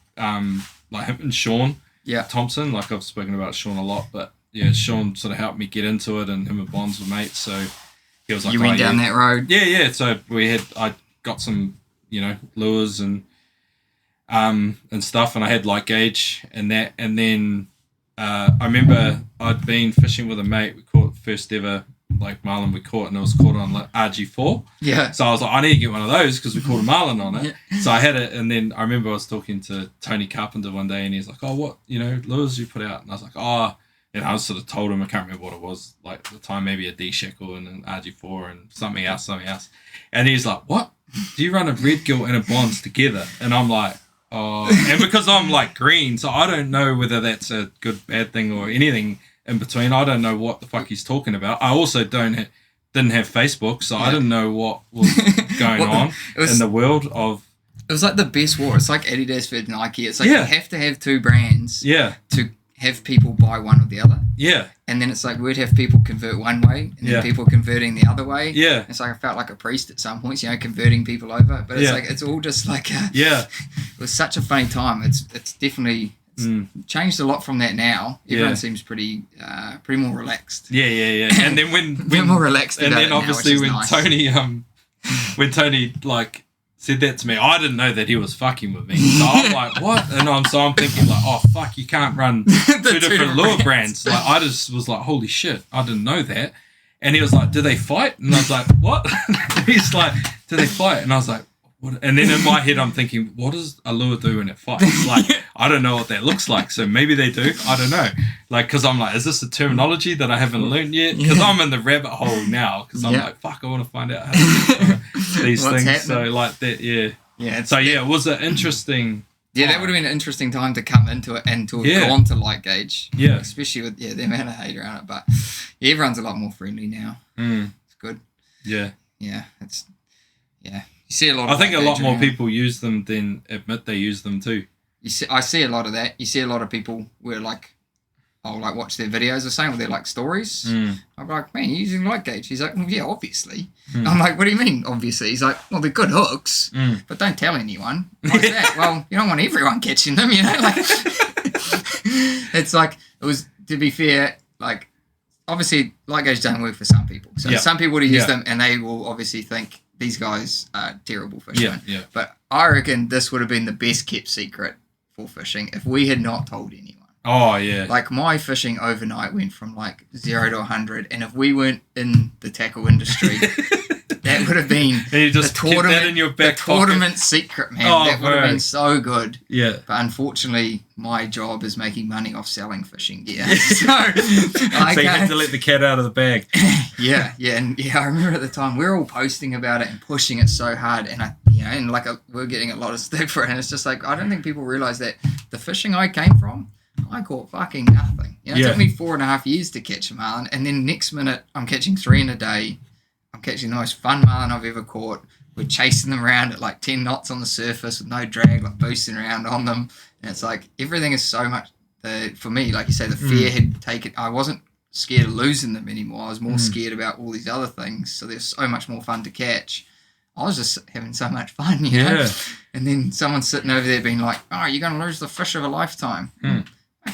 like him and Sean Thompson, like I've spoken about Sean a lot, but Sean sort of helped me get into it, and him and Bonds were mates, so he was like, you went down that road. So I got some lures and stuff, and I had light gauge and that, and then I remember I'd been fishing with a mate. We caught first ever like marlin we caught, and it was caught on like RG4. So I was like, I need to get one of those because we caught a marlin on it. So I had it, and then I remember I was talking to Tony Carpenter one day, and he's like, what lures you put out? And I was like, and I sort of told him, I can't remember what it was, like at the time, maybe a D-shackle and an RG4 and something else. And he's like, what? Do you run a red gill and a bonds together? And I'm like, and because I'm like green, so I don't know whether that's a good, bad thing or anything in between. I don't know what the fuck he's talking about. I also didn't have Facebook, so I didn't know what was going on in the world of. It was like the best war. It's like Adidas versus Nike. It's like you have to have two brands to have people buy one or the other. And then it's like we'd have people convert one way and then people converting the other way. It's like I felt like a priest at some points, converting people over. But it's like it's all just like it was such a funny time. It's definitely changed a lot from that now. Everyone seems pretty more relaxed. And then when more relaxed, and about then it obviously now, when nice. Tony like said that to me, I didn't know that he was fucking with me. So I'm like, what? And I'm thinking like, oh fuck, you can't run two different lure brands. Like I just was like, holy shit, I didn't know that. And he was like, do they fight? And I was like, what? He's like, do they fight? And I was like, And then in my head, I'm thinking, what does a lure do when it fights? Like, I don't know what that looks like. So maybe they do. I don't know. Like, because I'm like, is this a terminology that I haven't learned yet? Because I'm in the rabbit hole now. Because I'm like, fuck, I want to find out how to do these things. Happening? So like that, yeah. Yeah. So yeah, it was an interesting. Yeah, that would have been an interesting time to come into it and to have gone to light gauge. Yeah. Especially with the amount of hate around it. But everyone's a lot more friendly now. It's good. Yeah. Yeah. You see a lot. I think a lot more people use them than admit they use them too. I see a lot of that. You see a lot of people where like, I'll like watch their videos or something, or their like stories. I'm like, man, you're using light gauge. He's like, well, yeah, obviously. I'm like, what do you mean, obviously? He's like, well, they're good hooks, but don't tell anyone. Why's that? Well, you don't want everyone catching them, you know? Like, it's like, it was, to be fair, like, obviously, light gauge don't work for some people. So some people would use them and they will obviously think these guys are terrible fishermen. But I reckon this would have been the best kept secret for fishing if we had not told anyone. Oh, yeah. Like, my fishing overnight went from, like, 0 to 100, and if we weren't in the tackle industry, that would have been you just the tournament, kept that in your back the tournament secret, man. Oh, that would have been so good. Yeah. But unfortunately, my job is making money off selling fishing gear. So you had to let the cat out of the bag. Yeah. I remember at the time, we were all posting about it and pushing it so hard, and we're getting a lot of stick for it, and it's just like, I don't think people realize that the fishing I came from, I caught fucking nothing. It took me 4.5 years to catch a marlin, and then next minute I'm catching 3 in a day. I'm catching the most fun marlin I've ever caught. We're chasing them around at like 10 knots on the surface with no drag, like boosting around on them. And it's like, everything is so much, for me, like you say, the fear had taken, I wasn't scared of losing them anymore. I was more scared about all these other things. So they're so much more fun to catch. I was just having so much fun, you know? And then someone's sitting over there being like, oh, you're going to lose the fish of a lifetime.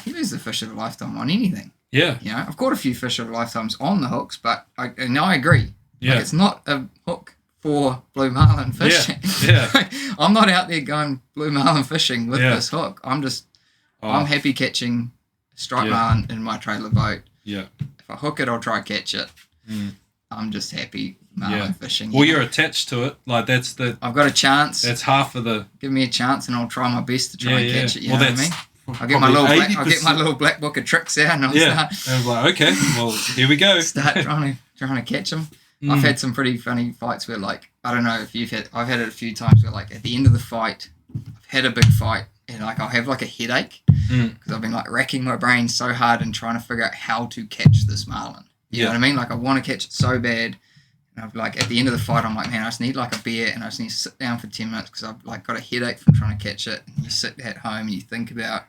You lose the fish of a lifetime on anything. Yeah. You know, I've caught a few fish of a lifetimes on the hooks, but I agree. Yeah. Like, it's not a hook for blue marlin fishing. Yeah. I'm not out there going blue marlin fishing with this hook. I'm happy catching striped marlin in my trailer boat. Yeah. If I hook it, I'll try to catch it. I'm just happy marlin fishing. Well, you're attached to it. Like, I've got a chance. That's half of the... Give me a chance and I'll try my best to try and catch it. You know what I mean? I'll get my little black book of tricks out and I'll start. And I was like, okay, well, here we go. Start trying to catch them. I've had some pretty funny fights where, like, I don't know if I've had it a few times where, like, at the end of the fight, I've had a big fight and, like, I'll have, like, a headache because I've been, like, racking my brain so hard and trying to figure out how to catch this marlin. You know what I mean? Like, I want to catch it so bad. And I've, like, at the end of the fight, I'm like, man, I just need, like, a beer and I just need to sit down for 10 minutes because I've, like, got a headache from trying to catch it. And you sit at home and you think about,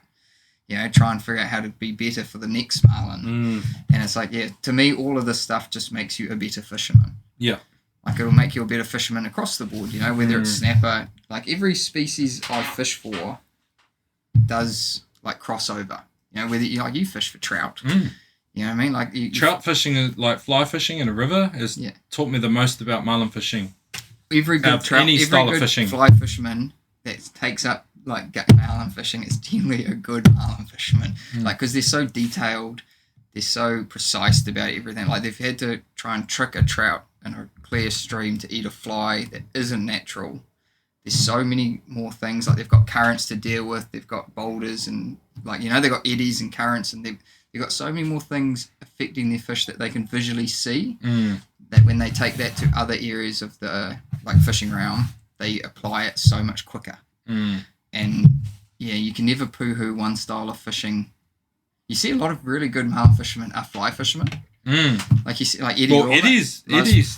you know, try and figure out how to be better for the next marlin. And it's like, to me, all of this stuff just makes you a better fisherman. Yeah. Like, it'll make you a better fisherman across the board, you know, whether it's snapper. Like, every species I fish for does, like, crossover. You know, whether you fish for trout. You know what I mean? Like, trout fishing, like fly fishing in a river, has taught me the most about marlin fishing. Every good fly fisherman that takes up, like, marlin fishing is generally a good marlin fisherman. Like, because they're so detailed, they're so precise about everything. Like, they've had to try and trick a trout in a clear stream to eat a fly that isn't natural. There's so many more things. Like, they've got currents to deal with, they've got boulders and, like, you know, they've got eddies and currents, and they've got so many more things affecting their fish that they can visually see, that when they take that to other areas of the, like, fishing realm, they apply it so much quicker. And you can never poo-hoo one style of fishing. You see a lot of really good marlin fishermen are fly fishermen. Like, you see, like Eddie. Well, Eddie's.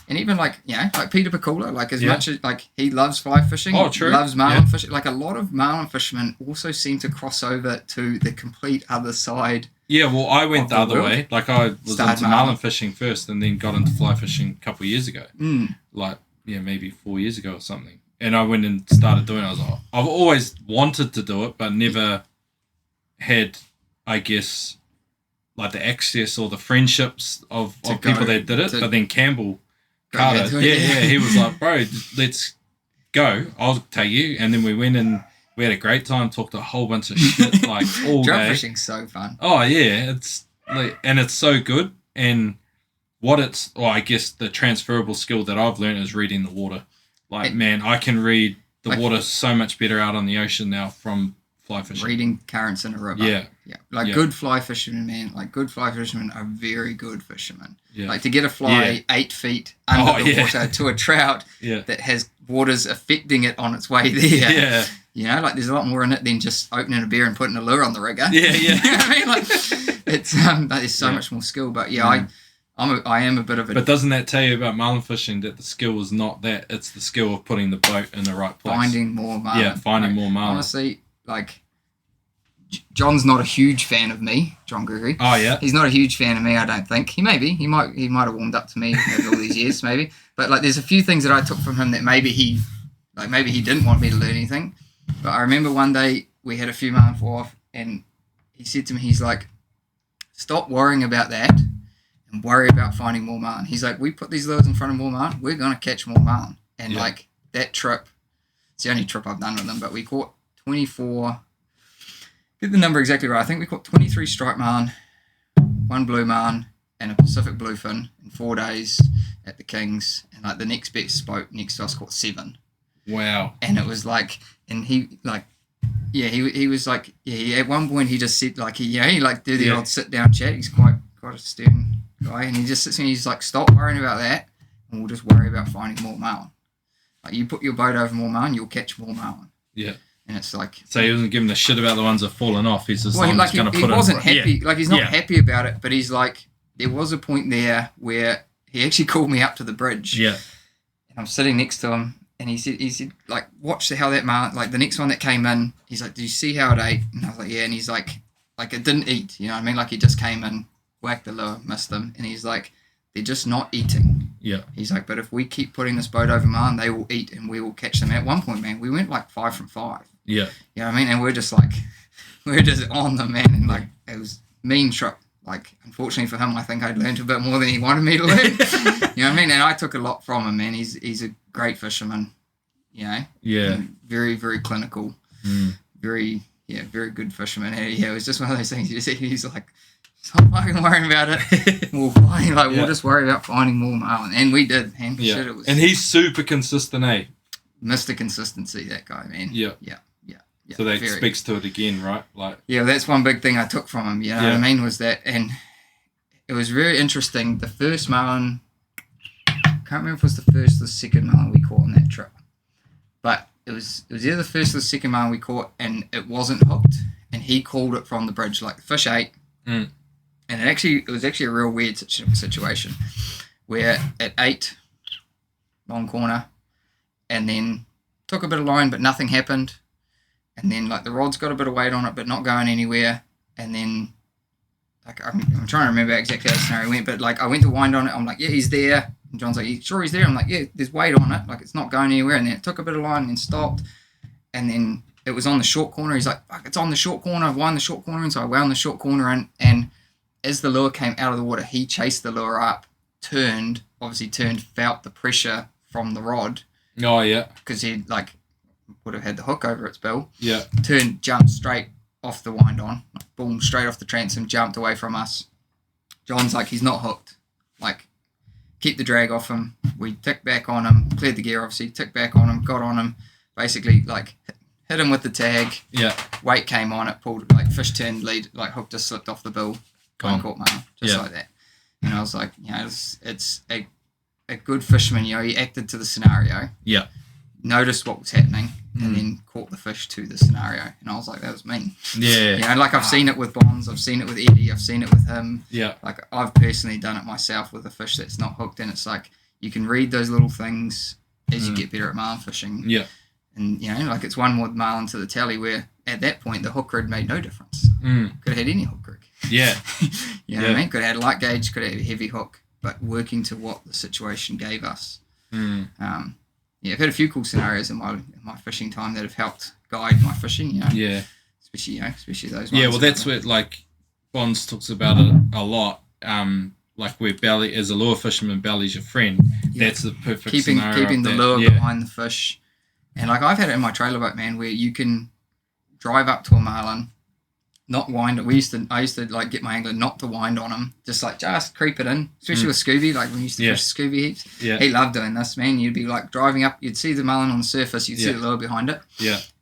And even, like, you know, like Peter Piccola, like, as much as, like, he loves fly fishing. Oh, true. He loves marlin fishing. Like, a lot of marlin fishermen also seem to cross over to the complete other side. Yeah, well, I went the other way. Like, I was into marlin fishing first and then got into fly fishing a couple of years ago. Like, maybe 4 years ago or something. And I went and started doing it. I was like, I've always wanted to do it, but never had, I guess, like, the access or the friendships of people that did it. But then Campbell Carter, he was like, bro, let's go. I'll take you. And then we went and we had a great time, talked a whole bunch of shit, like, all Drum day. fishing's so fun. Oh, yeah. It's like, and it's so good. And I guess the transferable skill that I've learned is reading the water. Like, man, I can read the water's so much better out on the ocean now from fly fishing. Reading currents in a river. Yeah. Good fly fishermen, man. Like good fly fishermen are very good fishermen. Yeah. Like to get a fly 8 feet under the water to a trout that has waters affecting it on its way there. Yeah. You know, like there's a lot more in it than just opening a beer and putting a lure on the rigger. Yeah, yeah. You know what I mean? Like it's like there's so much more skill. But I am a bit of a But doesn't that tell you about marlin fishing that the skill is not that, it's the skill of putting the boat in the right place. finding more marlin. Yeah, finding more marlin. Honestly, like John's not a huge fan of me, John Gregory. Oh yeah. He's not a huge fan of me, I don't think. He might have warmed up to me over all these years, maybe. But like there's a few things that I took from him that maybe he didn't want me to learn anything. But I remember one day we had a few marlin fall off and he said to me, he's like, stop worrying about that and worry about finding more marlin. He's like, we put these lures in front of more marlin, we're going to catch more marlin. And like that trip, it's the only trip I've done with them, but we caught 24, get the number exactly right, I think we caught 23 striped marlin, 1 blue marlin, and a Pacific bluefin in 4 days at the Kings. And like the next best boat next to us caught 7. Wow. And it was like, and he like, he was like, at one point he just said like, he like do the old sit down chat. He's quite a stern guy, and he just sits and he's like, stop worrying about that, and we'll just worry about finding more marlin. Like you put your boat over more marlin, you'll catch more marlin. Yeah. And it's like, so he wasn't giving a shit about the ones that have fallen off. He's just going to put he wasn't happy. Like he's not happy about it, but he's like, there was a point there where he actually called me up to the bridge. Yeah. And I'm sitting next to him. And he said, like, watch how that marlin, like the next one that came in, he's like, did you see how it ate? And I was like, yeah. And he's like it didn't eat, you know what I mean? Like he just came in, whacked the lure, missed them. And he's like, they're just not eating. Yeah. He's like, but if we keep putting this boat over marlin, they will eat and we will catch them. At one point, man, we went like 5 from 5. Yeah. You know what I mean? And we're just on them, man. And like, it was mean trip. Like, unfortunately for him, I think I'd learned a bit more than he wanted me to learn. You know what I mean? And I took a lot from him, man. He's a great fisherman, you know? Yeah. And very, very clinical. Very good fisherman. And, it was just one of those things. He's like, stop fucking worrying about it. We'll find, we'll just worry about finding more marlin. And we did, man. Yeah. Shit, it was and he's super consistent, eh? Mr. Consistency, that guy, man. Yeah. Yeah. Yeah, so that speaks to it again, right? Like, yeah, that's one big thing I took from him. You know what I mean? Was that, and it was very interesting. The first marlin, I can't remember if it was the first or the second marlin we caught on that trip, but it was either the first or the second marlin we caught, and it wasn't hooked, and he called it from the bridge. Like the fish ate, and it was actually a real weird situation where it ate long corner, and then took a bit of line, but nothing happened. And then, like, the rod's got a bit of weight on it, but not going anywhere. And then, like, I'm trying to remember exactly how the scenario went, but, like, I went to wind on it. I'm like, yeah, he's there. And John's like, you sure he's there? I'm like, yeah, there's weight on it. Like, it's not going anywhere. And then it took a bit of line and then stopped. And then it was on the short corner. He's like, fuck, it's on the short corner. I've wound the short corner in. So I wound the short corner in. And as the lure came out of the water, he chased the lure up, turned, felt the pressure from the rod. Oh, yeah. Because he, like, would have had the hook over its bill. Yeah. Turned, jumped straight off the wind on. Boom, straight off the transom, jumped away from us. John's like, he's not hooked. Like, keep the drag off him. We ticked back on him, cleared the gear, obviously, ticked back on him, got on him, basically, like, hit him with the tag. Yeah. Weight came on it, pulled, like, fish turned lead, like, hook just slipped off the bill. Caught marlin, just like that. And I was like, you know, it's a good fisherman, you know, he acted to the scenario. Yeah. Noticed what was happening and then caught the fish to the scenario. And I was like, that was me. Yeah. You know, like I've seen it with Bonds, I've seen it with Eddie, I've seen it with him. Yeah. Like I've personally done it myself with a fish that's not hooked, and it's like you can read those little things as you get better at marlin fishing. Yeah. And, you know, like it's one more marlin to the tally where at that point the hook rig made no difference. Could have had any hook rig. Yeah. You know what I mean? Could have had a light gauge, could have had a heavy hook, but working to what the situation gave us. Yeah, I've had a few cool scenarios in my fishing time that have helped guide my fishing, you know. Yeah. Especially those ones. Yeah, well, that's where, like, Bonds talks about it a lot. Like, where belly, as a lure fisherman, belly's your friend. Yeah. That's the perfect scenario. Keeping the lure behind the fish. And, like, I've had it in my trailer boat, man, where you can drive up to a marlin, not wind. I used to like get my angler not to wind on him, just creep it in, especially with Scooby. Like when we used to fish Scooby heaps, he loved doing this, man. You'd be like driving up, you'd see the marlin on the surface, you'd see the lure behind it,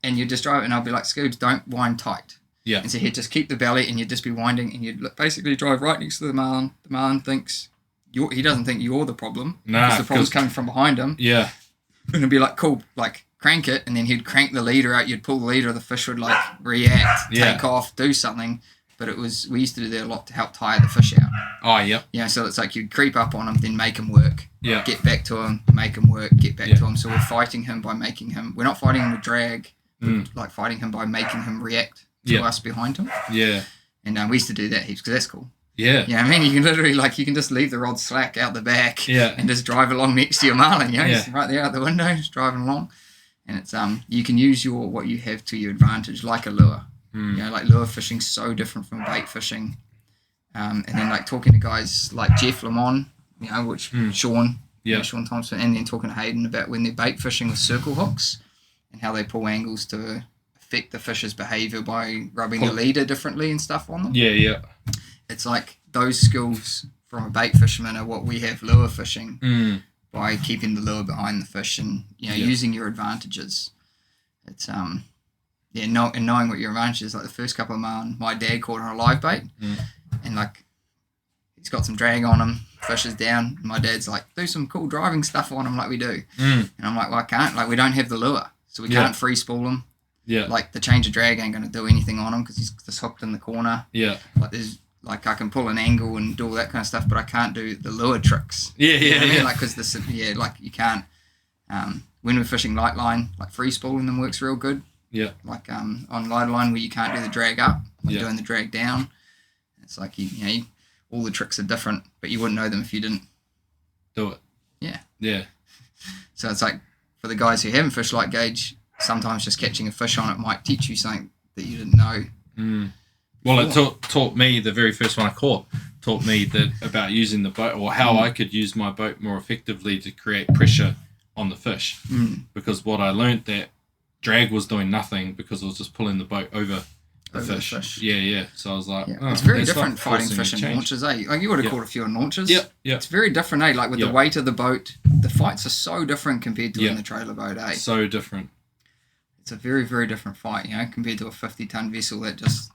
and you'd just drive it, and I'd be like, Scoobs, don't wind tight. Yeah. And so he'd just keep the belly, and you'd just be winding, and you'd basically drive right next to the marlin. The marlin thinks he doesn't think you're the problem, because the problem's coming from behind him. Yeah. And it'd be like, cool, like crank it, and then he'd crank the leader out, you'd pull the leader, the fish would like react, take off, do something. But we used to do that a lot to help tire the fish out. Oh, yeah. Yeah, so it's like you'd creep up on him, then make him work. Yeah. Get back to him, make him work, get back to him. So we're fighting him by making him, we're not fighting him with drag, we're like fighting him by making him react to us behind him. Yeah. And we used to do that heaps because that's cool. Yeah. Yeah, I mean, you can literally, like, you can just leave the rod slack out the back and just drive along next to your marlin, you know, just right there out the window, just driving along. And it's, you can use what you have to your advantage, like a lure. You know, like lure fishing so different from bait fishing. And then, like, talking to guys like Jeff Lamont, you know, which Sean Thompson, and then talking to Hayden about when they're bait fishing with circle hooks and how they pull angles to affect the fish's behaviour by rubbing the leader differently and stuff on them. Yeah, yeah. It's like those skills from a bait fisherman are what we have lure fishing by keeping the lure behind the fish and, you know, using your advantages. It's and knowing what your advantage is. Like the first couple of marlin, my dad caught on a live bait, and like he's got some drag on him, fish is down. And my dad's like, do some cool driving stuff on him like we do, and I'm like, well, I can't. Like we don't have the lure, so we can't free spool him. Yeah, like the change of drag ain't gonna do anything on him because he's just hooked in the corner. Yeah, like there's. Like I can pull an angle and do all that kind of stuff, but I can't do the lure tricks. Yeah, yeah, you know I mean? Like because like you can't. When we're fishing light line, like free spooling them works real good. Yeah. Like on light line where you can't do the drag up, like doing the drag down. It's like all the tricks are different, but you wouldn't know them if you didn't do it. Yeah. Yeah. So it's like for the guys who haven't fished light gauge, sometimes just catching a fish on it might teach you something that you didn't know. Well, it taught me, the very first one I caught, taught me that about using the boat or how I could use my boat more effectively to create pressure on the fish. Because what I learnt that drag was doing nothing because I was just pulling the boat over the fish. Yeah, yeah. So I was like, it's very different fighting fish in launches, eh? Like you would have caught a few in launches. Yeah, yeah. It's very different, eh? Like with the weight of the boat, the fights are so different compared to in the trailer boat, eh? So different. It's a very, very different fight, you know, compared to a 50-ton vessel that just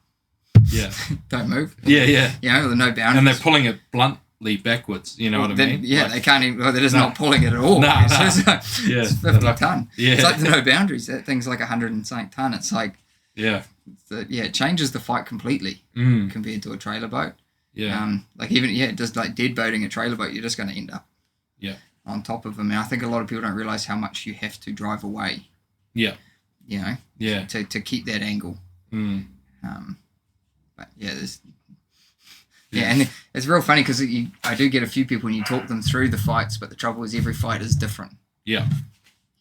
don't move. Yeah, yeah. You know, with no boundaries. And they're pulling it bluntly backwards, you know what I mean? Yeah, like, they can't even, they're just not pulling it at all. It's 50 ton. Yeah. It's like the no boundaries. That thing's like 100 and something ton. It's like, it changes the fight completely compared to a trailer boat. Yeah. Like even, just like dead boating a trailer boat, you're just going to end up on top of them. And I think a lot of people don't realize how much you have to drive away. Yeah. You know? Yeah. To keep that angle. But and it's real funny because I do get a few people when you talk them through the fights, but the trouble is every fight is different. Yeah.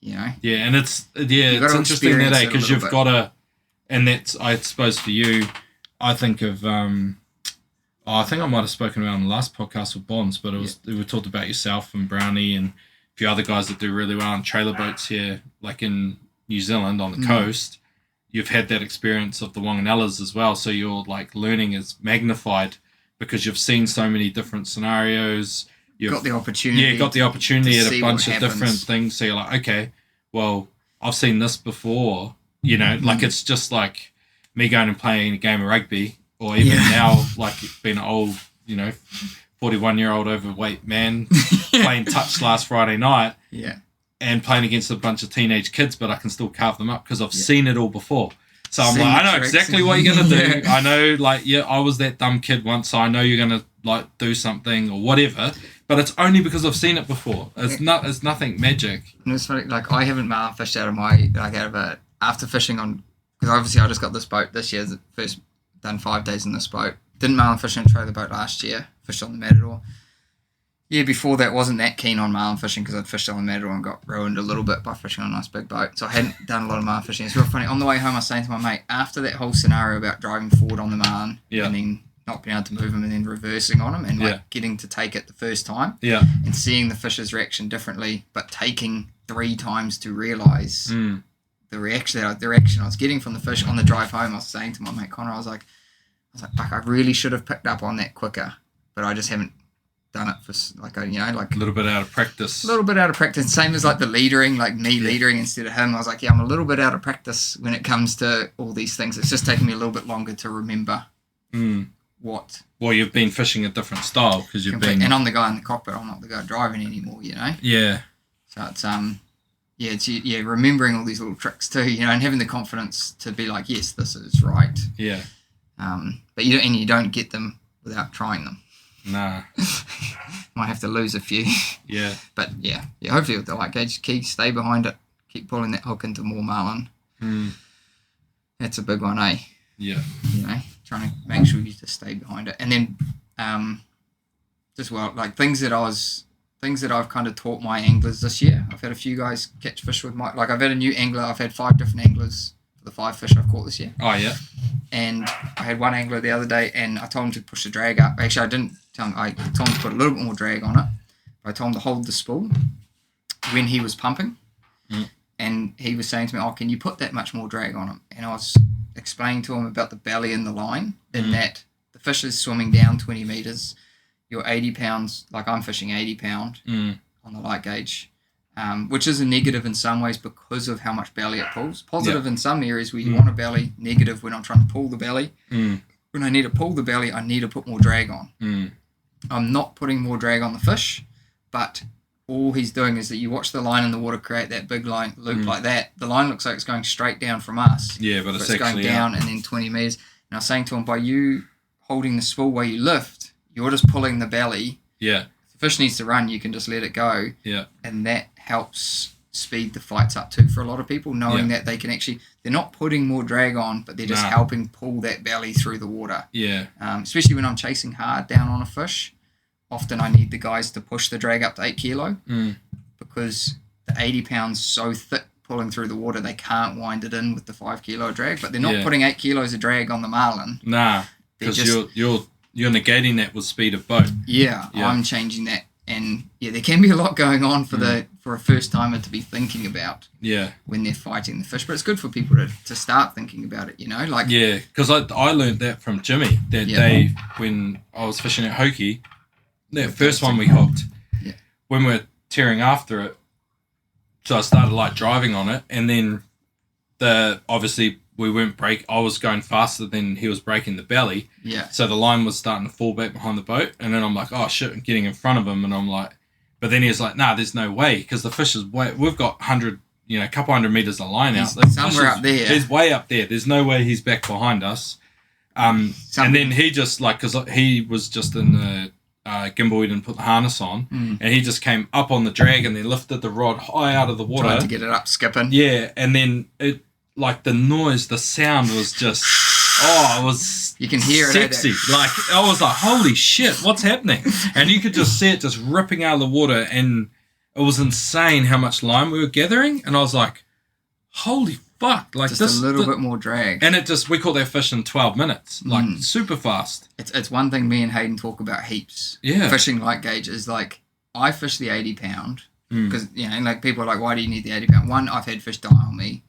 You know? Yeah, and it's interesting that because you've got to, and that's, I suppose for you, I think of, I think I might have spoken about on the last podcast with Bonds, but we talked about yourself and Brownie and a few other guys that do really well on trailer boats here, like in New Zealand on the coast. You've had that experience of the Whanganellas as well, so your like learning is magnified because you've seen so many different scenarios. You've got the opportunity. Yeah, got the opportunity at a bunch of different things. So you're like, okay, well, I've seen this before. You know, like it's just like me going and playing a game of rugby, or even now, like being an old, 41-year-old overweight man playing touch last Friday night. Yeah. And playing against a bunch of teenage kids, but I can still carve them up because I've seen it all before. So I'm like, I know exactly what you're going to do. I know, like, I was that dumb kid once, so I know you're going to, like, do something or whatever. But it's only because I've seen it before. It's nothing magic. And it's funny, like, I haven't marlin fished after fishing on, because obviously I just got this boat this year, first done 5 days in this boat. Didn't marlin fish in a trailer boat last year, fished on the Matador. Yeah, before that, wasn't that keen on marlin fishing because I'd fished on the Matador and got ruined a little bit by fishing on a nice big boat. So I hadn't done a lot of marlin fishing. It's real funny. On the way home, I was saying to my mate, after that whole scenario about driving forward on the marlin and then not being able to move him and then reversing on him and like getting to take it the first time and seeing the fish's reaction differently, but taking 3 times to realise the reaction I was getting from the fish on the drive home, I was saying to my mate Connor, I was like, was like, fuck, I really should have picked up on that quicker, but I just haven't done it for like a little bit out of practice. A little bit out of practice. Same as like the leadering, like me leadering instead of him. I was like, yeah, I'm a little bit out of practice when it comes to all these things. It's just taking me a little bit longer to remember what. Well, you've been fishing a different style because you've been. And I'm the guy in the cockpit. I'm not the guy driving anymore. Yeah. So it's remembering all these little tricks too. And having the confidence to be like, yes, this is right. Yeah. But you don't get them without trying them. Nah. Might have to lose a few. Yeah. But yeah. Hopefully with the light gauge key, stay behind it, keep pulling that hook into more marlin. That's a big one, eh? Yeah. Trying to make sure you just stay behind it, and then things that I've kind of taught my anglers this year. I've had a few guys catch fish with I've had a new angler. I've had 5 different anglers for the 5 fish I've caught this year. Oh yeah. And I had one angler the other day, and I told him to push the drag up. Actually, I didn't tell him. I told him to put a little bit more drag on it. But I told him to hold the spool when he was pumping. And he was saying to me, "Oh, can you put that much more drag on him?" And I was explaining to him about the belly and the line, in that the fish is swimming down 20 meters. You're 80 pounds, like I'm fishing 80 pound on the light gauge. Which is a negative in some ways because of how much belly it pulls. Positive in some areas where you want a belly, negative when I'm trying to pull the belly. When I need to pull the belly, I need to put more drag on. I'm not putting more drag on the fish, but all he's doing is that you watch the line in the water create that big line loop like that. The line looks like it's going straight down from us. Yeah, but it's going down and then 20 meters. And I was saying to him, by you holding the spool while you lift, you're just pulling the belly. Yeah. If the fish needs to run, you can just let it go. Yeah. And that helps speed the fights up too for a lot of people, knowing that they can actually, they're not putting more drag on, but they're just helping pull that belly through the water. Yeah. Especially when I'm chasing hard down on a fish, often I need the guys to push the drag up to 8 kilo because the 80 pounds so thick pulling through the water, they can't wind it in with the 5 kilo drag, but they're not putting 8 kilos of drag on the marlin. Nah, because you're negating that with speed of boat. Yeah, I'm changing that. And there can be a lot going on for a first timer to be thinking about when they're fighting the fish. But it's good for people to start thinking about it, because I learned that from Jimmy that day when I was fishing at Hoki. That first one we hooked, when we're tearing after it, so I started driving on it, and then obviously we weren't I was going faster than he was breaking the belly. Yeah. So the line was starting to fall back behind the boat, and then I'm like, oh shit, I'm getting in front of him, and I'm like, but then he was like, nah, there's no way, because the fish is we've got a couple hundred meters of line out. Somewhere up there. He's way up there. There's no way he's back behind us. And then he just because he was just in the gimbal, he didn't put the harness on, and he just came up on the drag and then lifted the rod high out of the water. Trying to get it up, skipping. Yeah, and then it, the noise, the sound was just, it was you can hear sexy. I was like, holy shit, what's happening? And you could just see it just ripping out of the water, and it was insane how much line we were gathering, and I was like, holy fuck, just a little bit more drag. And we caught that fish in 12 minutes, super fast. It's one thing me and Hayden talk about heaps. Yeah. Fishing light gauge is I fish the 80 pound because, people are like, why do you need the 80 pound? One, I've had fish die on me,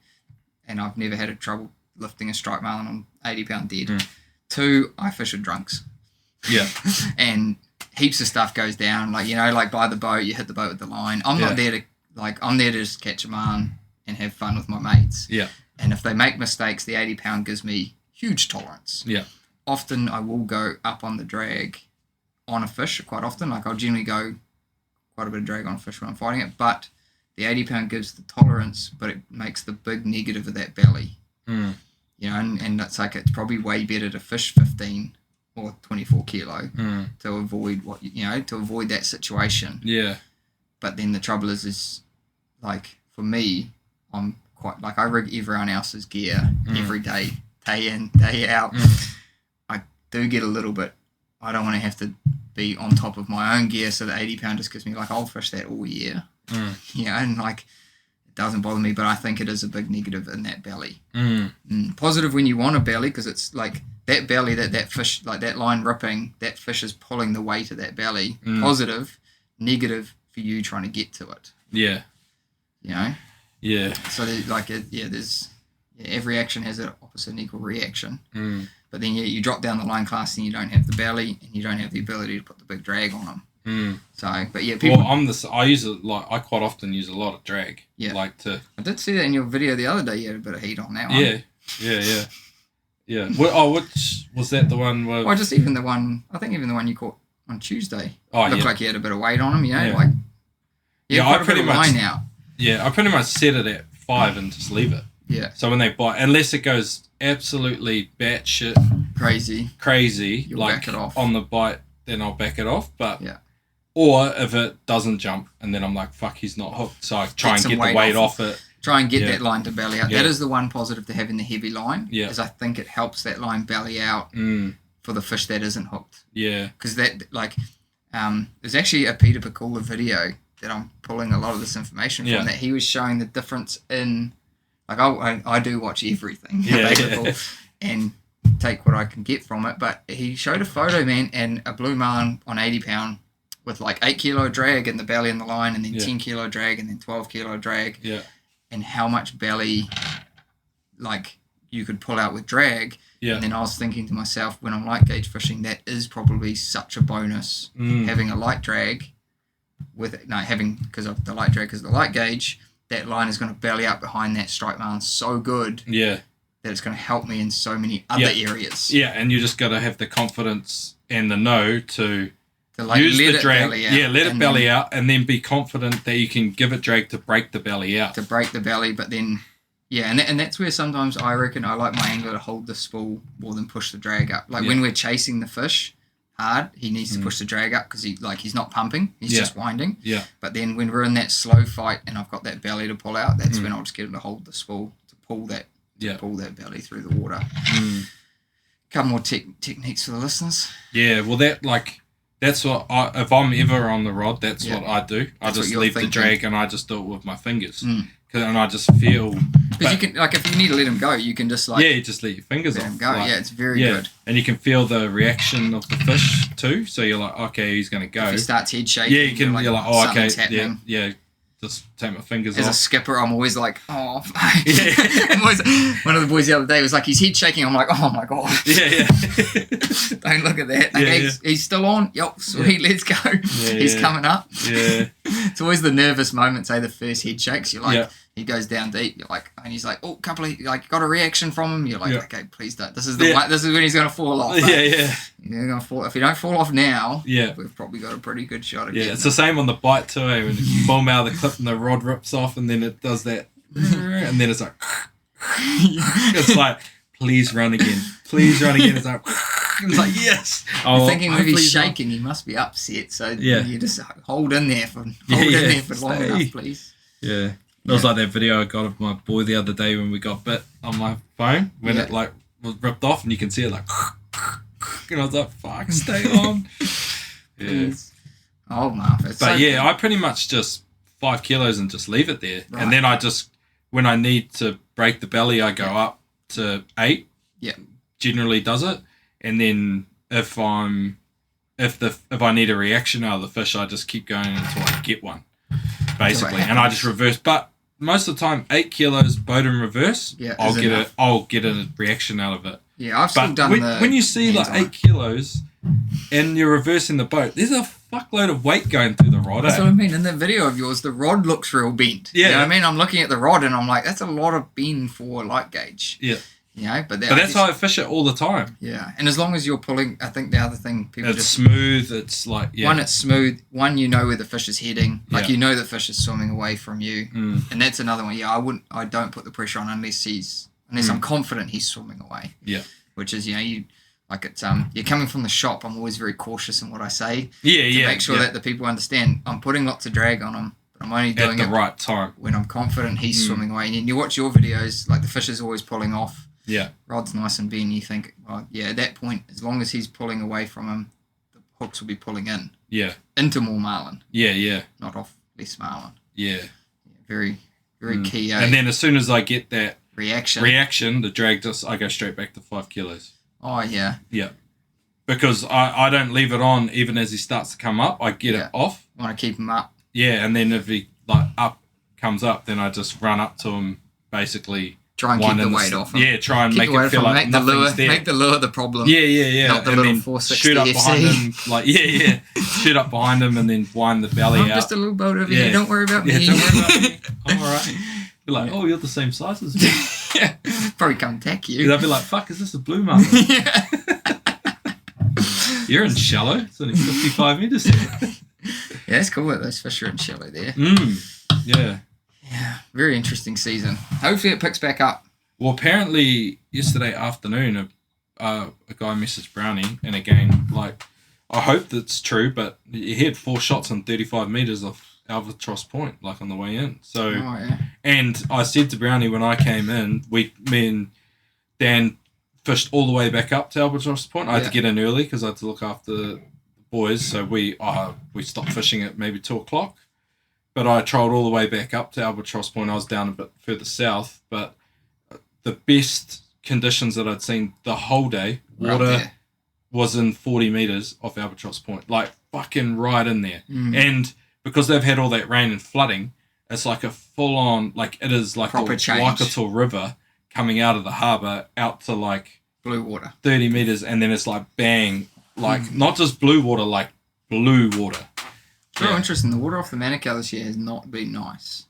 and I've never had a trouble lifting a striped marlin on 80 pound dead. 2, I fish with drunks. Yeah. And heaps of stuff goes down, by the boat, you hit the boat with the line. I'm not there to, I'm there to just catch a marlin and have fun with my mates. Yeah. And if they make mistakes, the 80 pound gives me huge tolerance. Yeah. Often I will go up on the drag on a fish, quite often. I'll generally go quite a bit of drag on a fish when I'm fighting it, but the 80 pound gives the tolerance, but it makes the big negative of that belly. And it's it's probably way better to fish 15 or 24 kilo to avoid to avoid that situation. Yeah. But then the trouble is for me, I'm quite I rig everyone else's gear every day in, day out. I do get a little bit, I don't want to have to be on top of my own gear, so the 80 pound just gives me I'll fish that all year. And it doesn't bother me, but I think it is a big negative in that belly. Positive when you want a belly, because it's that belly, that fish, that line ripping, that fish is pulling the weight of that belly. Positive, negative for you trying to get to it. Yeah. Yeah. So there's every action has an opposite and equal reaction. But then you drop down the line class and you don't have the belly and you don't have the ability to put the big drag on them. So, but yeah, people. Well, I use it I quite often use a lot of drag. Yeah. I did see that in your video the other day. You had a bit of heat on that one. Yeah. Which was that the one where? Or just even the one. I think even the one you caught on Tuesday. Oh, looked like you had a bit of weight on him. You know, I pretty much line out. Yeah, I pretty much set it at 5 and just leave it. Yeah. So when they bite, unless it goes absolutely batshit crazy, you'll like back it off. on the bite, then I'll back it off. But yeah. Or if it doesn't jump, and then I'm like, fuck, he's not hooked. So I try and get the weight off it. Try and get that line to belly out. Yeah. That is the one positive to having the heavy line. Yeah. Is I think it helps that line belly out for the fish that isn't hooked. Yeah. Because that, there's actually a Peter Pakula video that I'm pulling a lot of this information from, that he was showing the difference in, I do watch everything available and take what I can get from it, but he showed a photo, man, and a blue marlin on 80 pound with 8 kilo drag in the belly and the line, and then 10 kilo drag, and then 12 kilo drag, and how much belly you could pull out with drag. And then I was thinking to myself, when I'm light gauge fishing, that is probably such a bonus, having a light drag with it. No, because of the light drag, because the light gauge, that line is going to belly out behind that striped marlin so good that it's going to help me in so many other areas. Yeah, and you just got to have the confidence and the know to use let the drag. Belly out, let it belly out, and then be confident that you can give it drag to break the belly out. To break the belly, but then, and that's where sometimes I reckon I like my angler to hold the spool more than push the drag up. When we're chasing the fish hard, he needs to push the drag up because he's not pumping, he's just winding. Yeah. But then when we're in that slow fight and I've got that belly to pull out, that's when I'll just get him to hold the spool to pull that belly through the water. Couple more techniques for the listeners. Yeah, well that's what if I'm ever on the rod, that's what I do. I just leave the drag and I just do it with my fingers. And I just feel... Because you can, if you need to let him go, you can just you just let your fingers let off. him go. It's very good. And you can feel the reaction of the fish too. So you're like, okay, he's going to go. If he starts head shaking, you can, you're like, oh, okay, happening. just take my fingers As off. a skipper, I'm always like, oh, fuck. One of the boys the other day was like, his head shaking. I'm like, oh my God. Don't look at that. He's still on. Yep, sweet, let's go. He's coming up. Yeah. It's always the nervous moment, say the first head shakes. You're like, he goes down deep. You're like, and he's like, oh, got a reaction from him. You're like, okay, please don't. This is this is when he's going to fall off. You're going to fall. If you don't fall off now, we've probably got a pretty good shot again. Yeah, it's the same on the bite too. When you pull him out of the clip and the rod rips off, and then it does that, and then it's like, it's like, please run again. Please run again. It's like, yes. You're thinking if he's shaking, he must be upset. So you just hold in there for long enough, please. Yeah. It was like that video I got of my boy the other day when we got bit on my phone when it was ripped off and you can see it and I was like, fuck, stay on. Oh man. But I pretty much just 5 kilos and just leave it there. Right. And then I just, when I need to break the belly, I go up to 8. Yeah. Generally does it. And then if I need a reaction out of the fish, I just keep going until I get one. Basically. And I just reverse. But most of the time, 8 kilos boat in reverse, I'll get a reaction out of it. Yeah, I've still done when you see 8 kilos and you're reversing the boat, there's a fuckload of weight going through the rod. That's what I mean. In that video of yours, the rod looks real bent. Yeah. You know what I mean? I'm looking at the rod and I'm like, that's a lot of bend for light gauge. Yeah. You know, but that's how I fish it all the time. Yeah, and as long as you're pulling, I think the other thing it's smooth. It's like one, it's smooth. One, you know where the fish is heading. You know the fish is swimming away from you, and that's another one. Yeah, I don't put the pressure on unless I'm confident he's swimming away. Yeah, which is you're coming from the shop. I'm always very cautious in what I say. To make sure that the people understand I'm putting lots of drag on them. But I'm only doing at the right time when I'm confident he's swimming away. And you watch your videos, the fish is always pulling off. Yeah. Rod's nice and bent. You think, at that point, as long as he's pulling away from him, the hooks will be pulling in. Yeah. Into more marlin. Yeah. Not off less marlin. Yeah. Very, very key. And then as soon as I get that reaction, the drag I go straight back to 5 kilos. Oh, yeah. Yeah. Because I don't leave it on even as he starts to come up. I get it off. I want to keep him up. Yeah, and then if he comes up, then I just run up to him, basically Try and one keep in the weight off. Yeah, try and Keep make the weight it feel off him, like nothing's there. Make the lure the problem. Yeah. Not the and little then 460 shoot up FC. behind him, like shoot up behind him, and then wind the belly I'm out. just a little boat over here. Don't worry about me. Don't worry about me. I'm alright. You're like, oh, you're the same size as me. Yeah. Probably come attack you. They'll be like, fuck, is this a blue marlin? Yeah. You're in shallow. It's only 55 meters. Yeah, it's cool that those fish are in shallow there. Yeah. Yeah, very interesting season. Hopefully it picks back up. Well, apparently yesterday afternoon, a guy messaged Brownie, and again, like, I hope that's true, but he had 4 shots on 35 meters off Albatross Point, like on the way in. So, and I said to Brownie when I came in, me and Dan fished all the way back up to Albatross Point. I had to get in early because I had to look after the boys, so we stopped fishing at maybe 2:00. But I trolled all the way back up to Albatross Point. I was down a bit further south, but the best conditions that I'd seen the whole day, water was in 40 meters off Albatross Point, like fucking right in there. And because they've had all that rain and flooding, it's like a full-on, like it is like proper a change. Waikato River coming out of the harbour out to like blue water, 30 meters, and then it's like bang, like not just blue water, like blue water. It's real interesting. The water off the Manukau this year has not been nice.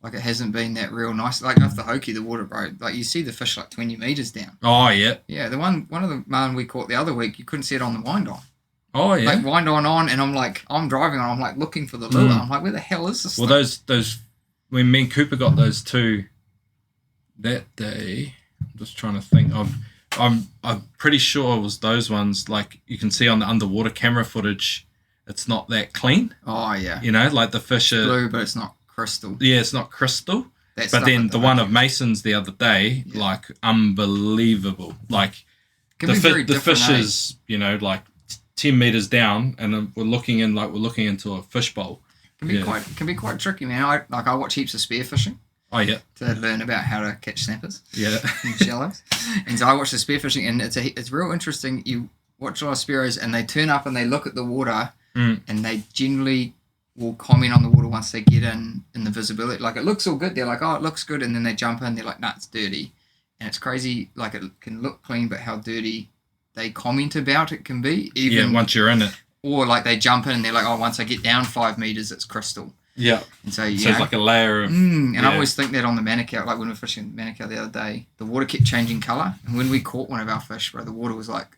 Like it hasn't been that real nice. Like off the Hoki, the water, bro. Like you see the fish like 20 meters down. Oh yeah. Yeah, the one of the marlin we caught the other week, you couldn't see it on the wind on. Oh yeah. Like wind on, and I'm driving on. I'm like looking for the lure. I'm like, where the hell is this? Well, thing? those when me and Cooper got those two that day, I'm just trying to think of. I'm pretty sure it was those ones. Like you can see on the underwater camera footage, it's not that clean. Oh yeah. You know, like the fish are blue, but it's not crystal. Yeah, it's not crystal. That but then the one of Mason's the other day, like unbelievable. Like Can be very the fish different, is, you know, like 10 meters down, and then we're looking into a fish bowl. Can be quite tricky, man. I watch heaps of spear fishing. Oh yeah. To learn about how to catch snappers. Yeah. In shallows. And so I watch the spear fishing, and it's real interesting. You watch a lot of spearos, and they turn up and they look at the water, and they generally will comment on the water once they get in the visibility. Like it looks all good. They're like, oh, it looks good, and then they jump in. They're like, nah, it's dirty, and it's crazy. Like it can look clean, but how dirty they comment about it can be. Even once you're in it. Or like they jump in and they're like, oh, once I get down 5 meters, it's crystal. Yeah. And so it's like a layer of... and I always think that on the Manukau, like when we were fishing Manukau the other day, the water kept changing colour. And when we caught one of our fish, bro, the water was like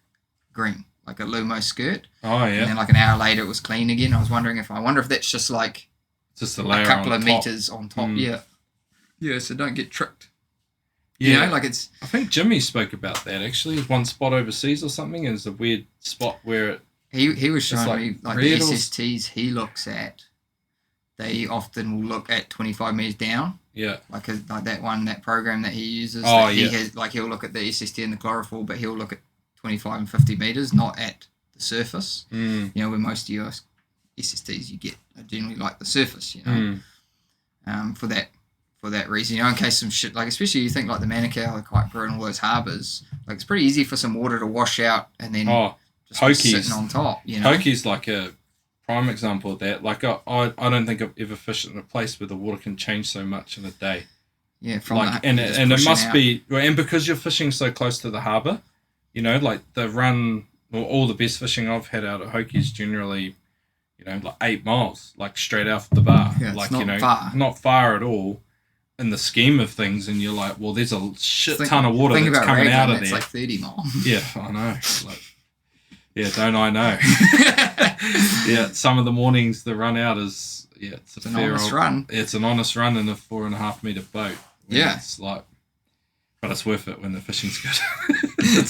green, like a Lumo skirt. Oh, yeah. And then like an hour later, it was clean again. I was wondering if that's just like just a layer couple on of top. Meters on top. Yeah. Yeah, so don't get tricked. Yeah. You know, like it's... I think Jimmy spoke about that, actually. There's one spot overseas or something, and there's a weird spot where it... He was showing me like the red or- SSTs he looks at. They often will look at 25 meters down. Yeah. Like that program that he uses. Oh, that he has, like he'll look at the SST and the chlorophyll, but he'll look at 25 and 50 meters, not at the surface. You know, where most of your SSTs you get are generally like the surface. You know, for that reason. You know, in case some shit, like especially you think like the Manukau, the Kaipara, and all those harbours, like it's pretty easy for some water to wash out and then just be sitting on top. You know, Hoki's like a prime example of that. Like I don't think I've ever fished in a place where the water can change so much in a day. Yeah, from like and it must be, and because you're fishing so close to the harbour, you know, like the run, or all the best fishing I've had out at Hoki is generally, you know, like 8 miles, like straight off the bar. Yeah, like, it's not you know, far. not far at all in the scheme of things. And you're like, well, there's a shit Think- ton of water think that's about coming Reagan, out of it's there. like 30 miles. Yeah, I know. Like, yeah, don't I know? Yeah, some of the mornings the run out is it's an honest run. It's an honest run in a 4.5 meter boat. Yeah, it's like, but it's worth it when the fishing's good.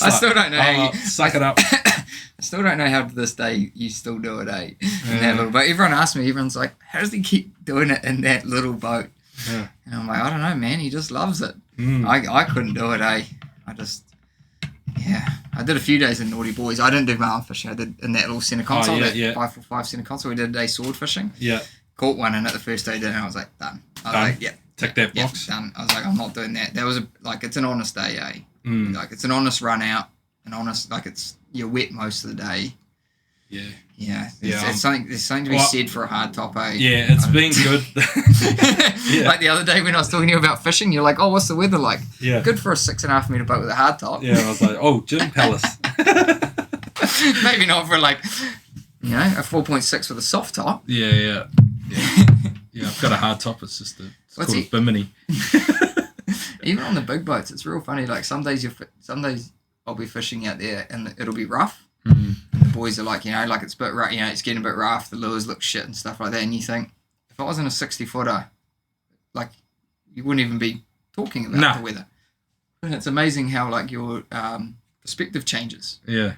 I still don't know. How suck it up. I still don't know how to this day you still do it, eh? In that little boat. Everyone asks me. Everyone's like, "How does he keep doing it in that little boat?" Yeah. And I'm like, I don't know, man. He just loves it. I couldn't do it, eh? I did a few days in Naughty Boys. I didn't do marlin fishing. I did in that little centre console, that 5x5 centre console. We did a day sword fishing. Yeah. Caught one, and at the first day, did, and I was like, done. I was like, yeah. Tick that box. Done. I was like, I'm not doing that. That was it's an honest day, eh? Like it's an honest run out, an honest, like you're wet most of the day. Yeah. Yeah, Yeah, there's something to be said for a hard top, eh? Yeah, it's been good. Yeah. Like the other day when I was talking to you about fishing, you're like, "Oh, what's the weather like?" Yeah. Good for a 6.5 meter boat with a hard top. Yeah, I was like, oh, Gym Palace. Maybe not for like, a 4.6 with a soft top. Yeah. Yeah, I've got a hard top. It's just called a bimini. Even on the big boats, it's real funny. Like some days I'll be fishing out there and it'll be rough. Mm. And the boys are like, like it's a bit rough, it's getting a bit rough. The lures look shit and stuff like that. And you think, if I was in a 60-footer, like you wouldn't even be talking about the weather. And it's amazing how like your perspective changes. Yeah.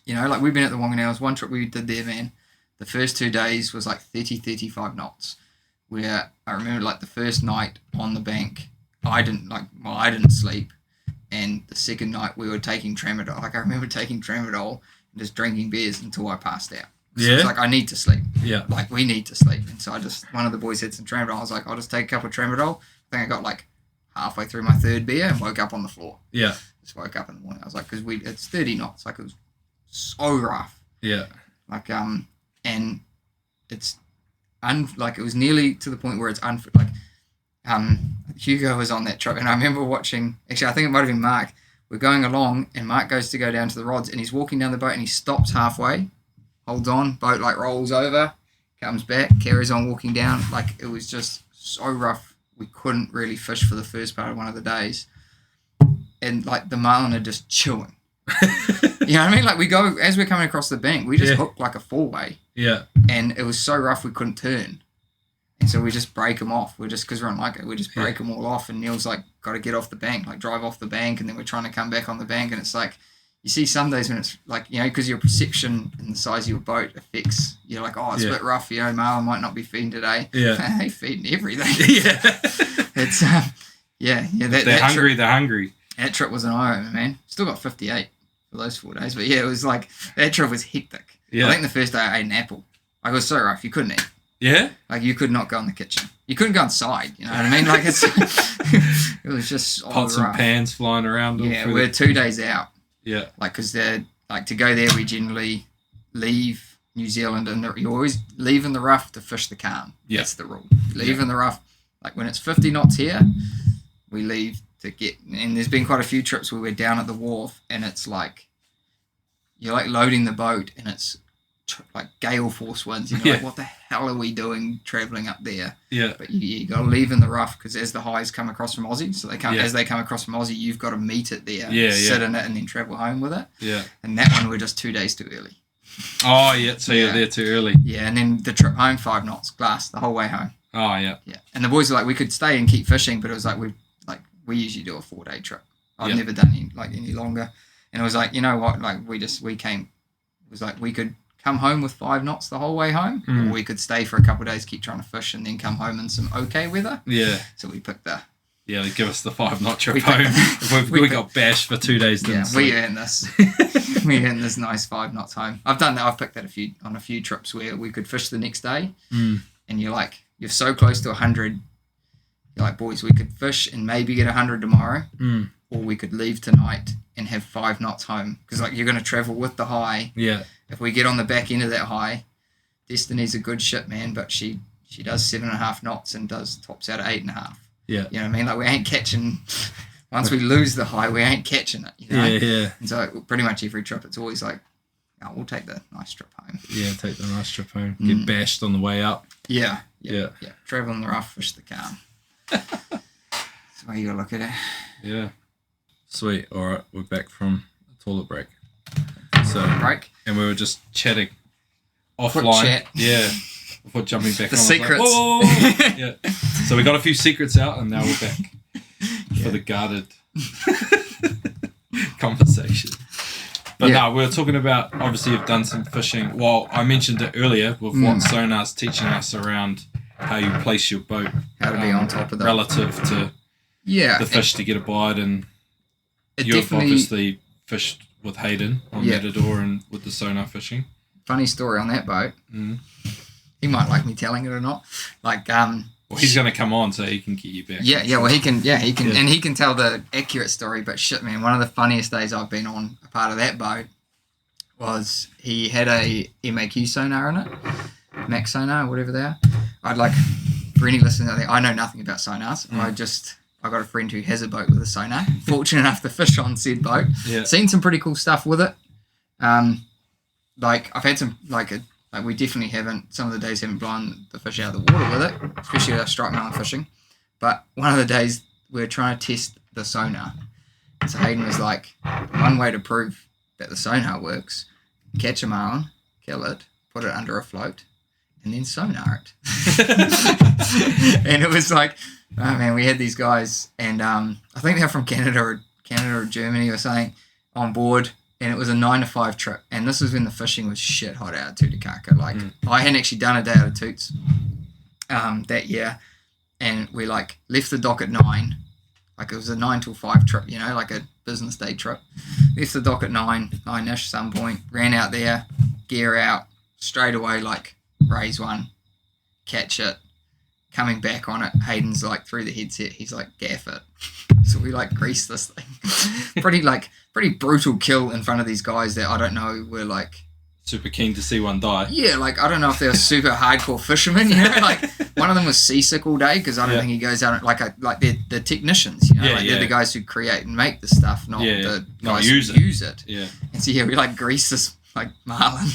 Like we've been at the Whanganellas. One trip we did there, man, the first 2 days was like 35 knots. Where I remember like the first night on the bank, I didn't sleep. And the second night we were taking tramadol. Like I remember taking tramadol and just drinking beers until I passed out. So it's like, I need to sleep. Yeah. Like we need to sleep. And so one of the boys had some tramadol. I was like, I'll just take a couple of tramadol. I think I got like halfway through my third beer and woke up on the floor. Yeah. Just woke up in the morning. I was like, because it's 30 knots. Like it was so rough. Yeah. Like, and it's it was nearly to the point where it's Hugo was on that trip, and I remember watching. Actually, I think it might have been Mark. We're going along, and Mark goes to go down to the rods, and he's walking down the boat, and he stops halfway, holds on, boat like rolls over, comes back, carries on walking down. Like it was just so rough. We couldn't really fish for the first part of one of the days, and like the marlin are just chewing. You know what I mean? Like we go as we're coming across the bank, we just hook like a 4-way. Yeah. And it was so rough we couldn't turn. And so we just break them off. Because we're on like it, we just break them all off. And Neil's like, got to get off the bank, like drive off the bank. And then we're trying to come back on the bank. And it's like, you see some days when it's like, because your perception and the size of your boat affects, you're like, oh, it's a bit rough. Marlin might not be feeding today. Yeah. They feeding everything. Yeah. It's, They're hungry. They're hungry. That trip was an eye-opener, man. Still got 58 for those 4 days. But yeah, it was like, that trip was hectic. Yeah. I think the first day I ate an apple. Like it was so rough, you couldn't eat. Yeah? Like you could not go in the kitchen. You couldn't go inside, you know what I mean? Like it was just so pots rough. and pans flying around. Yeah, we're 2 days out. Yeah. Like because they're like to go there, we generally leave New Zealand and you always leave in the rough to fish the calm. Yeah. That's the rule. Leave in the rough. Like when it's 50 knots here, we leave to get. And there's been quite a few trips where we're down at the wharf and it's like you're like loading the boat and it's like gale force winds. You're like, what the hell are we doing traveling up there? Yeah. But you got to leave in the rough because as the highs come across from Aussie, so as they come across from Aussie, you've got to meet it there, sit in it, and then travel home with it. Yeah. And that one we're just 2 days too early. Oh yeah, so you're there too early. Yeah, and then the trip home 5 knots glass the whole way home. Oh yeah. Yeah, and the boys were like, we could stay and keep fishing, but it was like we usually do a 4-day trip. I've never done any longer, and it was like, you know what, like we came. It was like we could come home with 5 knots the whole way home, or we could stay for a couple of days, keep trying to fish, and then come home in some okay weather. Yeah. So we picked the. Yeah, they give us the 5 knot trip home. we got bashed for 2 days. Yeah, we earned this. We earned this nice 5 knots home. I've done that. I've picked that on a few trips where we could fish the next day, and you're so close to 100. You're like, boys, we could fish and maybe get 100 tomorrow, or we could leave tonight and have 5 knots home because you're going to travel with the high. Yeah. If we get on the back end of that high, Destiny's a good ship, man, but she does 7.5 knots and tops out at 8.5. Yeah. You know what I mean? Like we ain't catching. Once we lose the high, we ain't catching it. You know? Yeah. And so pretty much every trip, it's always like, oh, we'll take the nice trip home. Yeah, take the nice trip home. Get bashed on the way up. Yeah. Travel in the rough, fish the calm. That's the way you gotta look at it. Yeah. Sweet. All right, we're back from the toilet break. Break. And we were just chatting offline. Quick chat. Yeah. Before jumping back the on. Secrets. Like, whoa. Yeah. So we got a few secrets out and now we're back for the guarded conversation. But no, we were talking about, obviously you've done some fishing. Well, I mentioned it earlier with what Sonar's teaching us around how you place your boat. How to be on top of that. Relative to the fish to get a bite. And you've obviously fished with Hayden on Matador and with the sonar fishing. Funny story on that boat. He might like me telling it or not. Well, he's going to come on so he can get you back. Yeah. Well, he can, and he can tell the accurate story. But shit, man, one of the funniest days I've been on a part of that boat was he had a MAQ sonar in it, Max sonar, whatever they are. I'd like, for any listeners out there, I know nothing about sonars. I got a friend who has a boat with a sonar. Fortunate enough to fish on said boat. Yeah. Seen some pretty cool stuff with it. Like I've had some we definitely haven't. Some of the days haven't blown the fish out of the water with it, especially with our striped marlin fishing. But one of the days we were trying to test the sonar. So Hayden was like, one way to prove that the sonar works: catch a marlin, kill it, put it under a float, and then sonar it. And it was like, oh man, we had these guys, and I think they're from Canada or Germany or something, on board, and it was a 9 to 5 trip. And this was when the fishing was shit hot out of Tutukaka. Like I hadn't actually done a day out of Toots that year, and we like left the dock at 9. Like it was a 9 till 5 trip, you know, like a business day trip. Left the dock at 9-ish some point, ran out there, gear out, straight away, like raise one, catch it, coming back on it. Hayden's like through the headset, he's like, gaff it. So we like greased this thing. pretty brutal kill in front of these guys that I don't know were like super keen to see one die. Yeah, like I don't know if they're super hardcore fishermen, you know, like one of them was seasick all day because I don't think he goes out like they're technicians, you know, they're the guys who create and make the stuff, not the guys who use it. Yeah. And so we like grease this like marlin,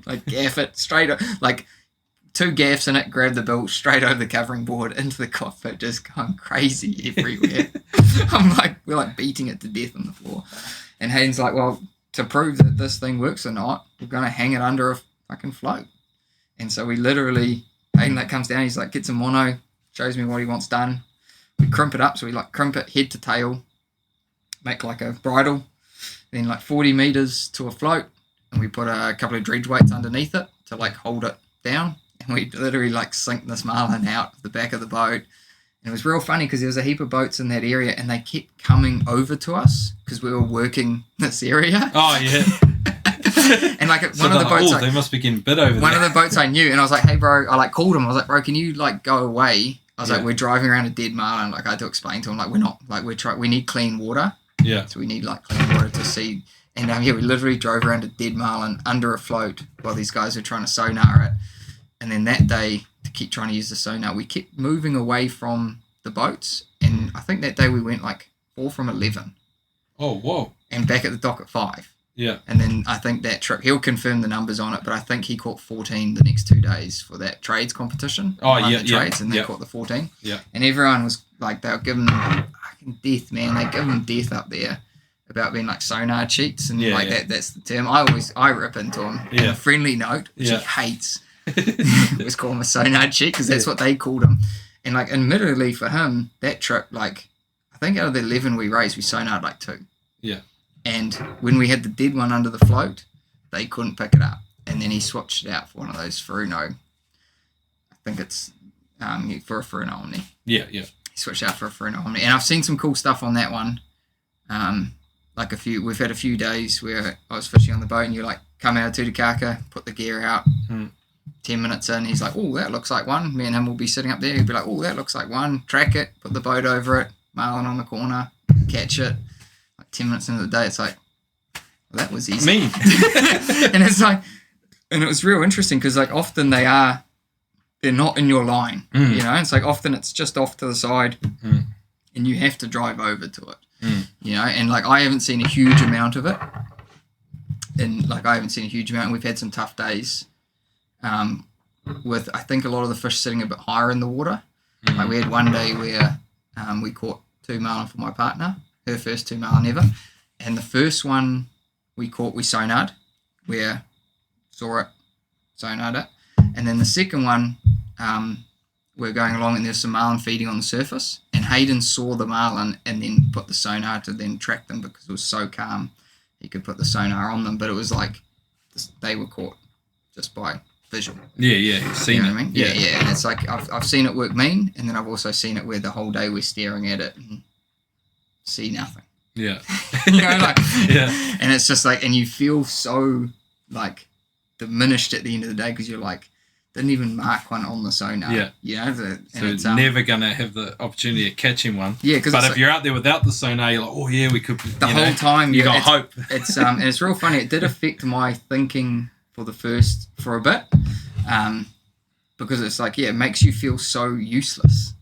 like gaff it straight up, like 2 gaffs in it, grab the bill straight over the covering board into the cockpit, just going crazy everywhere. We're like beating it to death on the floor. And Hayden's like, well, to prove that this thing works or not, we're going to hang it under a fucking float. And so we literally, Hayden that comes down, he's like, get some mono, shows me what he wants done. We crimp it up, so we like crimp it head to tail, make like a bridle, then like 40 meters to a float, and we put a couple of dredge weights underneath it to like hold it down. And we literally like sink this marlin out of the back of the boat. And it was real funny because there was a heap of boats in that area and they kept coming over to us because we were working this area. Oh, yeah. And like one of the boats... they must be getting bit over there. One of the boats I knew, and I was like, hey, bro, I like called him. I was like, bro, can you like go away? I was like, we're driving around a dead marlin. Like I had to explain to him, like we're not, like we need clean water. Yeah. So we need like clean water to see. And we literally drove around a dead marlin under a float while these guys were trying to sonar it. And then that day, to keep trying to use the sonar, we kept moving away from the boats. And I think that day we went like 4 from 11. Oh, whoa. And back at the dock at 5. Yeah. And then I think that trip, he'll confirm the numbers on it, but I think he caught 14 the next 2 days for that trades competition. Oh, yeah, trades, and they caught the 14. Yeah. And everyone was like, they were giving them fucking death, man. They give them death up there about being like sonar cheats and that's the term. I rip into him on a friendly note, which he hates. It was called him a sonar cheat because that's what they called him. And like admittedly for him, that trip, like I think out of the 11 we raced, we sonared like 2. Yeah. And when we had the dead one under the float, they couldn't pick it up. And then he switched it out for one of those Furuno. I think it's for a Furuno Omni. Yeah. He switched out for a Furuno Omni. And I've seen some cool stuff on that one. We've had a few days where I was fishing on the boat and you like come out of Tutukaka, put the gear out. 10 minutes in, he's like, oh, that looks like one. Me and him will be sitting up there. He'd be like, oh, that looks like one. Track it, put the boat over it, marlin on the corner, catch it. Like 10 minutes into the day, it's like, well, that was easy. Me. And it's like, and it was real interesting because like often they're not in your line, you know? It's like often it's just off to the side and you have to drive over to it, you know? And like I haven't seen a huge amount of it. We've had some tough days. With I think a lot of the fish sitting a bit higher in the water. Like we had one day where we caught 2 marlin for my partner, her first 2 marlin ever, and the first one we caught we sonared, where saw it, sonared it, and then the second one we're going along and there's some marlin feeding on the surface, and Hayden saw the marlin and then put the sonar to then track them because it was so calm he could put the sonar on them, but it was like they were caught just by visual. You've seen you know what I mean? Yeah. And it's like I've seen it work mean, and then I've also seen it where the whole day we're staring at it and see nothing. Yeah. You know, like and it's just like, and you feel so like diminished at the end of the day because you're like, didn't even mark one on the sonar. Yeah. You know, So it's never going to have the opportunity of catching one. Yeah, but if you're out there without the sonar, you're like, oh yeah, we could. The whole time you got hope. And it's real funny. It did affect my thinking for a bit, because it's like, it makes you feel so useless.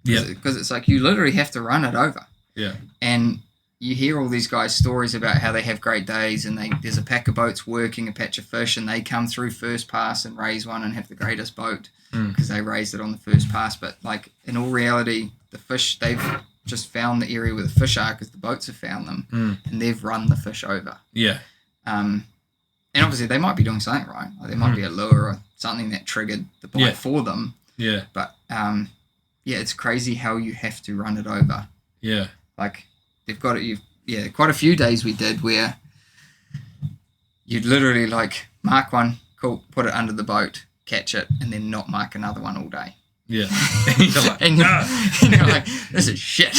Yeah. Because it's like you literally have to run it over. Yeah. And you hear all these guys' stories about how they have great days and there's a pack of boats working a patch of fish and they come through first pass and raise one and have the greatest boat because they raised it on the first pass. But like in all reality, the fish, they've just found the area where the fish are because the boats have found them and they've run the fish over. Yeah. And obviously they might be doing something right. Like there might be a lure or something that triggered the bite for them. Yeah. But it's crazy how you have to run it over. Yeah. Like they've got it. Quite a few days we did where you'd literally like mark one, cool, put it under the boat, catch it, and then not mark another one all day. Yeah. And you're like, this is shit.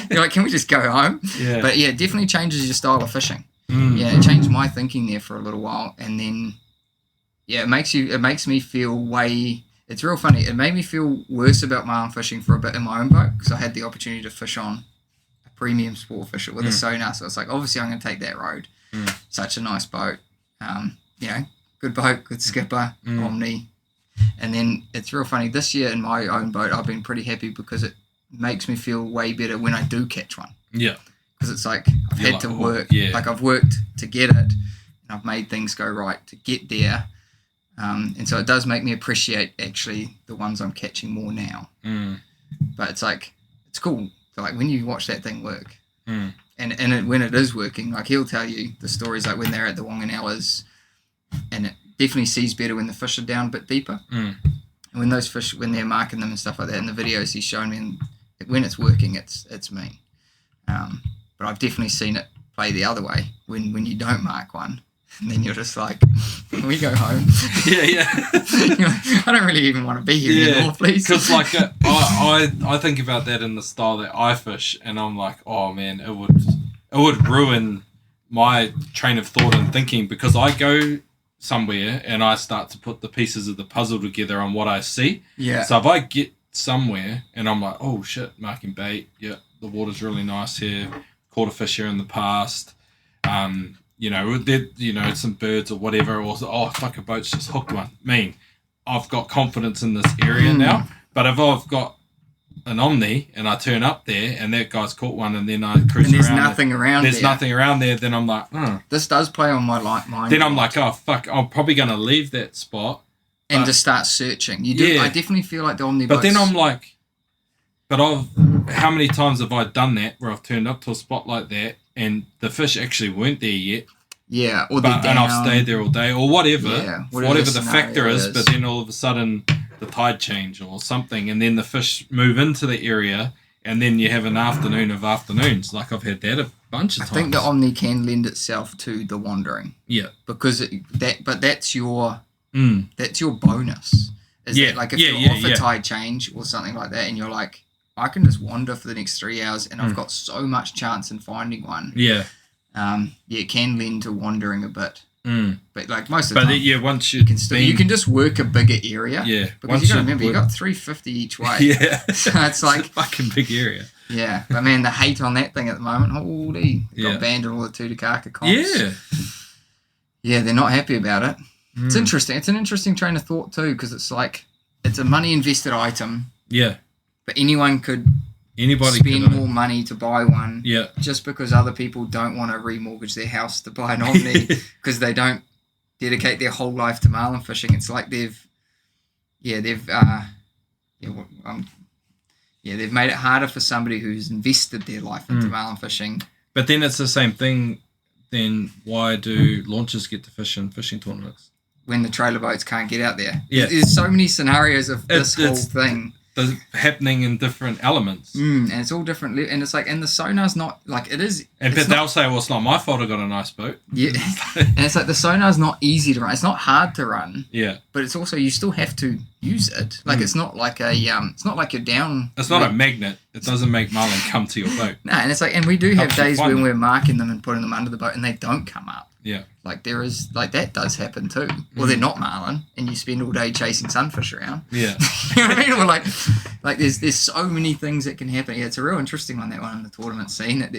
You're like, can we just go home? Yeah. But it definitely changes your style of fishing. Yeah, it changed my thinking there for a little while, and then it makes me feel way. It's real funny. It made me feel worse about marlin fishing for a bit in my own boat because I had the opportunity to fish on a premium sport fisher with a sonar. So it's like, obviously, I'm going to take that road. Such a nice boat. Good boat, good skipper, Omni. And then it's real funny. This year in my own boat, I've been pretty happy because it makes me feel way better when I do catch one. Yeah. Because it's like I've had to work. Yeah. Like I've worked to get it, and I've made things go right to get there. And so it does make me appreciate actually the ones I'm catching more now. But it's like, it's cool. So like when you watch that thing work and when it is working, like he'll tell you the stories like when they're at the Whanganellas and it definitely sees better when the fish are down a bit deeper. And when those fish, when they're marking them and stuff like that in the videos he's shown me, and when it's working, it's mean. But I've definitely seen it play the other way when you don't mark one. And then you're just like, can we go home? Yeah. I don't really even want to be here anymore, please. Because like I think about that in the style that I fish, and I'm like, oh man, it would ruin my train of thought and thinking because I go somewhere and I start to put the pieces of the puzzle together on what I see. Yeah. So if I get somewhere and I'm like, oh shit, marking bait, the water's really nice here, caught a fish here in the past. Some birds or whatever, or fuck, a boat's just hooked one. I've got confidence in this area now. But if I've got an Omni and I turn up there and that guy's caught one and then I cruise and there's around. There's nothing around there, then I'm like, This does play on my mind. Then I'm like, oh fuck, I'm probably going to leave that spot. And just start searching. You do. Yeah. I definitely feel like the Omni But then I'm like, how many times have I done that where I've turned up to a spot like that and the fish actually weren't there yet? Yeah, and I've stayed there all day or whatever, whatever the factor is. But then all of a sudden the tide change or something, and then the fish move into the area, and then you have an afternoon of afternoons. Like I've had that a bunch of times. I think the Omni can lend itself to the wandering. Yeah, because that's your bonus. Like if you're off a tide change or something like that, and you're like, I can just wander for the next 3 hours, and I've got so much chance in finding one. Yeah. It can lend to wandering a bit, but like most of the time, once you can just work a bigger area. Yeah, because you got to remember you got 350 each way. Yeah, so it's like a fucking big area. Yeah, but man, the hate on that thing at the moment, holy, got banned in all the Tutukaka comps. Yeah, they're not happy about it. It's interesting. It's an interesting train of thought too, because it's like it's a money invested item. Yeah, but anybody spend more money to buy one just because other people don't want to remortgage their house to buy an Omni because they don't dedicate their whole life to marlin fishing. It's like they've made it harder for somebody who's invested their life into marlin fishing. But then it's the same thing. Then why do launchers get to fish in fishing tournaments? When the trailer boats can't get out there. Yeah. There's so many scenarios of this whole thing. Happening in different elements, and it's all different, and it's like, and the sonar's not like it is. And but they'll say, "Well, it's not my fault. I got a nice boat." Yeah, and it's like the sonar's not easy to run. It's not hard to run. Yeah, but it's also you still have to use it. Like it's not like it's not like you're down. It's not a magnet. It doesn't make marlin come to your boat. No, and it's like, and we do have days when we're marking them and putting them under the boat, and they don't come up. Yeah. Like there is, like that does happen too. Or they're not marlin, and you spend all day chasing sunfish around. Yeah. You know what I mean? Or like there's so many things that can happen. Yeah, it's a real interesting one, that one in the tournament scene, that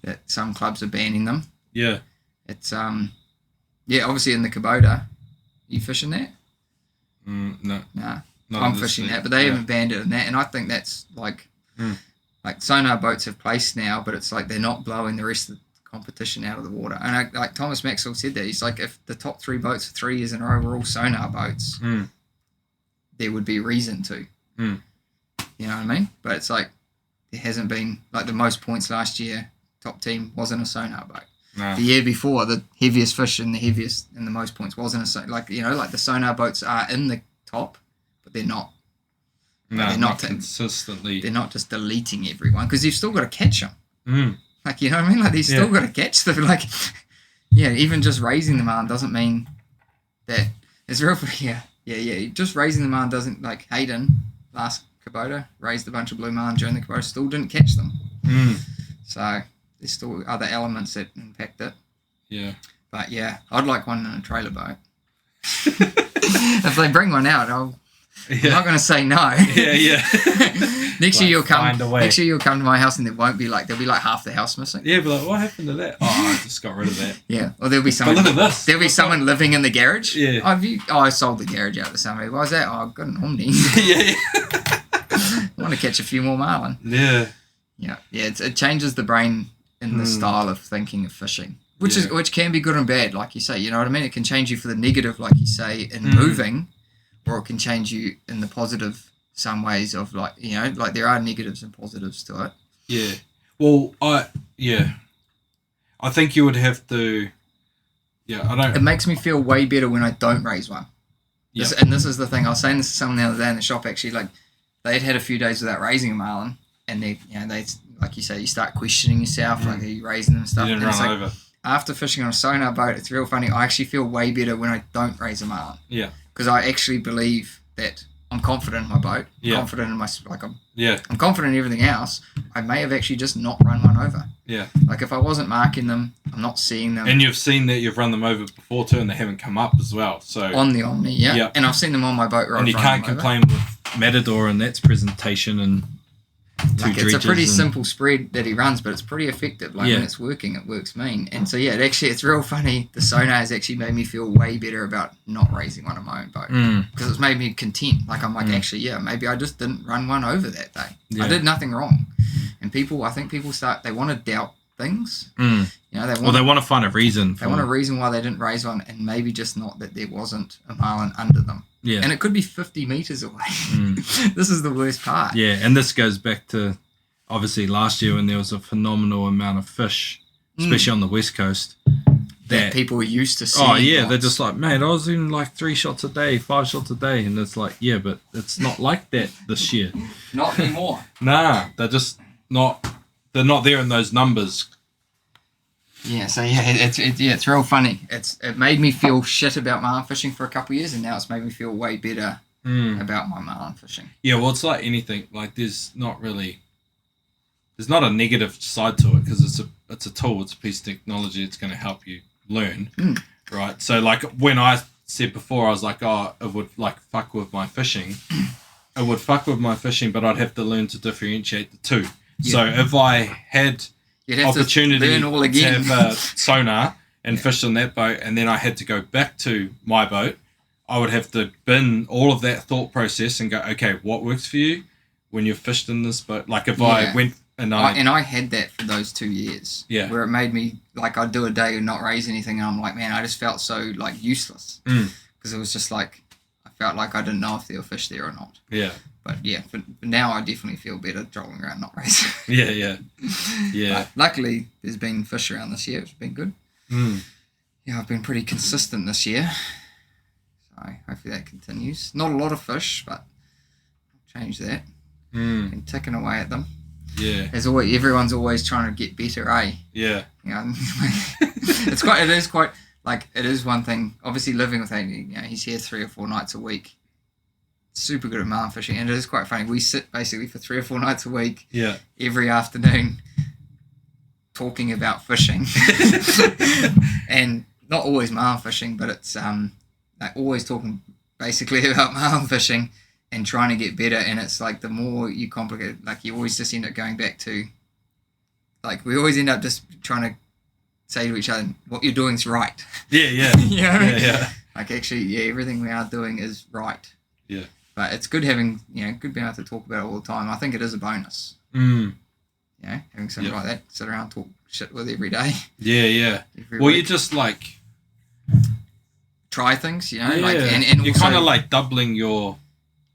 that some clubs are banning them. Yeah. It's obviously in the Kubota. You fishing that? No. Nah. Not I'm in this fishing league. that, but they haven't banned it in that, and I think that's like sonar boats have placed now, but it's like they're not blowing the rest of the competition out of the water. And like Thomas Maxwell said that, he's like, if the top 3 boats for 3 years in a row were all sonar boats, there would be reason to. You know what I mean? But it's like there hasn't been, like the most points last year, top team wasn't a sonar boat. No. The year before, the heaviest fish and the most points wasn't a sonar. Like, you know, like the sonar boats are in the top, but they're not. No, they're not consistently. They're not just deleting everyone, because you've still got to catch them. Like, you know what I mean? Like, you've still got to catch them. Like, yeah, even just raising the marlin doesn't mean that it's real. Yeah. Just raising the marlin doesn't, like Hayden last Kubota raised a bunch of blue marlin during the Kubota, still didn't catch them. So there's still other elements that impact it. Yeah. But yeah, I'd like one in a trailer boat. If they bring one out, I'm not going to say no. Yeah. Next year you'll come. Find a way. Next year you'll come to my house, and there'll be like half the house missing. Yeah, but like, what happened to that? Oh, I just got rid of that. Yeah, or there'll be someone. But look at this. There'll be someone living in the garage. Yeah. I sold the garage out to somebody. Why is that? Oh, I've got an Omni. Yeah. I want to catch a few more marlin. Yeah. Yeah. It changes the brain in the style of thinking of fishing, which can be good and bad, like you say. You know what I mean? It can change you for the negative, like you say, in moving, or it can change you in the positive. Some ways of, like, you know, like there are negatives and positives to it. Yeah. Well, I think you would have to. Yeah, I don't. It makes me feel way better when I don't raise one. Yeah. And this is the thing. I was saying this to someone the other day in the shop. Actually, like they'd had a few days without raising a marlin, and they like you say, you start questioning yourself, like, are you raising them and stuff? You didn't and it's run like, over. After fishing on a sonar boat, it's real funny. I actually feel way better when I don't raise a marlin. Yeah. Because I actually believe that I'm confident in my boat. Yeah. Confident in my I'm confident in everything else. I may have actually just not run one over. Yeah. Like if I wasn't marking them, I'm not seeing them. And you've seen that you've run them over before too, and they haven't come up as well. So on the Omni, yeah. Yeah. And I've seen them on my boat. And you can't complain with Matador and that's presentation and like it's a pretty simple spread that he runs, but it's pretty effective. Like when it's working, it works mean. And so it's real funny. The sonar has actually made me feel way better about not raising one on my own boat, because it's made me content. Like I'm like, actually, maybe I just didn't run one over that day. Yeah. I did nothing wrong. And I think people they want to doubt things. You know, they want to find a reason. They want a reason why they didn't raise one, and maybe just not that there wasn't a marlin under them. Yeah. And it could be 50 meters away. This is the worst part. Yeah, and this goes back to obviously last year when there was a phenomenal amount of fish, especially on the West Coast. That people were used to seeing. Oh, yeah, they're just like, mate, I was in like 3 shots a day, 5 shots a day. And it's like, yeah, but it's not like that this year. Not anymore. Nah, they're just not, they're not there in those numbers. Yeah, so it's real funny. It made me feel shit about marlin fishing for a couple of years, and now it's made me feel way better about my marlin fishing. Yeah, well, it's like anything. Like there's not a negative side to it, because it's a tool, it's a piece of technology. It's going to help you learn, right? So like when I said before, I was like, oh, it would like fuck with my fishing. It would fuck with my fishing, but I'd have to learn to differentiate the two. Yeah. So if I had opportunity to have a sonar and fish on that boat, and then I had to go back to my boat, I would have to bin all of that thought process and go, okay, what works for you when you've fished in this boat? Like if I went and I had that for those 2 years, where it made me like, I'd do a day and not raise anything, and I'm like, man, I just felt so like useless, because it was just like I felt like I didn't know if there were fish there or not. Yeah. But yeah, for now I definitely feel better trolling around, not racing. Yeah. But luckily, there's been fish around this year. It's been good. Yeah, I've been pretty consistent this year. So hopefully that continues. Not a lot of fish, but I'll change that. Been ticking away at them. Yeah. As always, everyone's always trying to get better, eh? Yeah. You know, it is one thing. Obviously, living with Hayden, you know, he's here 3 or 4 nights a week. Super good at marlin fishing, and it is quite funny. We sit basically for 3 or 4 nights a week, every afternoon, talking about fishing, and not always marlin fishing, but it's like always talking basically about marlin fishing and trying to get better. And it's like the more you complicate it, like you always just end up going back to, like we always end up just trying to say to each other, what you're doing is right. Yeah. You know what I mean? Yeah. Like actually, yeah, everything we are doing is right. Yeah. But it's good having, good being able to talk about it all the time. I think it is a bonus. Having something like that, sit around, talk shit with every day. Yeah. Every Well, week. you just like try things, yeah. like and you're also kind of like doubling your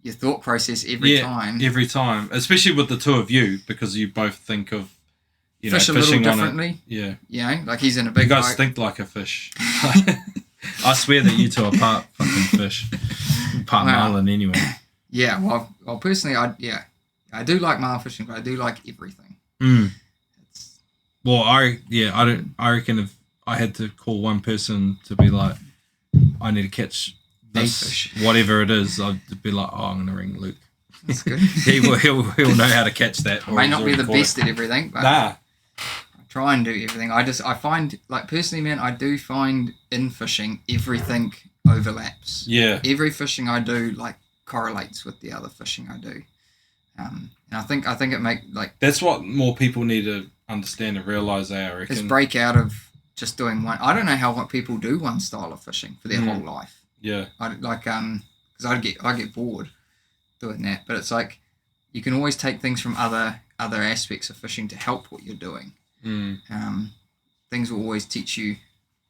thought process every time. every time, especially with the two of you, because you both think of Fish a fishing little differently. Like he's in a big You guys boat. think like a fish. I swear that you two are part fucking fish, part marlin anyway. Yeah, well, personally, I do like marlin fishing, but I do like everything. Well, I reckon if I had to call one person to be like, I need to catch this fish, whatever it is, I'd be like, oh, I'm gonna ring Luke. That's good. he'll know how to catch that. I may not be the best at everything, but Nah. I try and do everything. I find, like personally, man, I do find in fishing everything overlaps. Yeah. Every fishing I do like correlates with the other fishing I do. And I think it make like that's what more people need to understand and realize. I reckon is break out of just doing one. I don't know how people do one style of fishing for their whole life. Yeah. I like because I get bored doing that. But it's like you can always take things from other aspects of fishing to help what you're doing. Things will always teach you.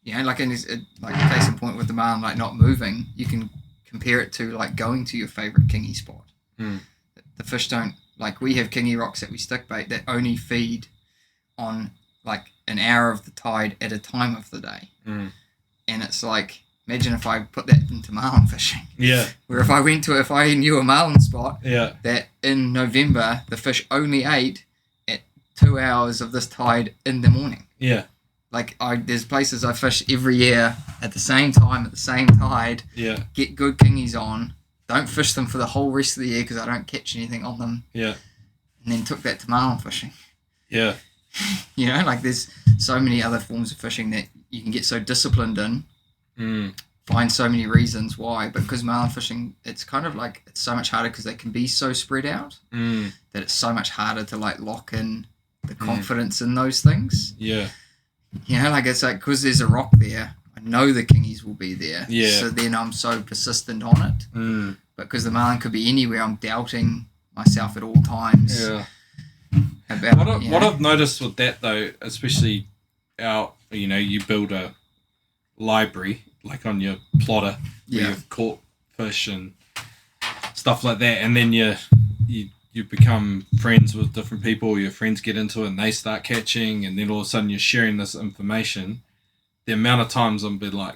Like like case in point with the marlin, like not moving, you can compare it to like going to your favorite kingy spot. The fish don't, like we have kingy rocks that we stick bait that only feed on like an hour of the tide at a time of the day. And it's like, imagine if I put that into marlin fishing. Yeah. Where if I knew a marlin spot Yeah. that in November the fish only ate at 2 hours of this tide in the morning. Yeah. Like there's places I fish every year at the same time, at the same tide. Yeah. Get good kingies on. Don't fish them for the whole rest of the year because I don't catch anything on them. Yeah. And then took that to marlin fishing. Yeah. Like there's so many other forms of fishing that you can get so disciplined in. Find so many reasons why. But because marlin fishing, it's kind of like, it's so much harder because they can be so spread out that it's so much harder to like lock in the confidence in those things. Yeah. Like it's like, because there's a rock there, I know the kingies will be there. Yeah. So then I'm so persistent on it. But because the marlin could be anywhere, I'm doubting myself at all times. Yeah. About what I've noticed with that though, especially you build a library like on your plotter where you've caught fish and stuff like that, and then you become friends with different people, your friends get into it and they start catching, and then all of a sudden you're sharing this information. The amount of times I'll be like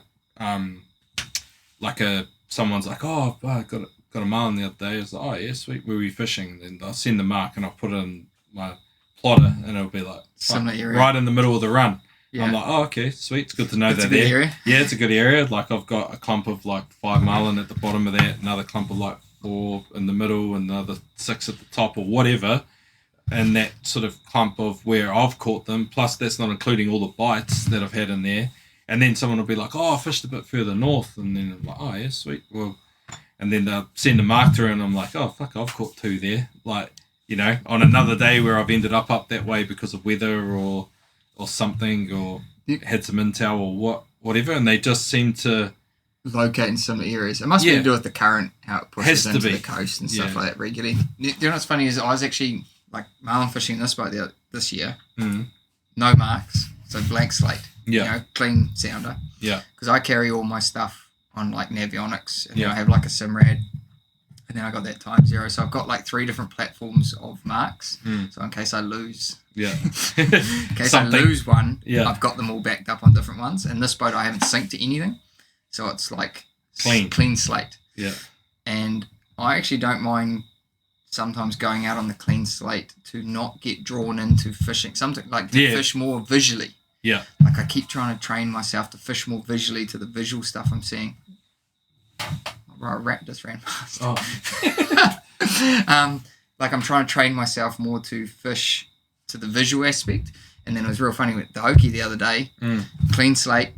someone's like, oh, I got a marlin the other day. It's like, oh yeah, sweet, where were you fishing? Then I'll send the mark and I'll put it in my plotter and it'll be like similar area. Right in the middle of the run. Yeah. I'm like, oh, okay, sweet. It's good to know It's that a good there. area. Yeah, it's a good area. Like I've got a clump of like 5 marlin at the bottom of that, another clump of like 4 in the middle, and another 6 at the top or whatever. And that sort of clump of where I've caught them. Plus, that's not including all the bites that I've had in there. And then someone will be like, oh, I fished a bit further north. And then I'm like, oh, yeah, sweet. Well, and then they'll send a mark through and I'm like, oh, fuck, I've caught 2 there. Like, on another day where I've ended up that way because of weather or something, or had some intel or whatever. And they just seem to locate in similar areas. It must be to do with the current, how it pushes Has to into be. the coast and stuff like that regularly. You know what's funny is I was actually like marlin fishing this boat this year. No marks, so blank slate. Yeah. Clean sounder. Yeah. Because I carry all my stuff on like Navionics, and then I have like a Simrad, and then I got that Time Zero. So I've got like 3 different platforms of marks. So in case I lose, in case I lose one, Yeah. I've got them all backed up on different ones. And this boat I haven't synced to anything, so it's like clean slate. Yeah. And I actually don't mind sometimes going out on the clean slate to not get drawn into fishing. Something like to fish more visually. Yeah. Like I keep trying to train myself to fish more visually to the visual stuff I'm seeing. A rat just ran past. Oh. Like I'm trying to train myself more to fish to the visual aspect. And then it was real funny with the Hoki the other day, clean slate,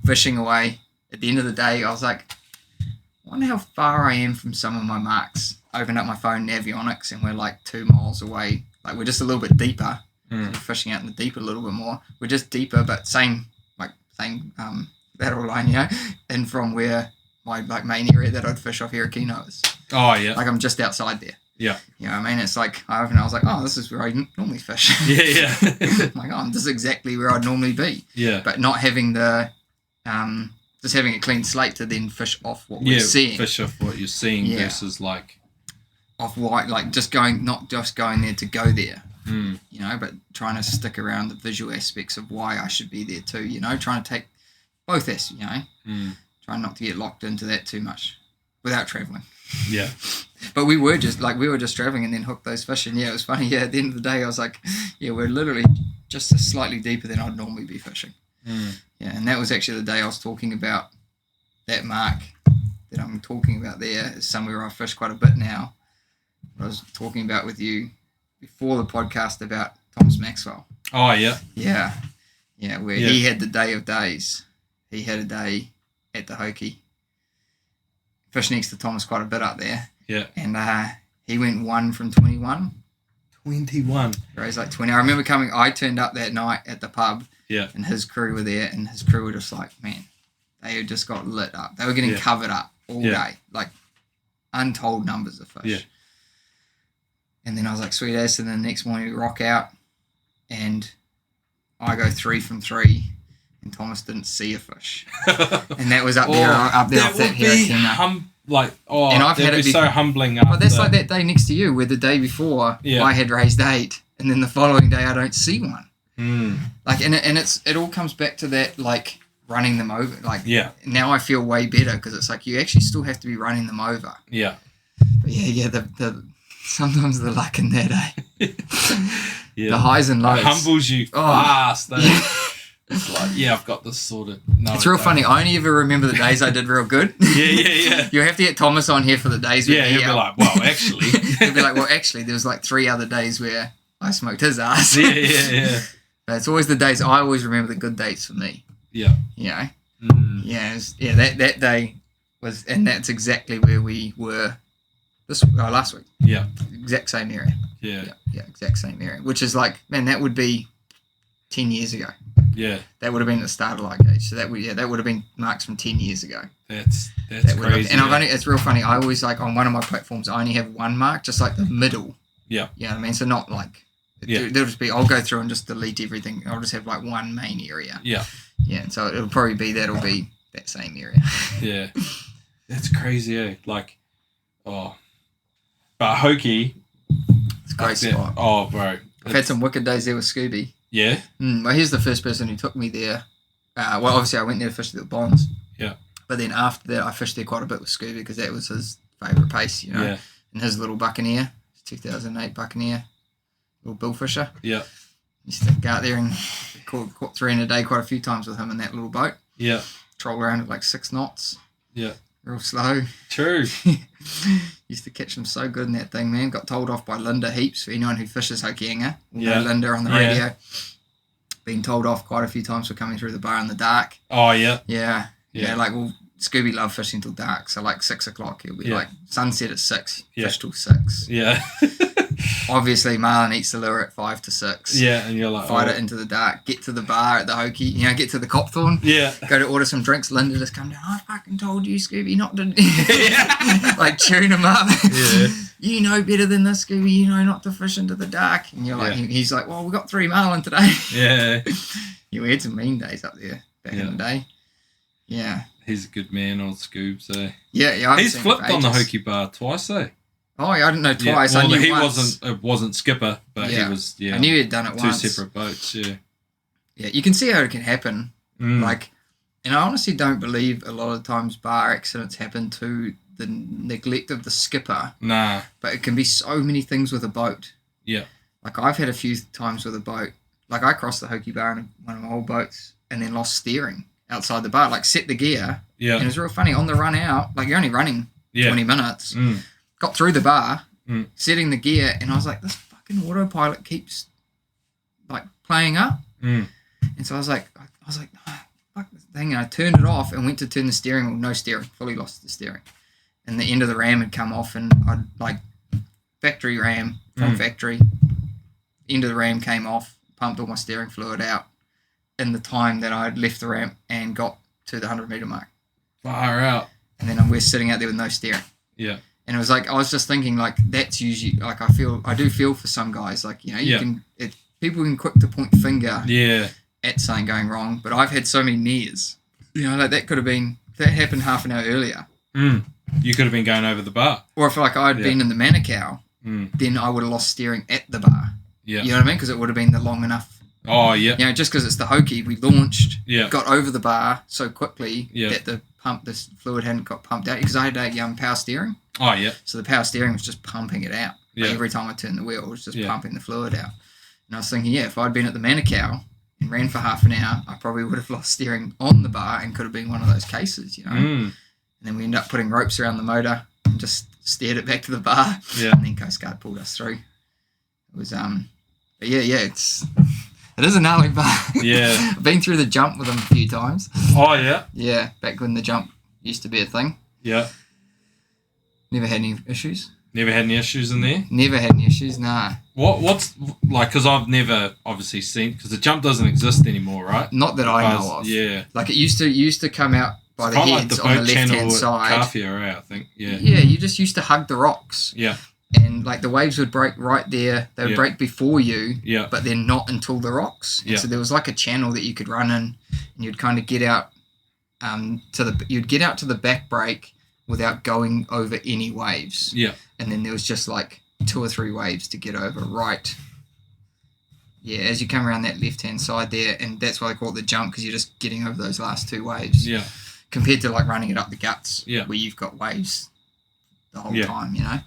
fishing away. At the end of the day, I was like, I wonder how far I am from some of my marks. I opened up my phone, Navionics, and we're like 2 miles away. Like, we're just a little bit deeper. We're fishing out in the deep a little bit more. We're just deeper, but same lateral line, and from where my main area that I'd fish off Hokianga is. Oh, yeah. Like, I'm just outside there. Yeah. You know what I mean? It's like, I was like, oh, this is where I normally fish. Yeah. I'm like, oh, this is exactly where I'd normally be. Yeah. But not having the, just having a clean slate to then fish off what we're seeing. Fish off what you're seeing versus like. Off white, like not just going there to go there. You know, but trying to stick around the visual aspects of why I should be there too, you know, trying to take both this, you know, trying not to get locked into that too much without traveling. Yeah. But we were just traveling and then hooked those fish. And it was funny. Yeah, at the end of the day, I was like, we're literally just slightly deeper than I'd normally be fishing. Yeah, and that was actually the day I was talking about that mark that I'm talking about there is somewhere I fish quite a bit now. I was talking about with you before the podcast about Thomas Maxwell. Oh, yeah. Yeah. Yeah, where he had the day of days. He had a day at the Hoki. Fish next to Thomas quite a bit up there. Yeah. And he went 1 from 21. 21. Rose like 20. I remember I turned up that night at the pub. Yeah. And his crew were there, and his crew were just like, man, they had just got lit up. They were getting covered up all day. Like, untold numbers of fish. Yeah. And then I was like, sweet ass. And then the next morning we rock out, and I go 3 from 3, and Thomas didn't see a fish. And that was up there off that Hokianga. And I've had it so humbling. But that's like that day next to you, where the day before I had raised 8, and then the following day I don't see one. Like, and it all comes back to that, like, running them over. Like, now I feel way better because it's like you actually still have to be running them over. Yeah. But the sometimes the luck in that, the highs and lows. It humbles you fast. It's like, I've got this sorted. No, it's real funny. I only ever remember the days I did real good. Yeah. You have to get Thomas on here for the days where he'll be like, well, actually. He'll be like, well, actually, there was like 3 other days where I smoked his ass. Yeah. But it's always the days, I always remember the good dates for me. Yeah. You know? That day was, and that's exactly where we were last week. Yeah. Exact same area. Yeah, exact same area. Which is like, man, that would be 10 years ago. Yeah. That would have been the start of light gauge. So that would have been marks from 10 years ago. That's crazy. And it's real funny. I always like on one of my platforms, I only have one mark, just like the middle. Yeah. You know what I mean? So not like, there'll just be, I'll go through and just delete everything. I'll just have like one main area. Yeah. Yeah. And so it'll probably be that same area. Yeah. That's crazy, Like, but Hoki. It's a great spot. Oh, bro. I've had some wicked days there with Scooby. Yeah? Well, he's the first person who took me there. Well, obviously I went there to fish the bonds. Yeah. But then after that, I fished there quite a bit with Scooby because that was his favourite pace, you know. Yeah. And his little Buccaneer, 2008 Buccaneer, little bill fisher. Yeah. Used to go out there and caught 3 in a day quite a few times with him in that little boat. Yeah. Troll around at like 6 knots. Yeah. Real slow. True. Used to catch them so good in that thing, man. Got told off by Linda heaps for anyone who fishes Hokianga. Yeah. Linda on the radio. Been told off quite a few times for coming through the bar in the dark. Oh, yeah. Yeah. Like, well, Scooby loved fishing till dark. So, like, 6 o'clock, he'll be like, sunset at 6, fish till 6. Yeah. Obviously, Marlin eats the lure at 5 to 6. Yeah, and you're like, fight it into the dark, get to the bar at the Hoki, get to the Copthorne. Yeah. Go to order some drinks. Linda just come down, I fucking told you, Scooby, not to... like, tune him up. Yeah. You know better than this, Scooby. You know not to fish into the dark. And you're like, he's like, well, we got 3 Marlin today. Yeah. We had some mean days up there back in the day. Yeah. He's a good man, old Scoobs, Yeah. He's flipped on the Hoki bar twice, Oh, I didn't know twice. Yeah. Well, I knew he once. wasn't skipper, but he was, I knew he'd done it 2 once. separate boats, Yeah, you can see how it can happen. Like, and I honestly don't believe a lot of times bar accidents happen to the neglect of the skipper. Nah. But it can be so many things with a boat. Yeah. Like, I've had a few times with a boat. Like, I crossed the Hoki bar in one of my old boats and then lost steering outside the bar. Like, set the gear. Yeah. And it was real funny. On the run out, like, you're only running 20 minutes. Got through the bar, setting the gear, and I was like, this fucking autopilot keeps, like, playing up. Mm. And so I was like, oh, fuck this thing. And I turned it off and went to turn the steering wheel. No steering. Fully lost the steering. And the end of the ram had come off, and I'd like factory ram from factory. End of the ram came off, pumped all my steering fluid out in the time that I'd left the ramp and got to the 100-meter mark. Far out. And then we're sitting out there with no steering. Yeah. And it was like, I was just thinking, like, that's usually, like, I do feel for some guys, like, you know, people can quick to point finger at something going wrong, but I've had so many nears, you know, like that happened half an hour earlier. You could have been going over the bar. Or if like I'd been in the Manukau, then I would have lost steering at the bar. Yeah. You know what I mean? Because it would have been the long enough. Oh, yeah. You know, just because it's the Hoki, we launched, Yeah. got over the bar so quickly Yeah. that this fluid hadn't got pumped out, because I had a power steering. Oh, yeah. So the power steering was just pumping it out. Like Yeah. every time I turned the wheel, it was just pumping the fluid out. And I was thinking, if I'd been at the Manukau and ran for half an hour, I probably would have lost steering on the bar and could have been one of those cases, you know. And then we ended up putting ropes around the motor and just steered it back to the bar. Yeah. And then Coast Guard pulled us through. It was but it is a gnarly bar. Yeah. I've been through the jump with them a few times. Oh, yeah. Yeah, back when the jump used to be a thing. Yeah. Never had any issues. Never had any issues in there? Never had any issues, nah. What's, like, because I've never obviously seen, because the jump doesn't exist anymore, right? Not that I know of. Yeah. Like it used to come out by the heads on the left-hand side. Kafia, I think. Yeah. Yeah, you just used to hug the rocks. Yeah. And like the waves would break right there. They would break before you. Yeah. But then not until the rocks. And so there was like a channel that you could run in, and you'd kind of get out you'd get out to the back break without going over any waves. Yeah. And then there was just like 2 or 3 waves to get over right. Yeah, as you come around that left-hand side there, and that's why they call it the jump, because you're just getting over those last 2 waves. Yeah. Compared to like running it up the guts, where you've got waves the whole time, you know.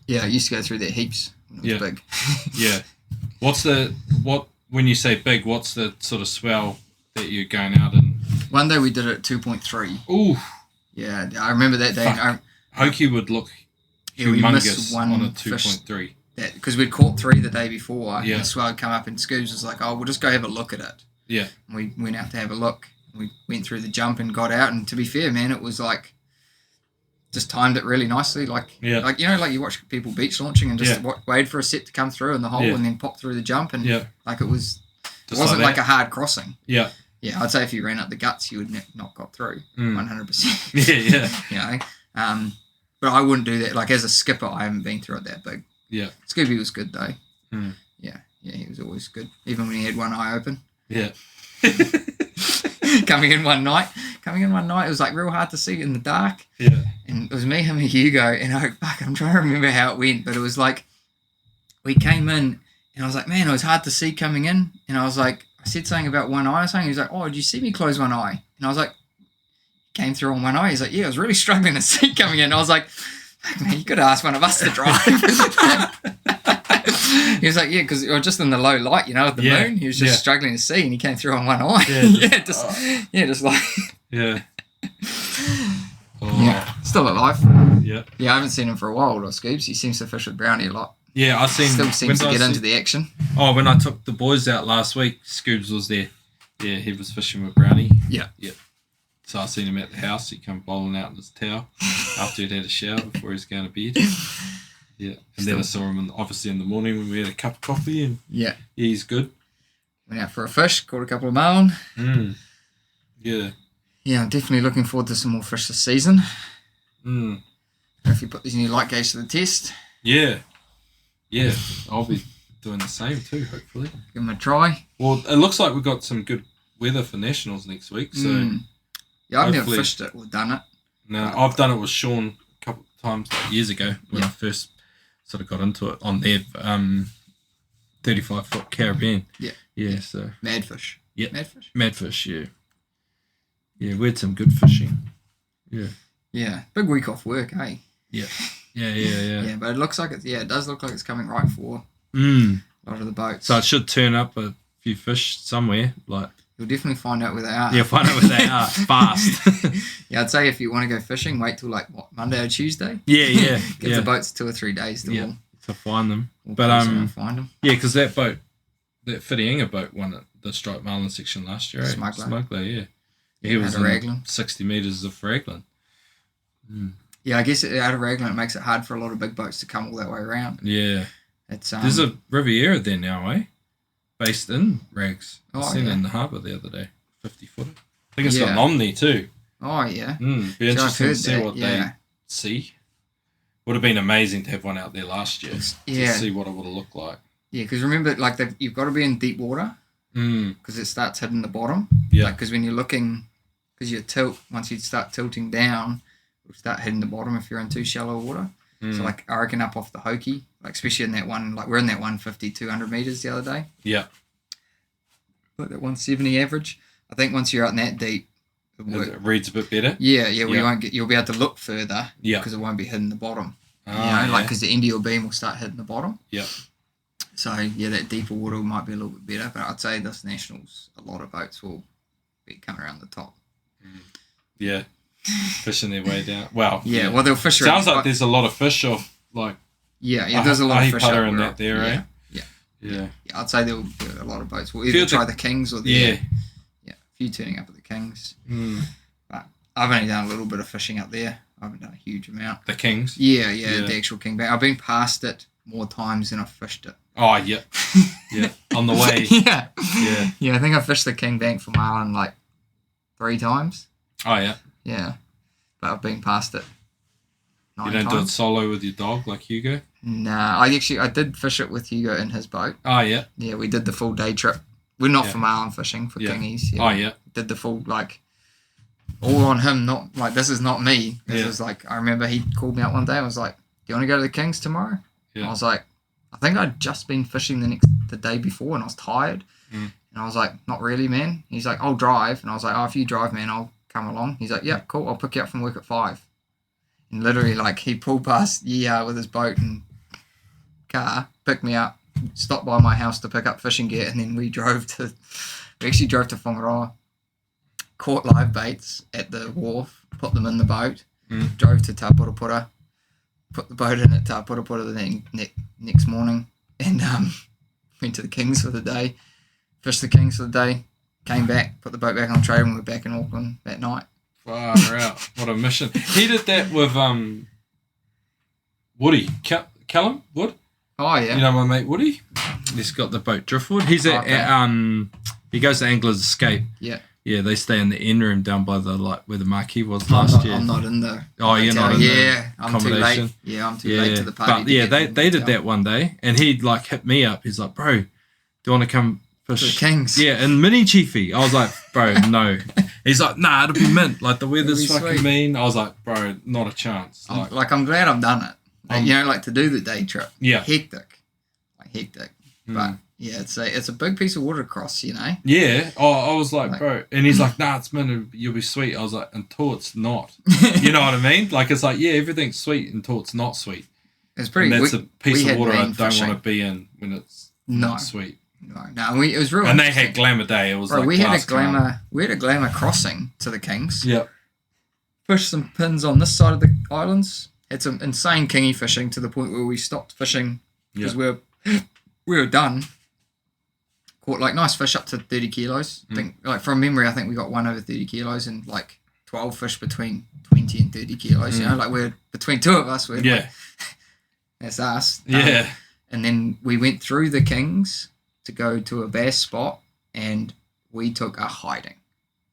Yeah, I used to go through there heaps when it was big. Yeah. When you say big, what's the sort of swell that you're going out in? One day we did it at 2.3. Ooh. Yeah, I remember that day. Hoki would look humongous on a 2.3. Because we'd caught 3 the day before, and Yeah. the swell had come up, and Scoobs was like, "Oh, we'll just go have a look at it." Yeah. And we went out to have a look. We went through the jump and got out, and to be fair, man, it was like just timed it really nicely. Like you know, like you watch people beach launching and just wait for a set to come through in the hole and then pop through the jump, and like it wasn't like a hard crossing. Yeah. Yeah, I'd say if you ran up the guts, you would not got through 100%. Yeah. You know, but I wouldn't do that. Like as a skipper, I haven't been through it that big. Yeah. Scooby was good though. Yeah, he was always good, even when he had one eye open. Yeah. Coming in one night, it was like real hard to see in the dark. Yeah. And it was me, him, and Hugo, and I'm trying to remember how it went, but it was like we came in, and I was like, man, it was hard to see coming in, and I was like, I said something about one eye or something. He was like, oh, did you see me close one eye? And I was like, came through on one eye. He's like, yeah, I was really struggling to see coming in. I was like, man, you could have asked one of us to drive. He was like, yeah, because we were just in the low light, you know, of the moon. He was just struggling to see, and he came through on one eye. Yeah, just like. Yeah. Yeah, still alive. Yeah. Yeah, I haven't seen him for a while, or Scoobs. He seems to fish with Brownie a lot. Yeah, I've seen. Still seems to get into the action. Oh, when I took the boys out last week, Scoobs was there. Yeah, he was fishing with Brownie. Yeah. Yeah. So I seen him at the house. He come bowling out in his towel after he'd had a shower before he was going to bed. Yeah. And then I saw him obviously in the morning when we had a cup of coffee, and yeah, he's good. Went out for a fish, caught a couple of marlin. Yeah. Yeah, I'm definitely looking forward to some more fish this season. If you put these new light gauge to the test. Yeah. Yeah. I'll be doing the same too, hopefully. Give them a try. Well, it looks like we've got some good weather for nationals next week, so yeah, I've never fished it or done it. No, I've done it with Sean a couple of times years ago when I first sort of got into it on their 35-foot Caribbean. Yeah. Yeah, so. Madfish. Yeah. Madfish? Madfish, yeah. Yeah, we had some good fishing. Yeah. Yeah. Big week off work, eh? Yeah. Yeah, but it looks like it does look like it's coming right for a lot of the boats. So it should turn up a few fish somewhere, like. You'll definitely find out where they are. Yeah, find out where they are fast. Yeah, I'd say if you want to go fishing, wait till like Monday or Tuesday. Yeah. Give the boats 2 or 3 days to to find them. find them. Yeah, because that boat that Whitianga boat won at the striped marlin section last year. Smuggler. Yeah. He was out of in Raglan. 60 metres of Raglan. Yeah, I guess out of Raglan it makes it hard for a lot of big boats to come all that way around. Yeah. It's There's a Riviera there now, eh? Based in Rags. I seen it in the harbour the other day. 50-footer. I think it's got an Omni too. Oh, yeah. Be interesting to see what they yeah. see. Would have been amazing to have one out there last year to see what it would have looked like. Yeah, because remember, like, you've got to be in deep water because it starts hitting the bottom. Yeah. Because when you're looking, because you tilt, once you start tilting down, it'll start hitting the bottom if you're in too shallow water. So, like, I reckon up off the Hoki, like, especially in that one, like, we're in that 150, 200 metres the other day. Yeah. Like that 170 average. I think once you're out in that deep, it reads a bit better. Yeah. You'll be able to look further. Yeah. Because it won't be hitting the bottom. Like because the end of your beam will start hitting the bottom. Yeah. So yeah, that deeper water might be a little bit better, but I'd say this Nationals, a lot of boats will be coming around the top. Yeah. Fishing their way down. Well. Yeah. Well, they'll fish. Sounds like there's a lot of fish off like. Yeah. There's a lot of fish out in that there, eh? Yeah, I'd say there'll be a lot of boats. We'll either try the Kings or a few turning up at the Kings. But I've only done a little bit of fishing up there. I haven't done a huge amount. The Kings? Yeah, the actual King Bank. I've been past it more times than I've fished it. Oh, yeah. Yeah, on the way. Yeah, I think I fished the King Bank for Marlin like 3 times. Oh, yeah. Yeah, but I've been past it 9 You don't times. do it solo with your dog like Hugo? Nah, I did fish it with Hugo in his boat. Oh, yeah. Yeah, we did the full day trip. We're not for Marlin fishing, for Kingies. Yeah. Oh, yeah. Did the full, like, all on him, not, like, this is not me. This was, like, I remember he called me out one day and was like, do you want to go to the Kings tomorrow? Yeah. And I was like, I think I'd just been fishing the day before and I was tired. And I was like, not really, man. He's like, I'll drive. And I was like, oh, if you drive, man, I'll come along. He's like, yeah, cool. I'll pick you up from work at 5. And literally, like, he pulled past with his boat and car, picked me up, stopped by my house to pick up fishing gear, and then we actually drove to Whanganella, caught live baits at the wharf, put them in the boat, drove to Tapurapura, put the boat in at Tapurapura the next morning, and went to the Kings for the day, fished the Kings for the day, came back, put the boat back on trade, and we were back in Auckland that night. Far out. What a mission. He did that with Woody. Callum Wood? Oh, yeah. You know my mate Woody? He's got the boat Driftwood. He's he goes to Anglers Escape. Yeah. Yeah, they stay in the end room down by the where the marquee was last year. I'm not in the. Oh, you're not in the I'm too late. Yeah, I'm too late to the party. But yeah, they did that one day, and he like hit me up. He's like, bro, do you want to come fish? The Kings. Yeah, and Mini Chiefy. I was like, bro, no. He's like, nah, it'll be mint. Like the weather's fucking sweet. mean. I was like, bro, not a chance. I'm glad I've done it. Like, to do the day trip. Yeah. Hectic. But yeah, it's a big piece of water to cross, you know? Yeah. Oh, I was like, bro. And he's like, nah, it's mint. You'll be sweet. I was like, until it's not. You know what I mean? Like, it's like, yeah, everything's sweet until it's not sweet. It's pretty. And that's a piece of water I don't fishing. want to be in when it's not sweet. No, it was real. And they had Glamour Day. It was like we had a glamour crossing to the Kings. Yeah. Fished some pins on this side of the islands. Had some insane kingy fishing to the point where we stopped fishing because we were done. Caught like nice fish up to 30 kilos. I think, like from memory, I think we got one over 30 kilos and like 12 fish between 20 and 30 kilos. You know, like we're between two of us. Like, that's us. Yeah. And then we went through the Kings to go to a bass spot, and we took a hiding,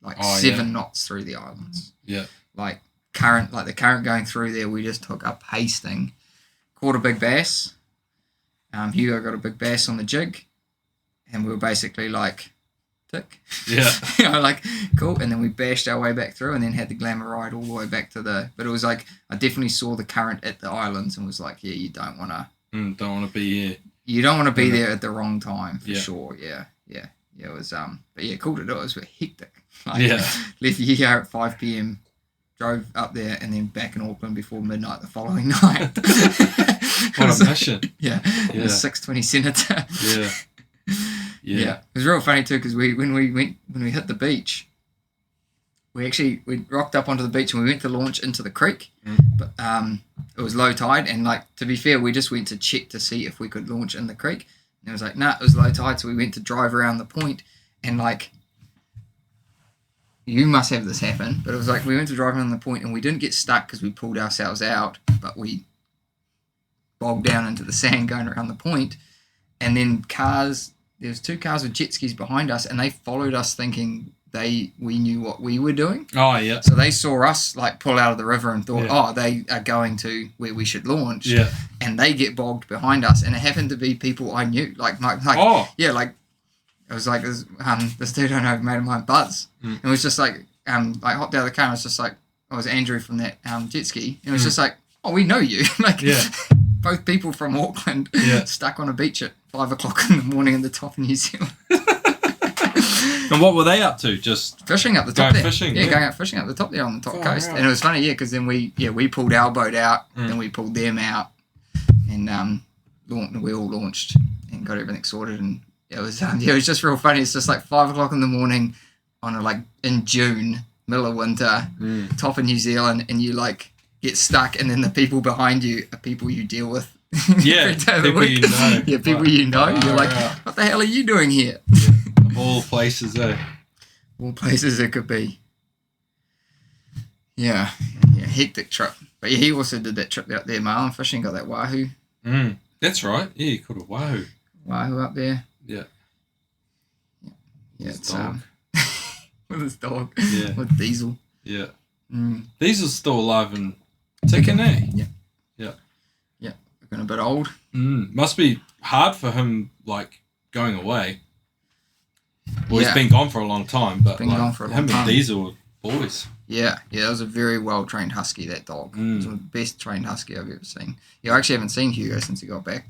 like 7 knots through the islands. Yeah. Like the current going through there, we just took a pasting. Caught a big bass. Hugo got a big bass on the jig, and we were basically like, tick. Yeah. Like, cool. And then we bashed our way back through and then had the glamour ride all the way back to but it was like, I definitely saw the current at the islands and was like, yeah, you don't want to. Don't want to be here. You don't want to be there at the wrong time, for sure. Yeah. It was, but yeah, cool to do. It was hectic. Like, left here at 5 p.m, drove up there and then back in Auckland before midnight the following night. What a mission. Yeah. The 620 Senator. Yeah. It was real funny too because when we hit the beach, we rocked up onto the beach and we went to launch into the creek, but it was low tide and like to be fair, we just went to check to see if we could launch in the creek. And it was like, nah, it was low tide, so we went to drive around the point, and like, you must have this happen, but it was like we went to drive around the point and we didn't get stuck because we pulled ourselves out, but we bogged down into the sand going around the point, and then there was 2 cars with jet skis behind us, and they followed us thinking we knew what we were doing. Oh, yeah. So they saw us like pull out of the river and thought, Yeah. they are going to where we should launch. Yeah. And they get bogged behind us, and it happened to be people I knew. Like Oh. yeah, like it was like this dude I know, mate of mine, Buzz. And it was just like hopped out of the car, and it was just like, it was Andrew from that jet ski. And it was just like, oh, we know you. Like, Yeah. both people from Auckland stuck on a beach at 5 o'clock in the morning in the top of New Zealand. And what were they up to? Just Fishing up the top going there. fishing, Yeah, yeah. going out fishing up the top there on the top Far coast. out. And it was funny, because then we pulled our boat out, then we pulled them out, and we all launched and got everything sorted. And it was just real funny. It's just like 5 o'clock in the morning in June, middle of winter, top of New Zealand, and you like get stuck, and then the people behind you are people you deal with. Yeah, every day of the people week. you know. Yeah, people you know. You're like, out. what the hell are you doing here? Of all places, eh? All places it could be. Yeah, hectic trip. But yeah, he also did that trip out there, Marlin fishing, got that wahoo That's right. Yeah, you could have. wahoo up there. Yeah. Yeah, His it's dog. with his dog. Yeah. With Diesel. Yeah. Mm. These are still alive and ticking, eh? Yeah. Yeah. Yeah, looking a bit old. Must be hard for him, like, going away. Well, Yeah. he's been gone for a long time, but Been like, gone for a long him time. and Diesel are boys. Yeah, that was a very well trained husky, that dog. It was the best trained husky I've ever seen. Yeah, I actually haven't seen Hugo since he got back.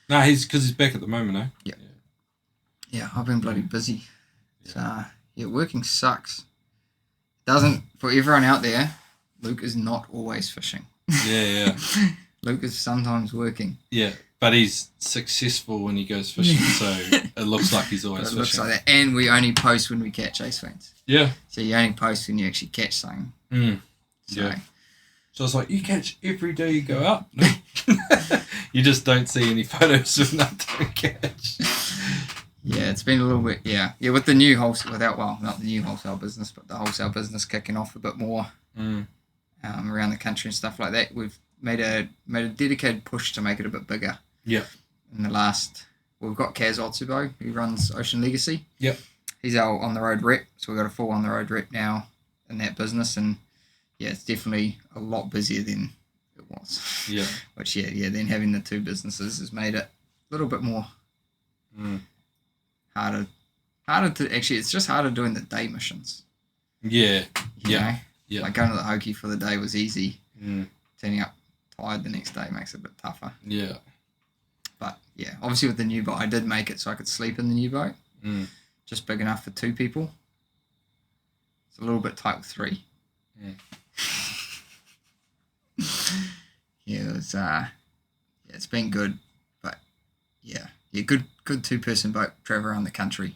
No, because he's back at the moment, eh? Yeah, I've been bloody busy. So, working sucks. Doesn't, for everyone out there, Luke is not always fishing. Yeah. Luke is sometimes working. Yeah, but he's successful when he goes fishing, so it looks like he's always It looks fishing. like that. And we only post when we catch ace swings. Yeah. So you only post when you actually catch something. So, Yeah. So it's like, you catch every day you go out. You just don't see any photos of nothing to catch. yeah, it's been a little bit, yeah, with the new wholesale, not the new wholesale business, but the wholesale business kicking off a bit more around the country and stuff like that. We've made a dedicated push to make it a bit bigger. Yeah. In the last, we've got Kaz Otsubo, who runs Ocean Legacy. Yep. He's our on the road rep, so we've got a full on the road rep now in that business, and yeah, it's definitely a lot busier than it was. Yeah. Which then having the 2 businesses has made it a little bit more harder to actually. It's just harder doing the day missions. Yeah. You know? Yeah. Like going to the Hokie for the day was easy. Turning up tired the next day makes it a bit tougher. Yeah. But yeah, obviously with the new boat, I did make it so I could sleep in the new boat. Just big enough for 2 people. It's a little bit tight with 3. Yeah, it's been good, but good 2-person boat travel around the country.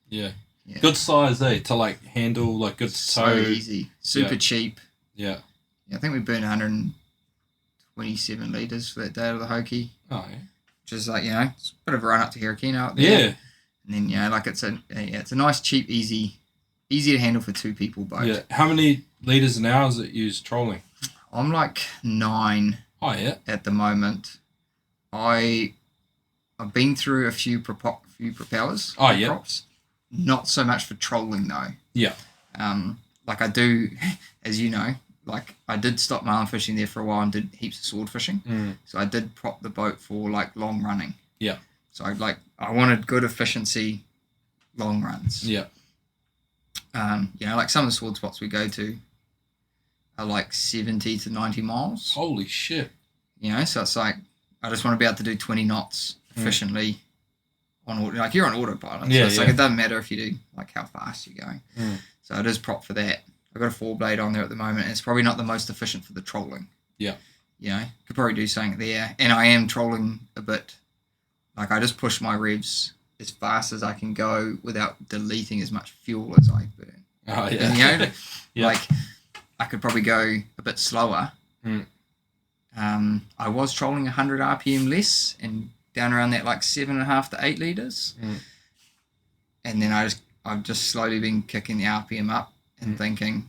Yeah. Yeah. Good size, eh? To like handle, like good So tow. easy, super cheap. Yeah. Yeah, I think we burned 127 litres for that day of the Hokie, Oh, yeah. which is like, it's a bit of a run up to Hokianga out there. Yeah. And then, like it's a nice, cheap, easy to handle for 2 people boat. Yeah. How many litres an hour is it used trolling? I'm like 9 Oh, yeah. at the moment. I've been through a few propellers. Oh, yeah. Props. Not so much for trolling though. Yeah. Like I do, as you know, like I did stop marlin fishing there for a while and did heaps of sword fishing. So I did prop the boat for like long running. Yeah. So I wanted good efficiency, long runs. Yeah. Like some of the sword spots we go to are like 70 to 90 miles. Holy shit. So it's like I just want to be able to do 20 knots efficiently on auto. Like you're on autopilot. Yeah, So it's like it doesn't matter if you do like how fast you're going. So it is prop for that. I've got a 4-blade on there at the moment, and it's probably not the most efficient for the trolling. Yeah. Could probably do something there. And I am trolling a bit. Like I just push my revs as fast as I can go without deleting as much fuel as I burn. Oh, yeah. And, like I could probably go a bit slower. I was trolling 100 RPM less and down around that like 7.5 to 8 litres. And then I've just slowly been kicking the RPM up and thinking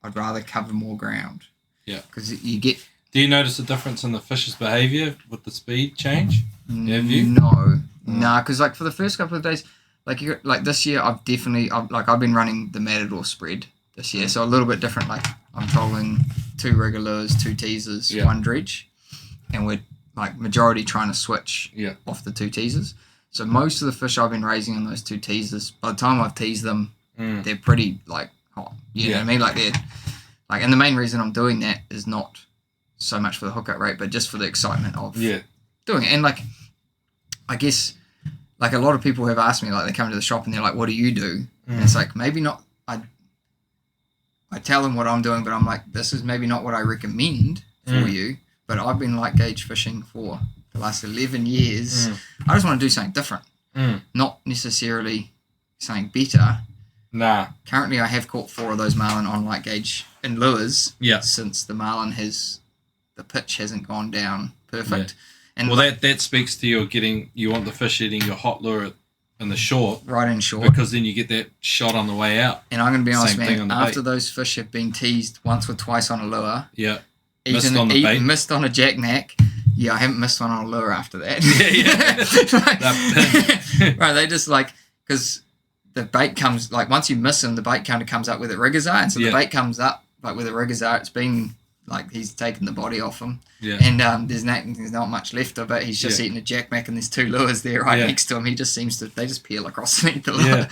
I'd rather cover more ground. Yeah. Because you get... Do you notice a difference in the fish's behaviour with the speed change? Have you? No. Nah, because like for the first couple of days, like this year, I've been running the Matador spread this year. So a little bit different. Like I'm trolling 2 rigger lures, 2 teasers, 1 dredge. And we're like majority trying to switch off the 2 teasers. So most of the fish I've been raising on those 2 teasers, by the time I've teased them, they're pretty like hot. You know what I mean? Like they're like, and the main reason I'm doing that is not so much for the hookup rate, but just for the excitement of doing it. And like, I guess like a lot of people have asked me, like they come to the shop and they're like, what do you do? And it's like, maybe not, I tell them what I'm doing, but I'm like, this is maybe not what I recommend for you, but I've been light gauge fishing for the last 11 years. I just want to do something different, not necessarily something better. Nah. Currently, I have caught 4 of those marlin on light gauge in lures since the marlin the pitch hasn't gone down perfect. And well, that speaks to you want the fish eating your hot lure in the short. Right in short. Because then you get that shot on the way out. And I'm going to be honest, Same man, after those fish have been teased once or twice on a lure. Yeah. Missed on the bait. Missed on a jacknack. Yeah, I haven't missed one on a lure after that. Right, they just like, because the bait comes, like once you miss them, the bait kind of comes up where the riggers are. And so the bait comes up like where the riggers are. It's been like he's taken the body off him. Yeah. And there's not much left of it. He's just eating a jackmack and there's 2 lures there next to him. He just seems to, they just peel across the lure.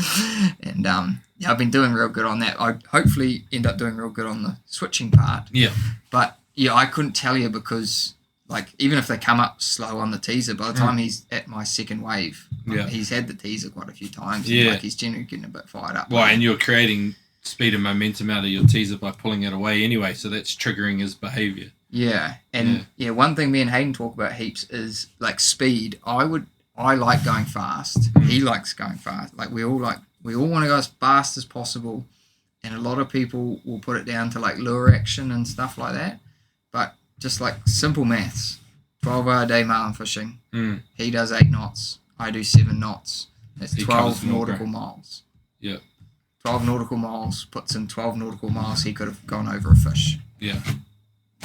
And I've been doing real good on that. I hopefully end up doing real good on the switching part. Yeah. But I couldn't tell you because like even if they come up slow on the teaser, by the time he's at my second wave, he's had the teaser quite a few times. And, like he's generally getting a bit fired up. Well, and you're creating speed and momentum out of your teaser by pulling it away anyway, so that's triggering his behaviour. Yeah, and one thing me and Hayden talk about heaps is like speed. I like going fast. He likes going fast. Like we all want to go as fast as possible, and a lot of people will put it down to like lure action and stuff like that. But just like simple maths, 12-hour day marlin fishing. He does 8 knots. I do 7 knots. That's 12 nautical miles. Yeah. 12 nautical miles puts in 12 nautical miles he could have gone over a fish. Yeah.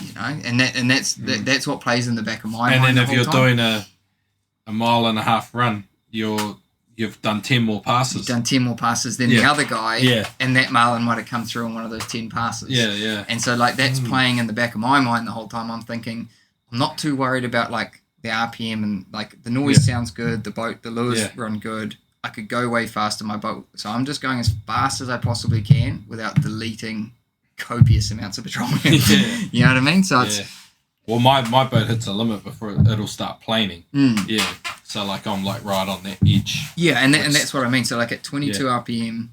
You know, and that's what plays in the back of my mind. And then if you're doing a 1.5 mile run, you've done 10 more passes. You've done 10 more passes than the other guy. Yeah. And that marlin might have come through on one of those 10 passes. Yeah, yeah. And so like that's playing in the back of my mind the whole time. I'm thinking I'm not too worried about like the RPM and like the noise sounds good, the lures run good. I could go way faster in my boat. So I'm just going as fast as I possibly can without deleting copious amounts of petroleum. You know what I mean? So it's... Well, my boat hits a limit before it'll start planing. Yeah. So like I'm like right on that edge. Yeah, and that's what I mean. So like at 22 RPM,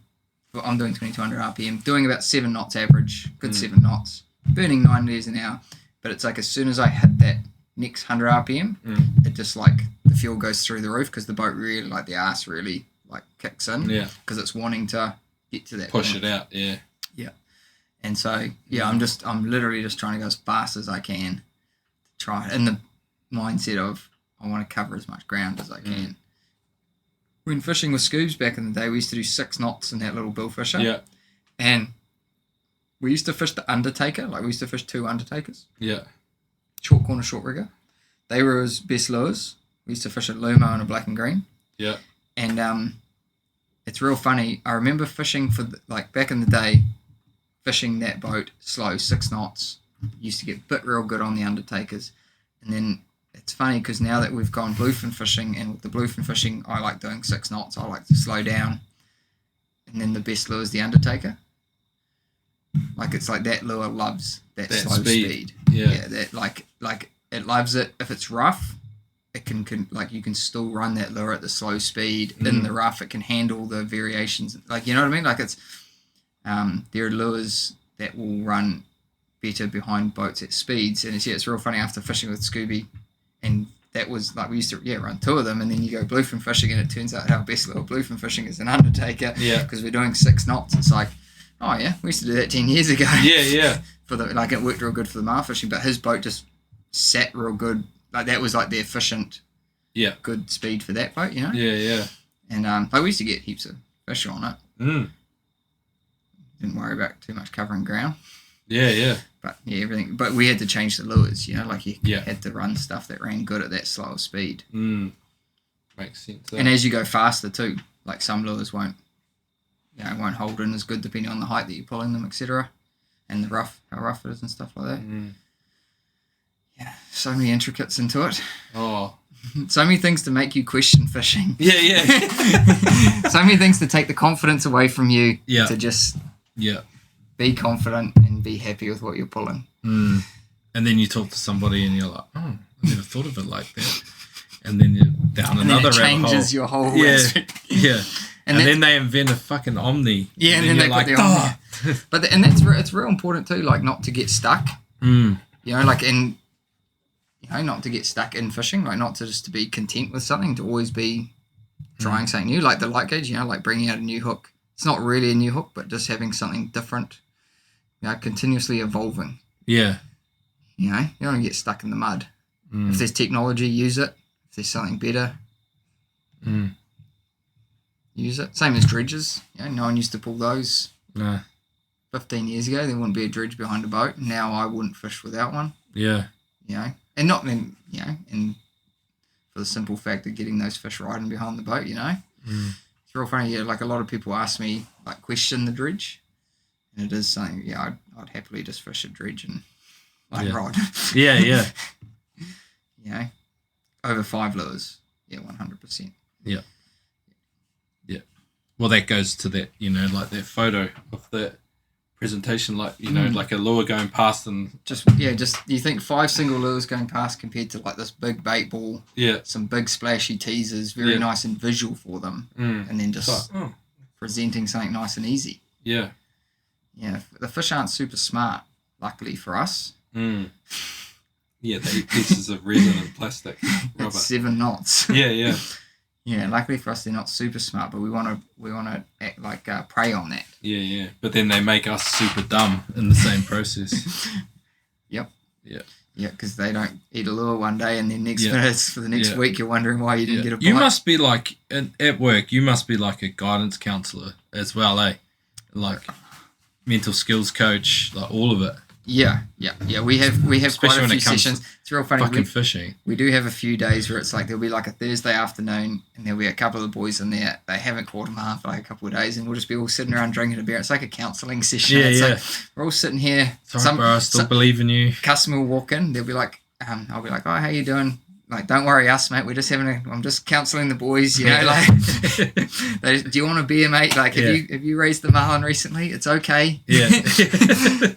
well, I'm doing 2200 RPM, doing about 7 knots average, good 7 knots, burning 9 liters an hour. But it's like as soon as I hit that next 100 RPM, it just like the fuel goes through the roof because the boat really, like the arse really like kicks in. Yeah. Because it's wanting to get to that push point. It out. Yeah. Yeah. And so I'm literally just trying to go as fast as I can to try in the mindset of I want to cover as much ground as I can. When fishing with scoobs back in the day, we used to do 6 knots in that little bill fisher. Yeah. And we used to fish the undertaker, like we used to fish 2 undertakers. Yeah. Short corner, short rigger. They were his best lures. We used to fish a Lumo and a black and green. Yeah. And it's real funny. I remember fishing for like back in the day, fishing that boat slow, 6 knots. Used to get bit real good on the undertakers. And then it's funny because now that we've gone bluefin fishing, and with the bluefin fishing, I like doing 6 knots. I like to slow down. And then the best lure is the undertaker. Like it's like that lure loves that slow speed. Yeah. That like it loves it. If it's rough, it can like you can still run that lure at the slow speed in the rough. It can handle the variations. Like you know what I mean? Like it's there are lures that will run better behind boats at speeds. And it's real funny after fishing with Scooby, and that was like we used to run 2 of them, and then you go bluefin fishing, and it turns out our best lure bluefin fishing is an undertaker. Yeah. Because we're doing 6 knots. It's like, oh yeah, we used to do that 10 years ago. Yeah, yeah. It worked real good for the marlin fishing, but his boat just sat real good. Like that was like the efficient Yeah. good speed for that boat, you know. Yeah. And like we used to get heaps of fish on it. Didn't worry about too much covering ground. Yeah. But yeah, everything. But we had to change the lures, you know, like you Yeah. had to run stuff that ran good at that slower speed. Makes sense. And as you go faster too, like some lures won't hold in as good depending on the height that you're pulling them, etc. And the how rough it is and stuff like that. Yeah, so many intricates into it. Oh. So many things to make you question fishing. Yeah. So many things to take the confidence away from you. Yeah. To just Yeah. be confident and be happy with what you're pulling. And then you talk to somebody and you're like, oh, I never thought of it like that. And then you're down And another then it rabbit hole. changes your whole Yeah. And And then they invent a fucking Omni. Yeah, and then you're they put the Omni. But it's real important too, like not to get stuck. You know, like not to get stuck in fishing, like not to just to be content with something, to always be trying something new, like the light gauge. You know, like bringing out a new hook. It's not really a new hook, but just having something different. You know, continuously evolving. Yeah. You know, you don't want to get stuck in the mud. If there's technology, use it. If there's something better, use it. Same as dredges. You know, no one used to pull those. No. 15 years ago, there wouldn't be a dredge behind a boat. Now I wouldn't fish without one. Yeah. You know, and not in, you know, and for the simple fact of getting those fish riding behind the boat, you know. It's real funny. Yeah, like a lot of people ask me, like, question the dredge, and it is something. Yeah, I'd happily just fish a dredge and rod. Yeah. You know, over 5 lures. Yeah, 100%. Yeah. Well, that goes to that, you know, like that photo of that presentation, like, you know, like a lure going past and... Just you think 5 single lures going past compared to like this big bait ball, some big splashy teasers, very nice and visual for them, and then just presenting something nice and easy. Yeah, the fish aren't super smart, luckily for us. Yeah, they eat pieces of resin and plastic. Rubber. It's 7 knots. Yeah, luckily for us, they're not super smart, but we want to act like prey on that. Yeah. But then they make us super dumb in the same process. Yep. Yeah. Yeah, because they don't eat a lure one day, and then next minutes for the next week, you're wondering why you didn't get a bite. You must be like at work. You must be like a guidance counselor as well, eh? Like mental skills coach, like all of it. Yeah. We have Especially quite a when few it comes sessions. It's real funny. Fucking fishing. We do have a few days where it's like there'll be like a Thursday afternoon, and there'll be a couple of the boys in there. They haven't caught a marlin for like a couple of days, and we'll just be all sitting around drinking a beer. It's like a counselling session. Like we're all sitting here. Sorry, bro, I still believe in you. Customer will walk in. They'll be like, I'll be like, oh, how you doing? Like, don't worry us, mate. We're just I'm just counselling the boys, you know, like, do you want a beer, mate? Like, have you raised the marlin recently? It's okay. Yeah.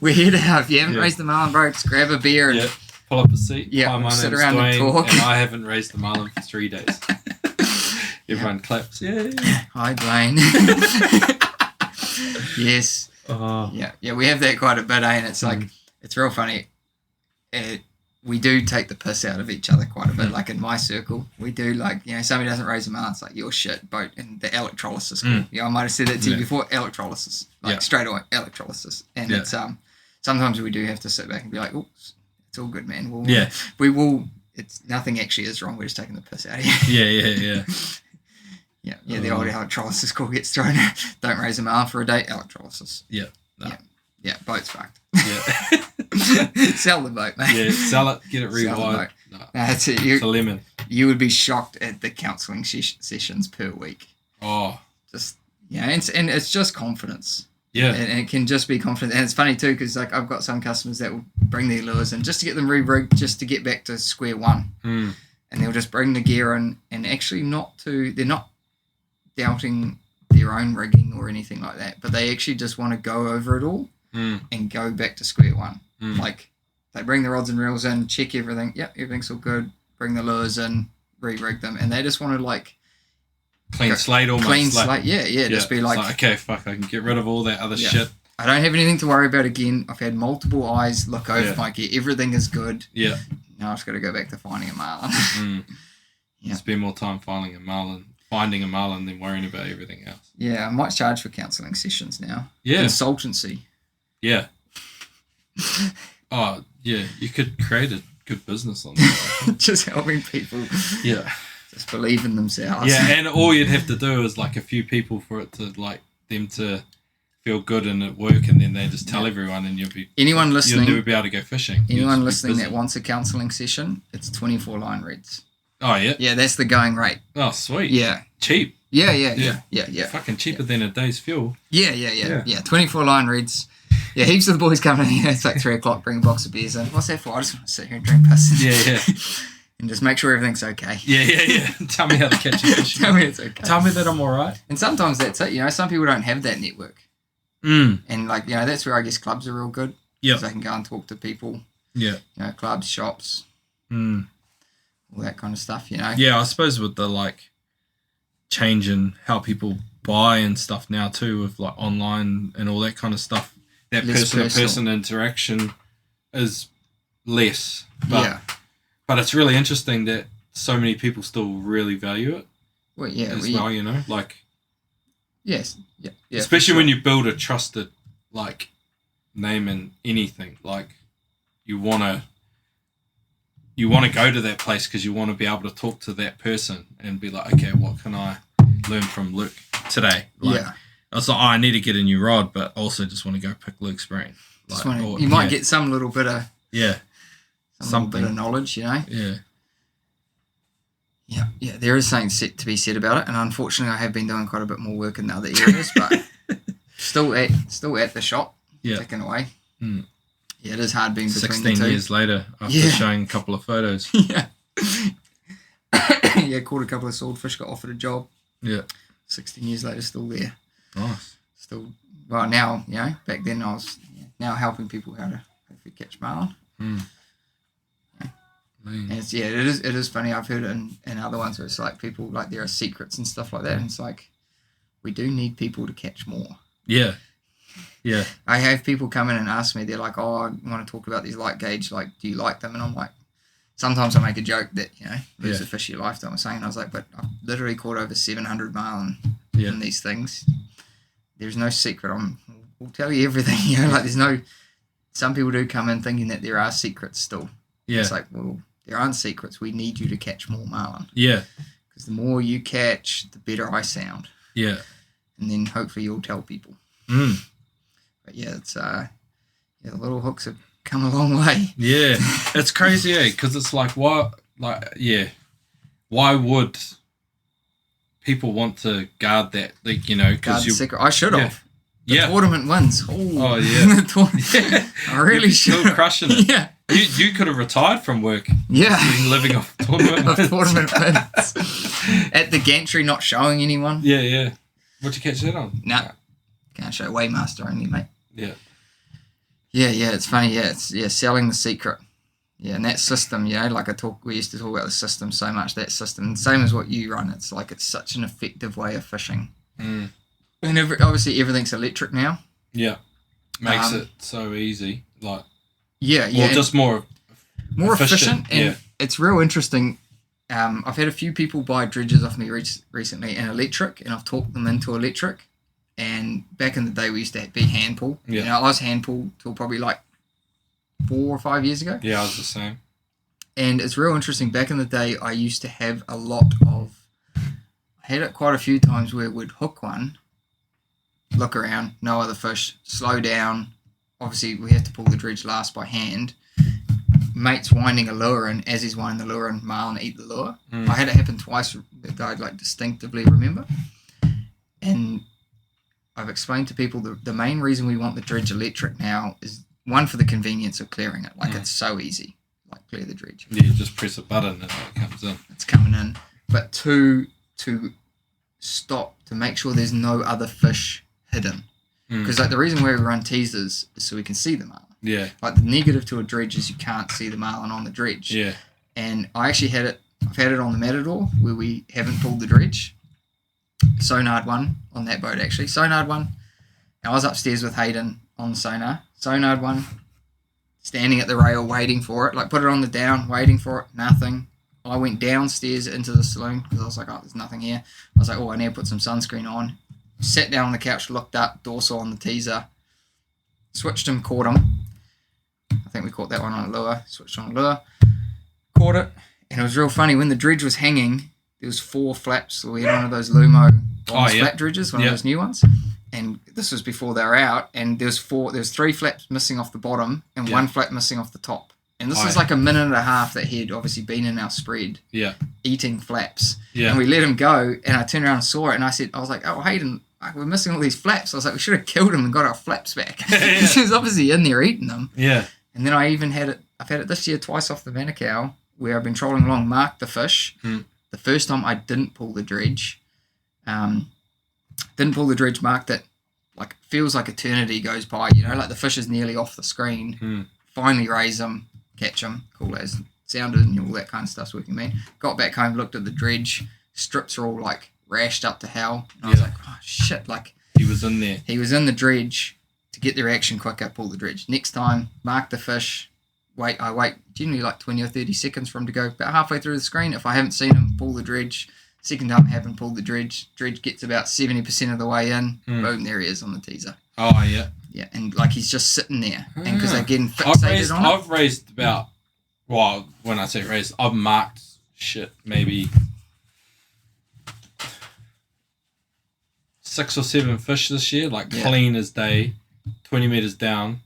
We're here to help. If you haven't raised the marlin, bro, just grab a beer and pull up a seat. Yeah, Hi, my sit name's around and Dwayne, talk. and I haven't raised the marlin for 3 days. Everyone claps. Yeah. Hi, Dwayne. Yes. Yeah, we have that quite a bit, eh? And it's like, it's real funny. We do take the piss out of each other quite a bit. Like in my circle, we do, like, you know, somebody doesn't raise a marlin, it's like, you're shit, boat, and the electrolysis call. Yeah, I might have said that to you before, electrolysis. Like straight away, electrolysis. And it's sometimes we do have to sit back and be like, oh, it's all good, man. We will. It's nothing actually is wrong. We're just taking the piss out of you. Yeah. The old electrolysis call gets thrown. Don't raise a marlin for a day. Electrolysis. Yeah, boat's fucked. Yeah. Sell the boat, mate. Yeah, sell it, get it rewired. No, that's it. It's a lemon. You would be shocked at the counselling sessions per week. Oh. Just, and it's just confidence. Yeah. And it can just be confidence. And it's funny too, because like I've got some customers that will bring their lures in just to get them re-rigged, just to get back to square one. And they'll just bring the gear in, and actually they're not doubting their own rigging or anything like that, but they actually just want to go over it all and go back to square one. Like, they bring the rods and reels in, check everything. Yep, everything's all good. Bring the lures in, re-rig them, and they just want to like clean slate almost. Clean slate, yeah. Just be like, okay, fuck, I can get rid of all that other shit. I don't have anything to worry about again. I've had multiple eyes look over my gear. Everything is good. Yeah. Now I've just got to go back to finding a marlin. Spend more time finding a marlin than worrying about everything else. Yeah, I might charge for counselling sessions now. Yeah. Consultancy. Yeah. Oh, yeah. You could create a good business on that. Just helping people. Yeah. Just believe in themselves. Yeah, and all you'd have to do is like a few people for it to like them to feel good and it work, and then they just tell everyone, and you'll never be able to go fishing. Anyone listening that wants a counselling session, it's 24 line reads. Oh yeah. Yeah, that's the going rate. Oh sweet. Yeah. Cheap. Yeah. Fucking cheaper than a day's fuel. Yeah. 24 line reads. Yeah, heaps of the boys coming in. It's like 3 o'clock, bring a box of beers in. What's that for? I just want to sit here and drink piss. Yeah. And just make sure everything's okay. Yeah. Tell me how to catch a fish. Tell me it's okay. Tell me that I'm all right. And sometimes that's it. You know, some people don't have that network. And like, you know, that's where I guess clubs are real good. Yeah. Because they can go and talk to people. Yeah. You know, clubs, shops, all that kind of stuff, you know. Yeah, I suppose with the like change in how people buy and stuff now too, with like online and all that kind of stuff, that person-to-person interaction is less. But it's really interesting that so many people still really value it. Well, yeah. Well, you know, like... Yes. Yeah. Especially when you build a trusted, like, name in anything. Like, you want to go to that place because you want to be able to talk to that person and be like, okay, what can I learn from Luke today? Like, it's like, I need to get a new rod, but also just want to go pick Luke's brain. Like, you might get some little bit of... Yeah. Something. Bit of knowledge, you know? Yeah, there is something to be said about it, and unfortunately I have been doing quite a bit more work in the other areas, but still at the shop, ticking away. Yeah, it is hard being between 16 the two. years later, after showing a couple of photos. Caught a couple of swordfish, got offered a job. 16 years later, still there. Nice. Still, well, now, you know, back then I was now helping people how to hopefully catch marlin. And it's, it is funny. I've heard it in other ones where it's like people, like there are secrets and stuff like that, and it's like, we do need people to catch more. Yeah. I have people come in and ask me, they're like, oh, I want to talk about these light gauge, like, do you like them? And I'm like, sometimes I make a joke that, you know, lose a fish of your lifetime. I was like, but I've literally caught over 700 marlin in these things. There's no secret. We'll tell you everything, you know, like there's no, some people do come in thinking that there are secrets still. It's like, well, there aren't secrets. We need you to catch more marlin. Because the more you catch, the better I sound. And then hopefully you'll tell people. But it's the little hooks have come a long way. It's crazy, because it's like, why would people want to guard that? Like, you know, because you secret. I should have. The tournament wins. Oh yeah. I really should. Still crushing it. You could have retired from work. Been living off tournament wins. At the gantry, not showing anyone. What'd you catch that on? No. Can't show Waymaster only, mate. It's funny. It's selling the secret. And that system, you know, like we used to talk about the system so much. That system, same as what you run. It's like it's such an effective way of fishing. And obviously everything's electric now. Makes it so easy. Like just more efficient. And it's real interesting. I've had a few people buy dredges off me recently and electric, and I've talked them into electric. And back in the day, we used to be hand pull. You know, I was hand pull till probably like 4 or 5 years ago. I was the same. And it's real interesting. Back in the day, I used to have a lot of... I had it quite a few times where we'd hook one, look around, no other fish, slow down. Obviously, we have to pull the dredge last by hand. Mate's winding a lure, and as he's winding the lure, and marlin eat the lure. I had it happen twice that I'd like distinctively remember. And I've explained to people the main reason we want the dredge electric now is, one, for the convenience of clearing it. Like, it's so easy. Like, clear the dredge. You just press a button and it comes in. It's coming in. But 2, to stop, to make sure there's no other fish hidden. Because like the reason why we run teasers is so we can see the marlin. Like the negative to a dredge is you can't see the marlin on the dredge. And I actually I've had it on the Matador where we haven't pulled the dredge. Sonared one on that boat actually. Sonared one. I was upstairs with Hayden on the sonar. Sonared one. Standing at the rail waiting for it. Like put it on the down, waiting for it. Nothing. I went downstairs into the saloon because I was like, oh, there's nothing here. I was like, oh, I need to put some sunscreen on. Sat down on the couch, looked up, dorsal on the teaser. Switched him, caught him. I think we caught that one on a lure. Switched on a lure. Caught it. And it was real funny. When the dredge was hanging, there was 4 flaps. So we had one of those Lumo flat dredges, one of those new ones. And this was before they were out. And there's 3 flaps missing off the bottom and 1 flap missing off the top. And this was like a minute and a half that he had obviously been in our spread eating flaps. Yeah. And we let him go. And I turned around and saw it. And I was like, oh, Hayden, we're missing all these flaps. I was like, we should have killed him and got our flaps back. He was obviously in there eating them. Yeah. And then I've had it this year twice off the Manukau where I've been trolling along, marked the fish. The first time I didn't pull the dredge. Marked it. Like, feels like eternity goes by, you know, like the fish is nearly off the screen. Finally raise them, catch them, cool as sounded and all that kind of stuff's working, man. Got back home, looked at the dredge, strips are all like rashed up to hell. And I was like, oh shit, like he was in there. He was in the dredge to get the reaction quicker, pull the dredge. Next time, mark the fish, I wait generally like 20 or 30 seconds for him to go about halfway through the screen. If I haven't seen him, pull the dredge. Second time it happened, pulled the dredge. Dredge gets about 70% of the way in. Boom, there he is on the teaser. Oh, yeah. Yeah, and like he's just sitting there. And because they're getting fixated on it. I've raised about, well, when I say raised, I've marked maybe 6 or 7 fish this year, like clean as day, 20 meters down.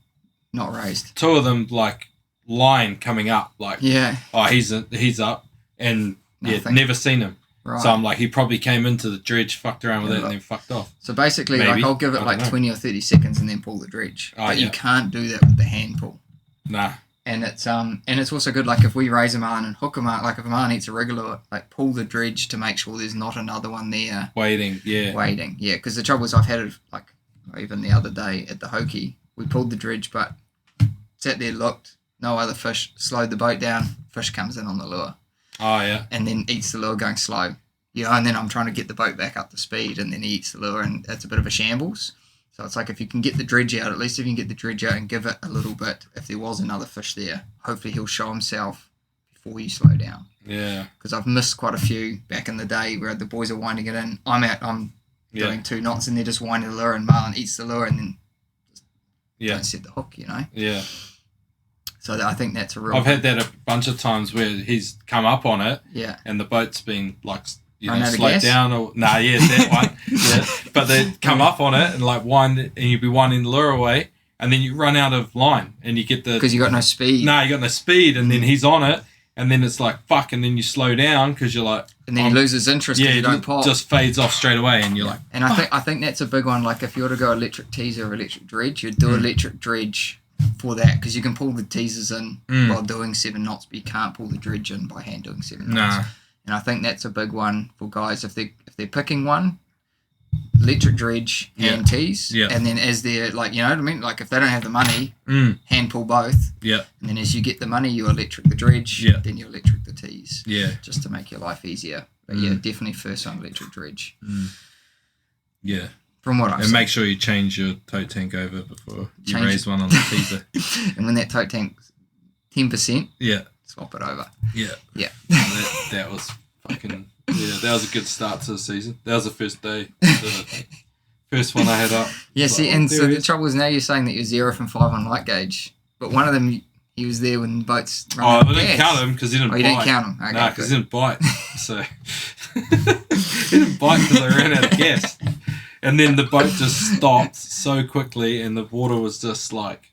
Not raised. 2 of them, like, line coming up, like, he's up, and never seen him. Right. So I'm like, he probably came into the dredge, fucked around with it, and then fucked off. So basically, maybe. Like, I'll give it like 20 or 30 seconds and then pull the dredge. But you can't do that with the hand pull. Nah. And it's also good, like, if we raise a marlin and hook a marlin, like if a marlin eats a regular, like, pull the dredge to make sure there's not another one there. Waiting, yeah. Because the trouble is I've had it, like, even the other day at the Hoki, we pulled the dredge, but sat there, looked, no other fish, slowed the boat down, fish comes in on the lure. Oh, yeah. And then eats the lure going slow. Yeah, and then I'm trying to get the boat back up to speed, and then he eats the lure, and it's a bit of a shambles. So it's like if you can get the dredge out, at least if you can get the dredge out and give it a little bit, if there was another fish there, hopefully he'll show himself before you slow down. Yeah. Because I've missed quite a few back in the day where the boys are winding it in. I'm doing 2 knots, and they're just winding the lure, and Marlin eats the lure, and then don't set the hook, you know? Yeah. So I think that's a real... I've had that a bunch of times where he's come up on it, and the boat's been, like, slowed down or... that one. Yeah. But they come up on it and, like, wind, and you'd be winding the lure away, and then you run out of line, and you get the... Because you got no speed. No, you got no speed, and then he's on it, and then it's like, fuck, and then you slow down because you're like... And then he loses interest because you don't pop. Just fades off straight away, and you're like... And I think that's a big one. Like, if you were to go electric teaser or electric dredge, you'd do electric dredge for that, because you can pull the teasers in while doing 7 knots, but you can't pull the dredge in by hand doing 7 knots. Nah. And I think that's a big one for guys. If they're picking one, electric dredge, hand tease, and then as they're, like, you know what I mean? Like, if they don't have the money, hand pull both. Yeah. And then as you get the money, you electric the dredge, then you electric the tease. Yeah. Just to make your life easier. But definitely first on electric dredge. Yeah. From what I've seen. And make sure you change your tote tank over before you raise one on the teaser. And when that tote tank's 10%, swap it over. Yeah. Yeah. that was fucking... Yeah, that was a good start to the season. That was the first day. The first one I had up. Yeah, see, and so the trouble is now you're saying that you're 0 from 5 on light gauge, but one of them, he was there when the boats running. Oh, I didn't count him because he didn't bite. You didn't count him? Okay, no, because he didn't bite. So he didn't bite because I ran out of gas. And then the boat just stopped so quickly, and the water was just like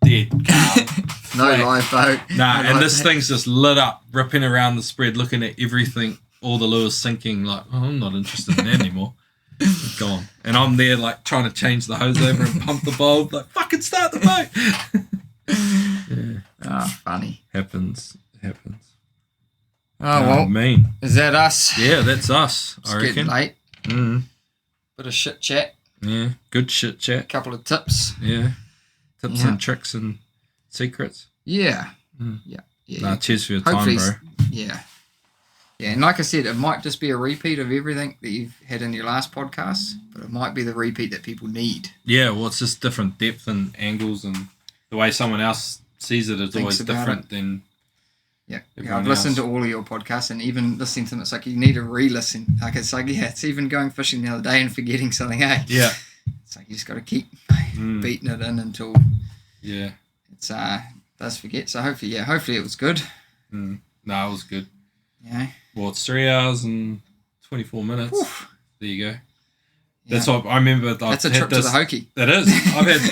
dead calm. No live boat. Nah, and this thing's just lit up, ripping around the spread, looking at everything, all the lures sinking, like, oh, I'm not interested in that anymore. Gone. And I'm there, like, trying to change the hose over and pump the bulb, like, fucking start the boat. Yeah. Oh, funny. Happens. Oh, well. Mean. Is that us? Yeah, that's us, I reckon. Getting late. Bit of shit chat. Yeah, good shit chat. A couple of tips. Yeah. Tips and tricks and secrets. Yeah. Yeah. Nah, cheers for your time, bro. Yeah. Yeah, and like I said, it might just be a repeat of everything that you've had in your last podcast, but it might be the repeat that people need. Yeah, well, it's just different depth and angles, and the way someone else sees it is always different than I've listened to all of your podcasts, and even listening to them, it's like you need to re-listen. Like, it's like, it's even going fishing the other day and forgetting something, Yeah. It's like you just got to keep beating it in until it's does forget. So hopefully it was good. No, it was good. Yeah. Well, it's 3 hours and 24 minutes. Oof. There you go. Yeah. That's what I remember. That's a trip to the Hoki. That is.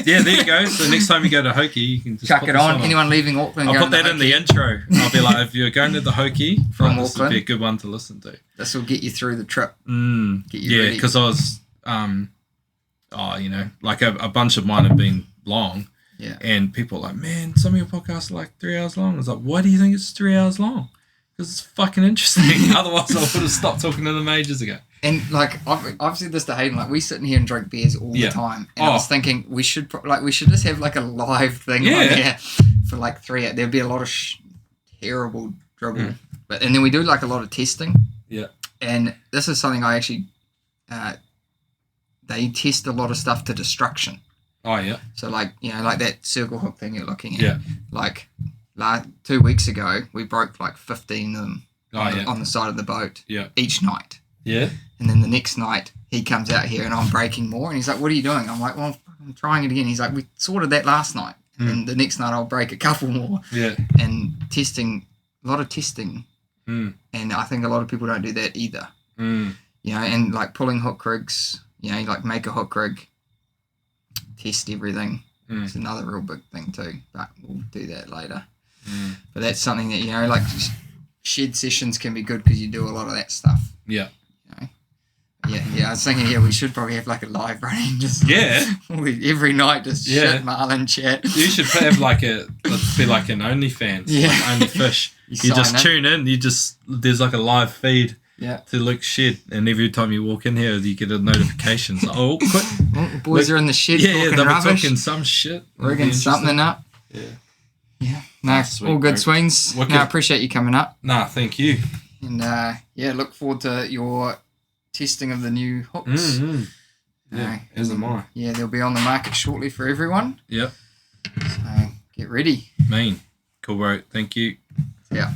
Yeah, there you go. So next time you go to Hoki, you can just Chuck put it this on. Anyone leaving Auckland, I'll going put that to in the Hoki, intro. I'll be like, if you're going to the Hoki, From this would Auckland. be a good one to listen to. this will get you through the trip. Get you Yeah, ready. because I was, like a bunch of mine have been long. Yeah. And people are like, man, some of your podcasts are like 3 hours long. I was like, why do you think it's 3 hours long? Because it's fucking interesting. Otherwise, I would have stopped talking to them ages ago. And like I've said this to Hayden, like we sit in here and drink beers all the time, and I was thinking we should just have like a live thing on here for like 3 hours. There'd be a lot of terrible dribble, and then we do like a lot of testing. Yeah. And this is something I actually they test a lot of stuff to destruction. Oh yeah. So like like that circle hook thing you're looking at. Yeah. Like 2 weeks ago, we broke like 15 of them on the side of the boat. Yeah. Each night. Yeah. And then the next night, he comes out here and I'm breaking more. And he's like, what are you doing? I'm like, well, I'm trying it again. He's like, we sorted that last night. And the next night I'll break a couple more. Yeah. And testing, a lot of testing. And I think a lot of people don't do that either. And like pulling hook rigs, like make a hook rig, test everything. It's another real big thing too. But we'll do that later. But that's something that, like shed sessions can be good because you do a lot of that stuff. Yeah. Yeah, I was thinking, we should probably have like a live running, just every night, just shit Marlin chat. You should have let's be like an OnlyFans, like Only Fish. You just tune in, there's like a live feed to Luke's shed, and every time you walk in here, you get a notification. It's like, oh, quick. Well, boys are in the shed they'll be rubbish, talking some shit. rigging something up. Yeah. No, sweet, all good bro. swings. No, I appreciate you coming up. Nah, thank you. And look forward to your testing of the new hooks. Yeah, as am I. Yeah, they'll be on the market shortly for everyone. Yep. So get ready. Mean. Cool, bro. Thank you. Yeah.